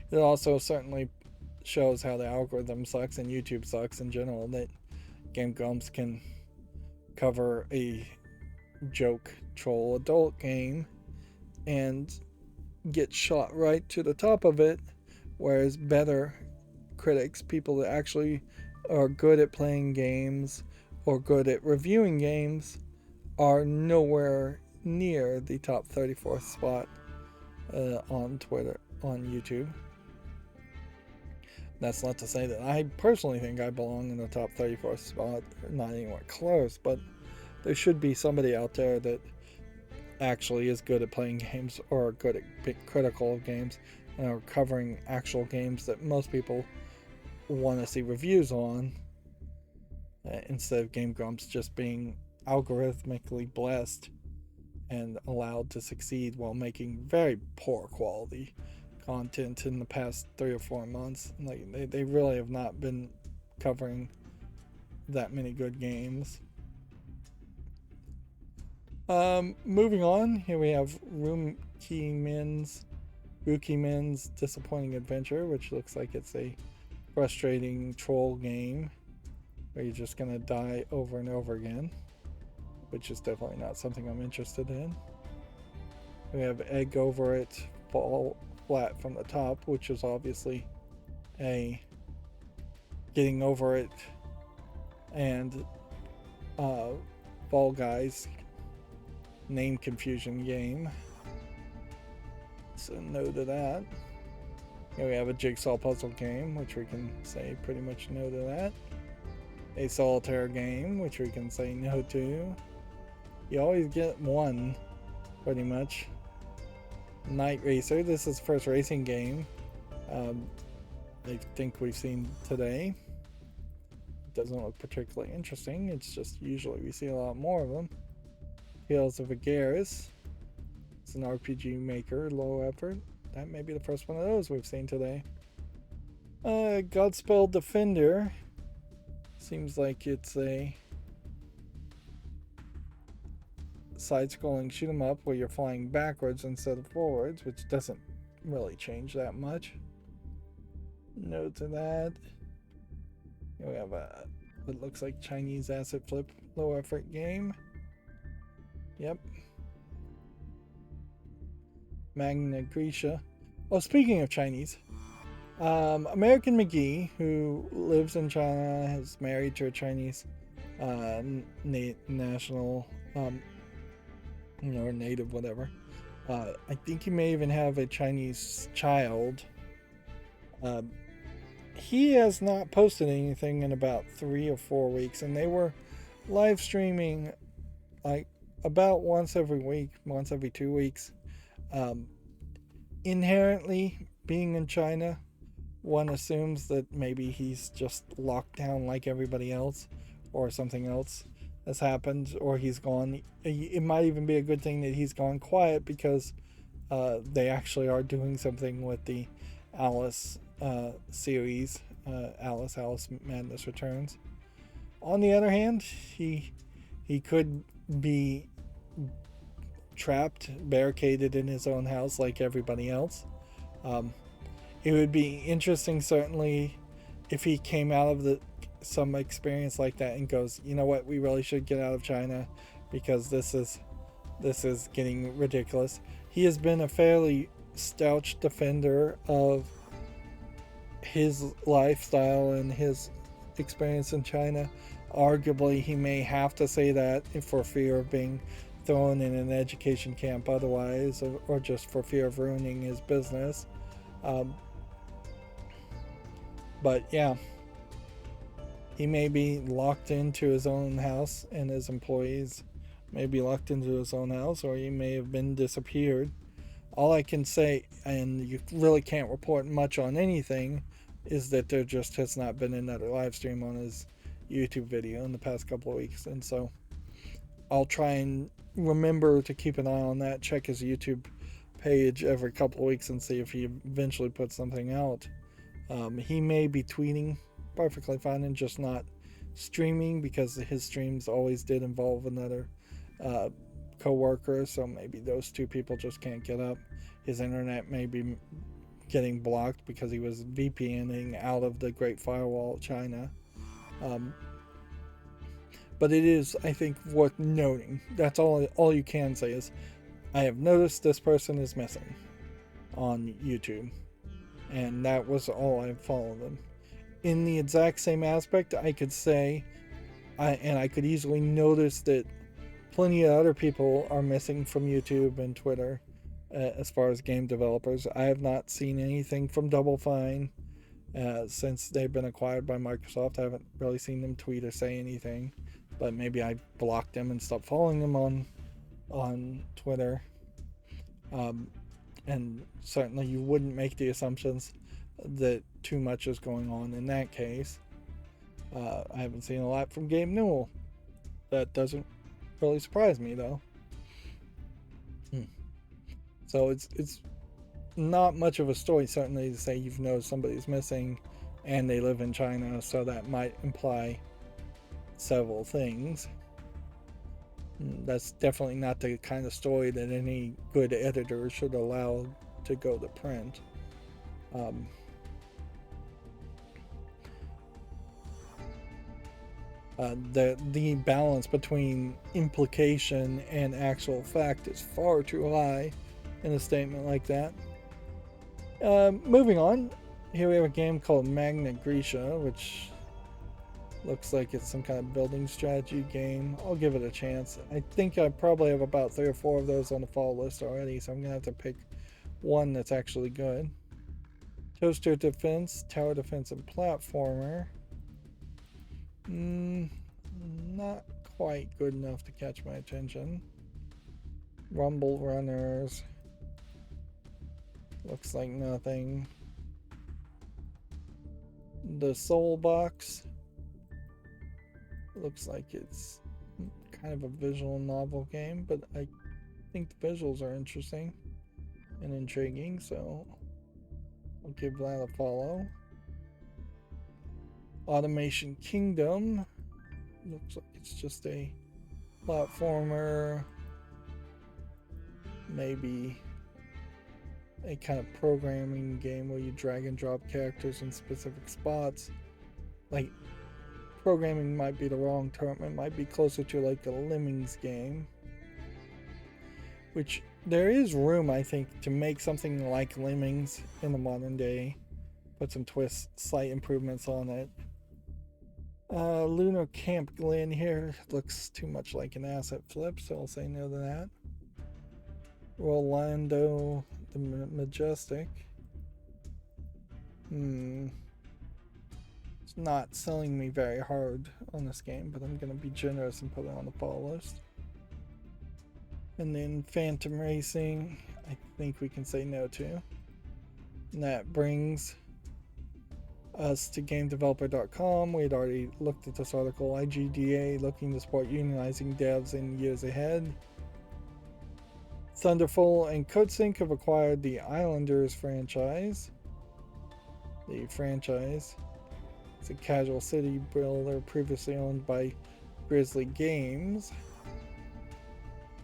It also certainly shows how the algorithm sucks and YouTube sucks in general, that Game Grumps can cover a joke troll adult game and get shot right to the top of it, whereas better critics, people that actually are good at playing games or good at reviewing games, are nowhere near the top 34th spot on YouTube. That's not to say that I personally think I belong in the top 34th spot, not anywhere close, but there should be somebody out there that actually is good at playing games or good at being critical of games and are covering actual games that most people want to see reviews on, instead of Game Grumps just being algorithmically blessed and allowed to succeed while making very poor quality content in the past 3 or 4 months. Like they really have not been covering that many good games. Moving on, here we have Rookie Min's Disappointing Adventure, which looks like it's a frustrating troll game where you're just gonna die over and over again, which is definitely not something I'm interested in. We have Egg Over It, Fall Flat from the Top, which is obviously a getting over it and Fall Guys name confusion game. So no to that. Here we have a jigsaw puzzle game, which we can say pretty much no to that. A solitaire game, which we can say no to. You always get one, pretty much. Night Racer, this is the first racing game I think we've seen today. It doesn't look particularly interesting, it's just usually we see a lot more of them. Tales of Agaris, it's an RPG maker, low effort. That may be the first one of those we've seen today. Godspell Defender. Seems like it's a side-scrolling shoot 'em up where you're flying backwards instead of forwards, which doesn't really change that much. No to that. Here we have a what looks like Chinese asset flip low effort game. Yep. Magna Grecia. Oh, speaking of Chinese, American McGee, who lives in China, is married to a Chinese national, or native, whatever. I think he may even have a Chinese child. He has not posted anything in about 3 or 4 weeks, and they were live streaming like about once every week, once every 2 weeks. Inherently, being in China, one assumes that maybe he's just locked down like everybody else, or something else has happened, or he's gone. It might even be a good thing that he's gone quiet because they actually are doing something with the Alice series, Alice Madness Returns. On the other hand, he could be trapped, barricaded in his own house like everybody else. It would be interesting, certainly, if he came out of some experience like that and goes, you know what, we really should get out of China because this is getting ridiculous. He has been a fairly staunch defender of his lifestyle and his experience in China. Arguably, he may have to say that for fear of being thrown in an education camp otherwise, or just for fear of ruining his business. But yeah, he may be locked into his own house, and his employees may be locked into his own house, or he may have been disappeared. All I can say, and you really can't report much on anything, is that there just has not been another live stream on his YouTube video in the past couple of weeks. And so I'll try and remember to keep an eye on that, check his YouTube page every couple of weeks and see if he eventually puts something out. He may be tweeting perfectly fine and just not streaming, because his streams always did involve another co-worker, so maybe those two people just can't get up. His internet may be getting blocked because he was VPNing out of the Great Firewall of China. But it is, I think, worth noting. That's all you can say is, I have noticed this person is missing on YouTube. And that was all I followed them. In the exact same aspect, I could say, I could easily notice that plenty of other people are missing from YouTube and Twitter as far as game developers. I have not seen anything from Double Fine since they've been acquired by Microsoft. I haven't really seen them tweet or say anything, but maybe I blocked them and stopped following them on Twitter. And certainly you wouldn't make the assumptions that too much is going on in that case. I haven't seen a lot from Gabe Newell. That doesn't really surprise me, though. So it's not much of a story, certainly, to say you've noticed somebody's missing and they live in China, so that might imply several things. That's definitely not the kind of story that any good editor should allow to go to print. The balance between implication and actual fact is far too high in a statement like that. Moving on, here we have a game called Magna Grecia, which looks like it's some kind of building strategy game. I'll give it a chance. I think I probably have about 3 or 4 of those on the fall list already, so I'm gonna have to pick one that's actually good. Toaster defense, tower defense, and platformer. Not quite good enough to catch my attention. Rumble runners. Looks like nothing. The Soul Box. Looks like it's kind of a visual novel game, but I think the visuals are interesting and intriguing, so I'll give that a follow. Automation Kingdom. Looks like it's just a platformer, maybe a kind of programming game where you drag and drop characters in specific spots. Like, programming might be the wrong term. It might be closer to like a Lemmings game, which there is room, I think, to make something like Lemmings in the modern day. Put some twists, slight improvements on it. Lunar Camp Glen here looks too much like an asset flip, so I'll say no to that. Rolando the Majestic. It's not selling me very hard on this game, but I'm going to be generous and put it on the fall list. And then Phantom Racing, I think we can say no to. And that brings us to GameDeveloper.com. We had already looked at this article. IGDA looking to support unionizing devs in years ahead. Thunderful and CodeSync have acquired the Islanders franchise. The franchise is a casual city builder previously owned by Grizzly Games.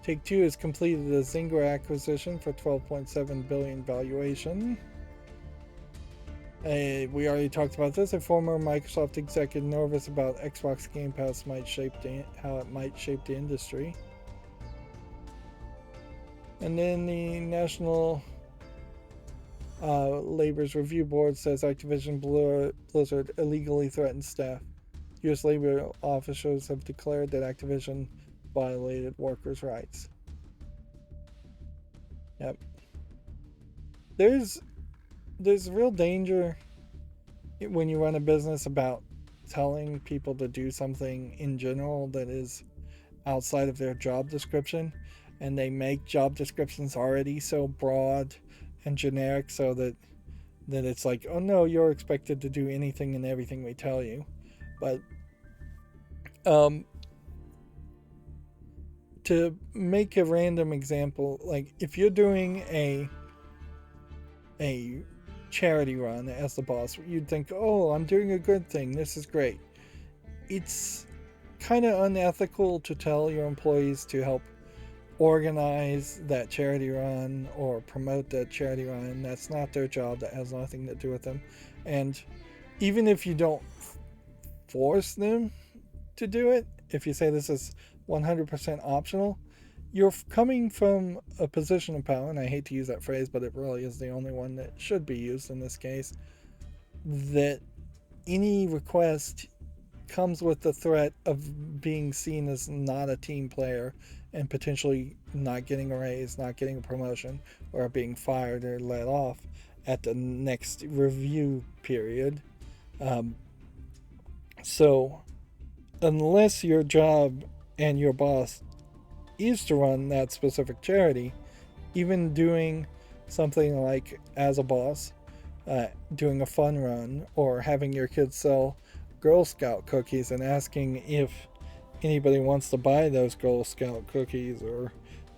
Take-Two has completed a Zynga acquisition for $12.7 billion valuation. We already talked about this. A former Microsoft executive nervous about Xbox Game Pass how it might shape the industry. And then the National Labor's Review Board says Activision Blizzard illegally threatened staff. U.S. labor officials have declared that Activision violated workers' rights. Yep. There's real danger when you run a business about telling people to do something in general that is outside of their job description, and they make job descriptions already so broad and generic so that it's like, oh no, you're expected to do anything and everything we tell you. But to make a random example, like if you're doing a charity run as the boss, you'd think, oh, I'm doing a good thing, this is great. It's kind of unethical to tell your employees to help organize that charity run or promote that charity run. That's not their job. That has nothing to do with them. And even if you don't force them to do it, if you say this is 100% optional, you're coming from a position of power, and I hate to use that phrase, but it really is the only one that should be used in this case, that any request comes with the threat of being seen as not a team player and potentially not getting a raise, not getting a promotion, or being fired or let off at the next review period. So unless your job and your boss is to run that specific charity, even doing something like as a boss, doing a fun run or having your kids sell Girl Scout cookies and asking if anybody wants to buy those Girl Scout cookies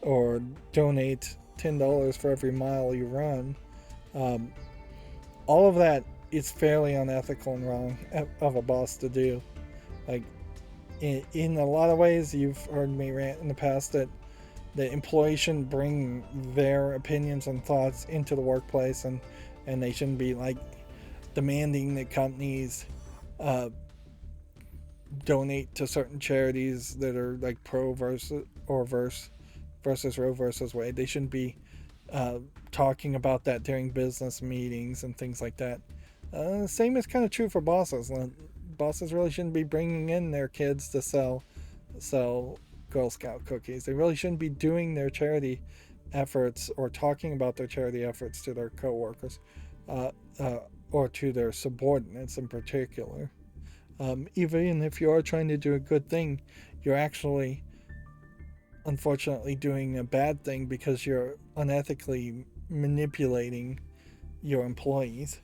or donate $10 for every mile you run, all of that is fairly unethical and wrong of a boss to do. Like in a lot of ways, you've heard me rant in the past that the employee shouldn't bring their opinions and thoughts into the workplace, and they shouldn't be like demanding that companies donate to certain charities that are like pro versus Roe versus Wade. They shouldn't be talking about that during business meetings and things like that. Same is kind of true for bosses. Bosses really shouldn't be bringing in their kids to sell Girl Scout cookies. They really shouldn't be doing their charity efforts or talking about their charity efforts to their coworkers or to their subordinates in particular. Even if you are trying to do a good thing, you're actually unfortunately doing a bad thing because you're unethically manipulating your employees.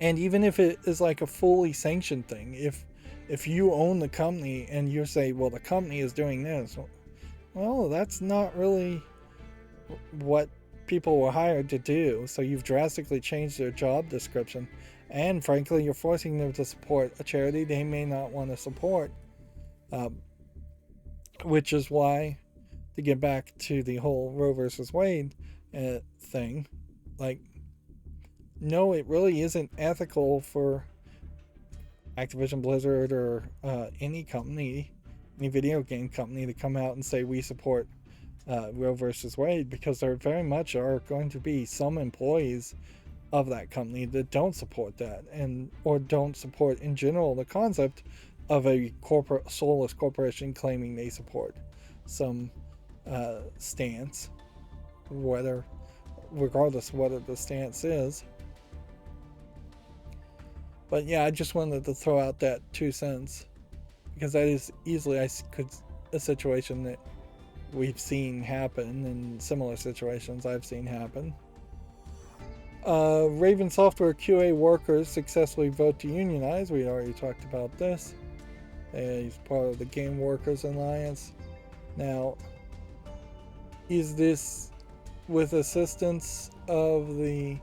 And even if it is like a fully sanctioned thing, if you own the company and you say, well, the company is doing this, well, that's not really what people were hired to do. So you've drastically changed their job description, and frankly, you're forcing them to support a charity they may not want to support. Which is why, to get back to the whole Roe versus Wade thing, like, no, it really isn't ethical for Activision Blizzard or any company, any video game company, to come out and say we support Roe versus Wade, because there very much are going to be some employees of that company that don't support that, and or don't support in general the concept of a corporate soulless corporation claiming they support some stance, whether regardless of what the stance is. But yeah, I just wanted to throw out that 2 cents, because that is easily a situation that we've seen happen, in similar situations I've seen happen. Raven Software QA workers successfully vote to unionize. We already talked about this. He's part of the Game Workers Alliance. Now, is this with assistance of the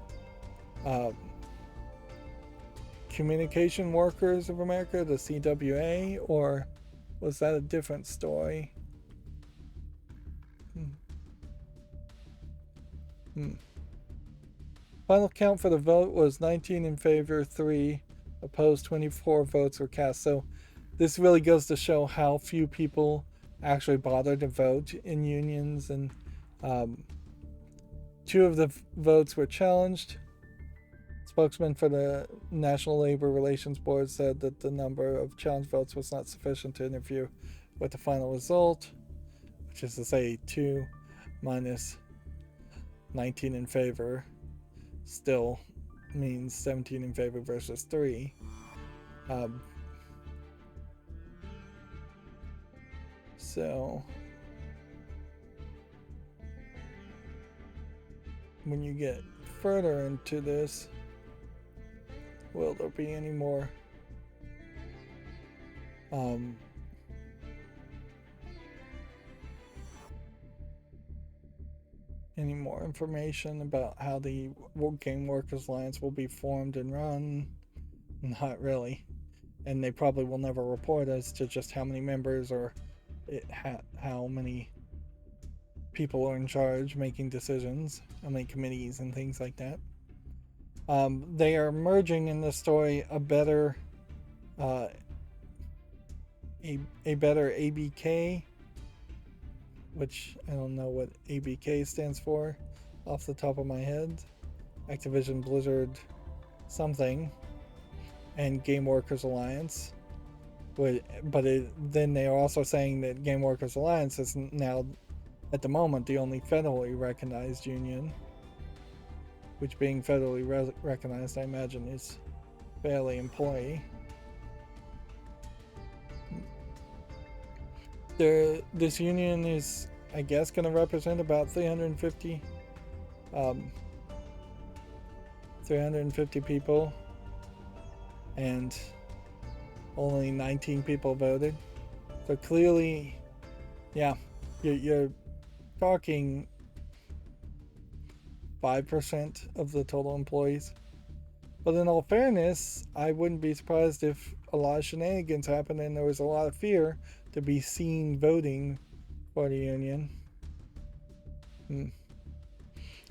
Communication Workers of America, the CWA, or was that a different story? Final count for the vote was 19 in favor, 3 opposed, 24 votes were cast. So this really goes to show how few people actually bother to vote in unions, and 2 of the votes were challenged. Spokesman for the National Labor Relations Board said that the number of challenge votes was not sufficient to interfere with the final result, which is to say 2 minus 19 in favor still means 17 in favor versus 3. So when you get further into this, will there be any more information about how the Game Workers Alliance will be formed and run? Not really. And they probably will never report as to just how many members or how many people are in charge making decisions, how many committees and things like that. They are merging in this story a better ABK, which I don't know what ABK stands for off the top of my head. Activision Blizzard something, and Game Workers Alliance. Then they are also saying that Game Workers Alliance is now, at the moment, the only federally recognized union. Which, being federally recognized, I imagine is fairly employee. This union is, I guess, going to represent about 350 people, and only 19 people voted. So clearly, yeah, you're talking 5% of the total employees. But in all fairness, I wouldn't be surprised if a lot of shenanigans happened and there was a lot of fear to be seen voting for the union. And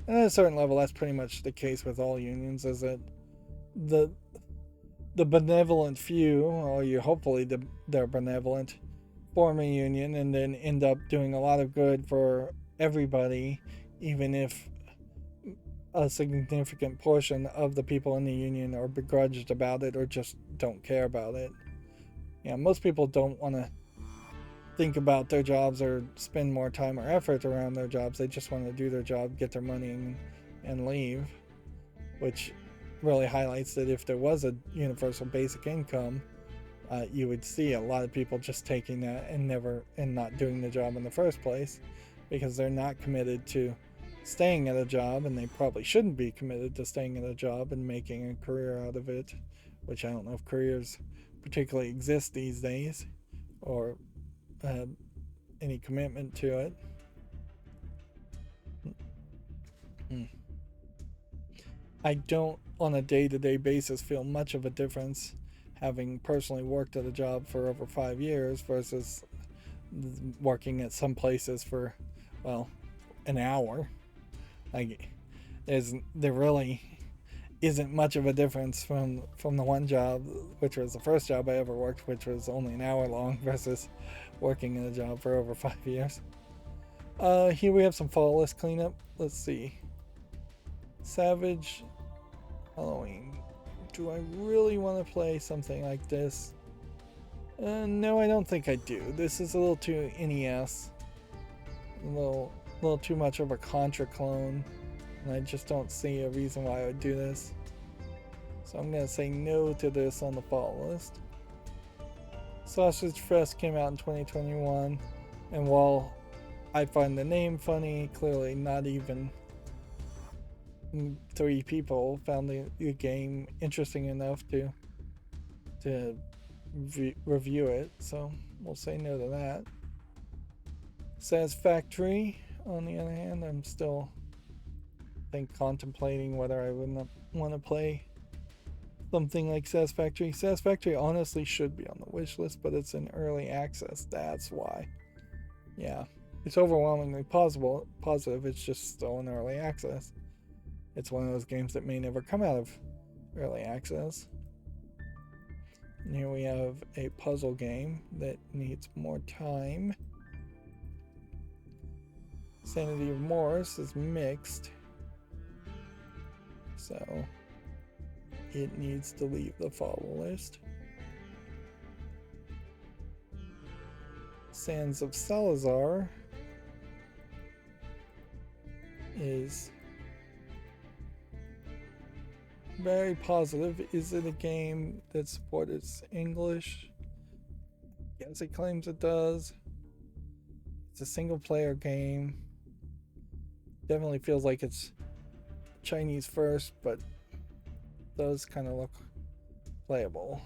at a certain level, that's pretty much the case with all unions, is that the benevolent few, or hopefully they're benevolent, form a union and then end up doing a lot of good for everybody, even if a significant portion of the people in the union are begrudged about it or just don't care about it. Yeah, most people don't want to think about their jobs or spend more time or effort around their jobs. They just want to do their job, get their money, and leave, which really highlights that if there was a universal basic income, you would see a lot of people just taking that and not doing the job in the first place, because they're not committed to staying at a job, and they probably shouldn't be committed to staying at a job and making a career out of it, which I don't know if careers particularly exist these days, or any commitment to it. I don't, on a day-to-day basis, feel much of a difference having personally worked at a job for over 5 years versus working at some places for, well, an hour. Like, there really isn't much of a difference from the one job, which was the first job I ever worked, which was only an hour long, versus working in a job for over 5 years. Here we have some fall list cleanup. Let's see. Savage Halloween. Do I really want to play something like this? No, I don't think I do. This is a little too NES. A little too much of a Contra clone. And I just don't see a reason why I would do this. So I'm going to say no to this on the fall list. Sausage Fest came out in 2021. And while I find the name funny, clearly not even 3 people found the game interesting enough to review it, so we'll say no to that. Satisfactory, on the other hand, I'm still contemplating whether I would want to play something like Satisfactory. Satisfactory honestly should be on the wish list, but it's in early access. That's why. Yeah, it's overwhelmingly positive. It's just still in early access. It's one of those games that may never come out of early access. And here we have a puzzle game that needs more time. Sanity of Morris is mixed, so it needs to leave the follow list. Sands of Salazar is very positive. Is it a game that supports English? Yes, it claims it does. It's a single player game. Definitely feels like it's Chinese first, but does kind of look playable.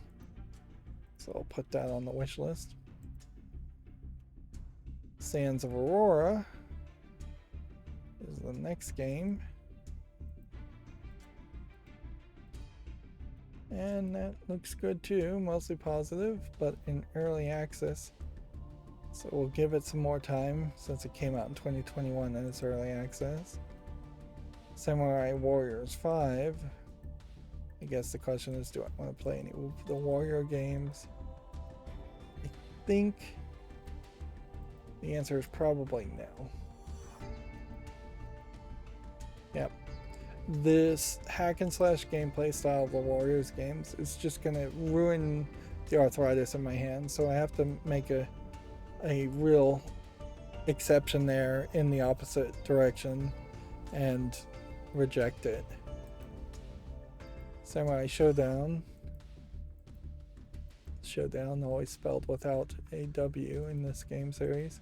So I'll put that on the wish list. Sands of Aurora is the next game. And that looks good too, mostly positive, but in early access. So we'll give it some more time since it came out in 2021 and it's early access. Samurai Warriors 5. I guess the question is, do I want to play any of the Warrior games? I think the answer is probably no. Yep. This hack and slash gameplay style of the Warriors games is just going to ruin the arthritis in my hand, so I have to make a real exception there in the opposite direction and reject it. Samurai Showdown. Showdown always spelled without a W in this game series.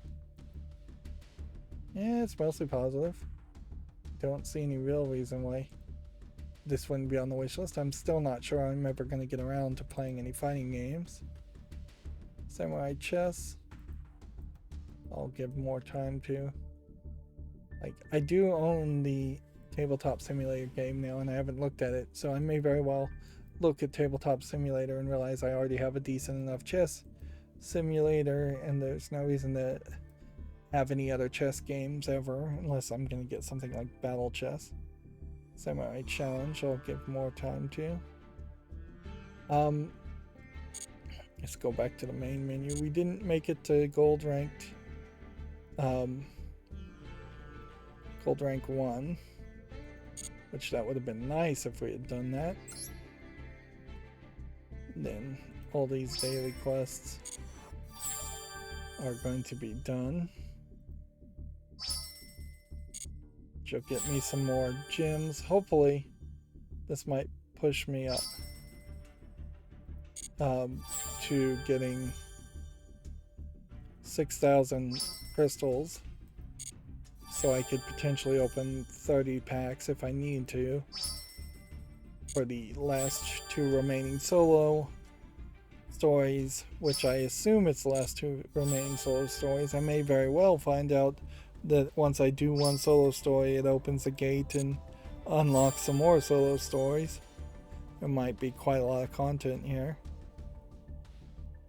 Yeah, it's mostly positive. Don't see any real reason why this wouldn't be on the wish list. I'm still not sure I'm ever going to get around to playing any fighting games. Samurai Chess. I'll give more time to. Like, I do own the Tabletop Simulator game now, and I haven't looked at it, so I may very well look at Tabletop Simulator and realize I already have a decent enough chess simulator, and there's no reason to have any other chess games ever, unless I'm going to get something like Battle Chess. Samurai Challenge, I'll give more time to. Let's go back to the main menu. We didn't make it to gold ranked. Gold rank 1, which that would have been nice if we had done that. And then all these daily quests are going to be done, which will get me some more gems. Hopefully this might push me up to getting 6,000 crystals, so I could potentially open 30 packs if I need to for the last 2 remaining solo stories, which I assume it's the last 2 remaining solo stories. I may very well find out that once I do one solo story, it opens a gate and unlocks some more solo stories. There might be quite a lot of content here.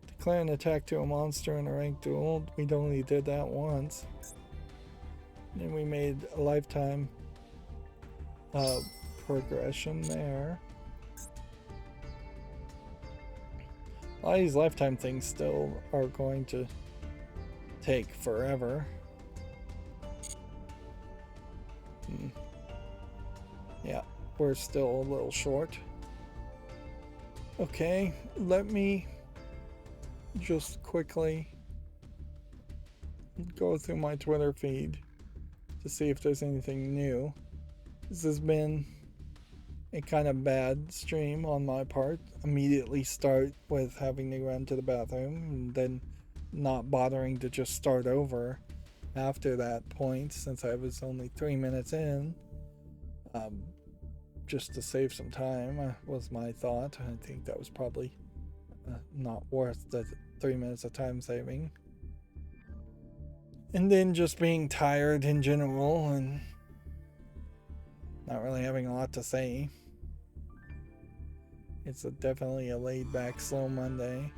Declare an attack to a monster in a ranked duel. We only did that once. And we made a lifetime progression there. A lot of these lifetime things still are going to take forever. Yeah, we're still a little short. Okay, let me just quickly go through my Twitter feed to see if there's anything new. This has been a kind of bad stream on my part. Immediately start with having to run to the bathroom and then not bothering to just start over after that point, since I was only 3 minutes in, just to save some time was my thought. I think that was probably not worth the 3 minutes of time saving. And then just being tired in general and not really having a lot to say. It's definitely a laid back, slow Monday.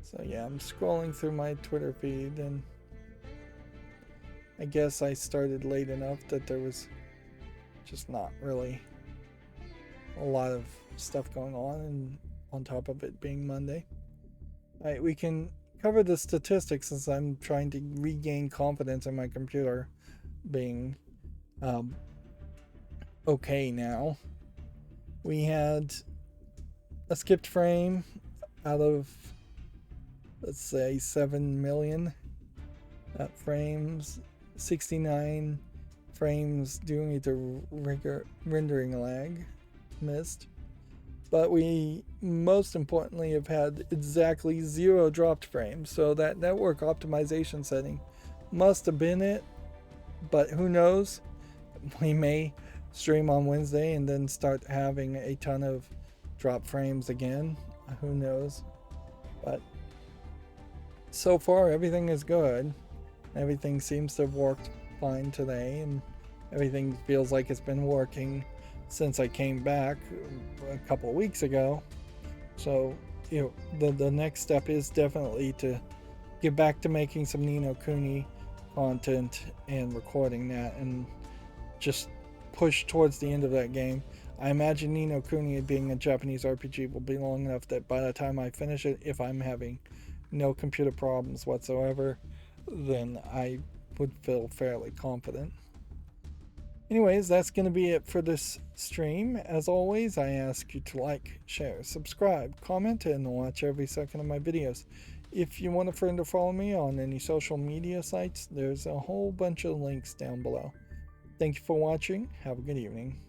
So yeah, I'm scrolling through my Twitter feed, and I guess I started late enough that there was just not really a lot of stuff going on, and on top of it being Monday. Alright, we can cover the statistics since I'm trying to regain confidence in my computer being okay now. We had a skipped frame out of, let's say, 7 million frames, 69 frames due to rendering lag missed. But we, most importantly, have had exactly 0 dropped frames. So that network optimization setting must have been it. But who knows? We may stream on Wednesday and then start having a ton of drop frames again. Who knows? But so far, everything is good. Everything seems to have worked fine today, and everything feels like it's been working since I came back a couple of weeks ago. So, you know, the next step is definitely to get back to making some Ni no Kuni content and recording that, and just push towards the end of that game. I imagine Ni no Kuni being a Japanese RPG will be long enough that by the time I finish it, if I'm having no computer problems whatsoever, then I would feel fairly confident. Anyways, that's going to be it for this stream. As always, I ask you to like, share, subscribe, comment, and watch every second of my videos. If you want a friend to follow me on any social media sites, there's a whole bunch of links down below. Thank you for watching. Have a good evening.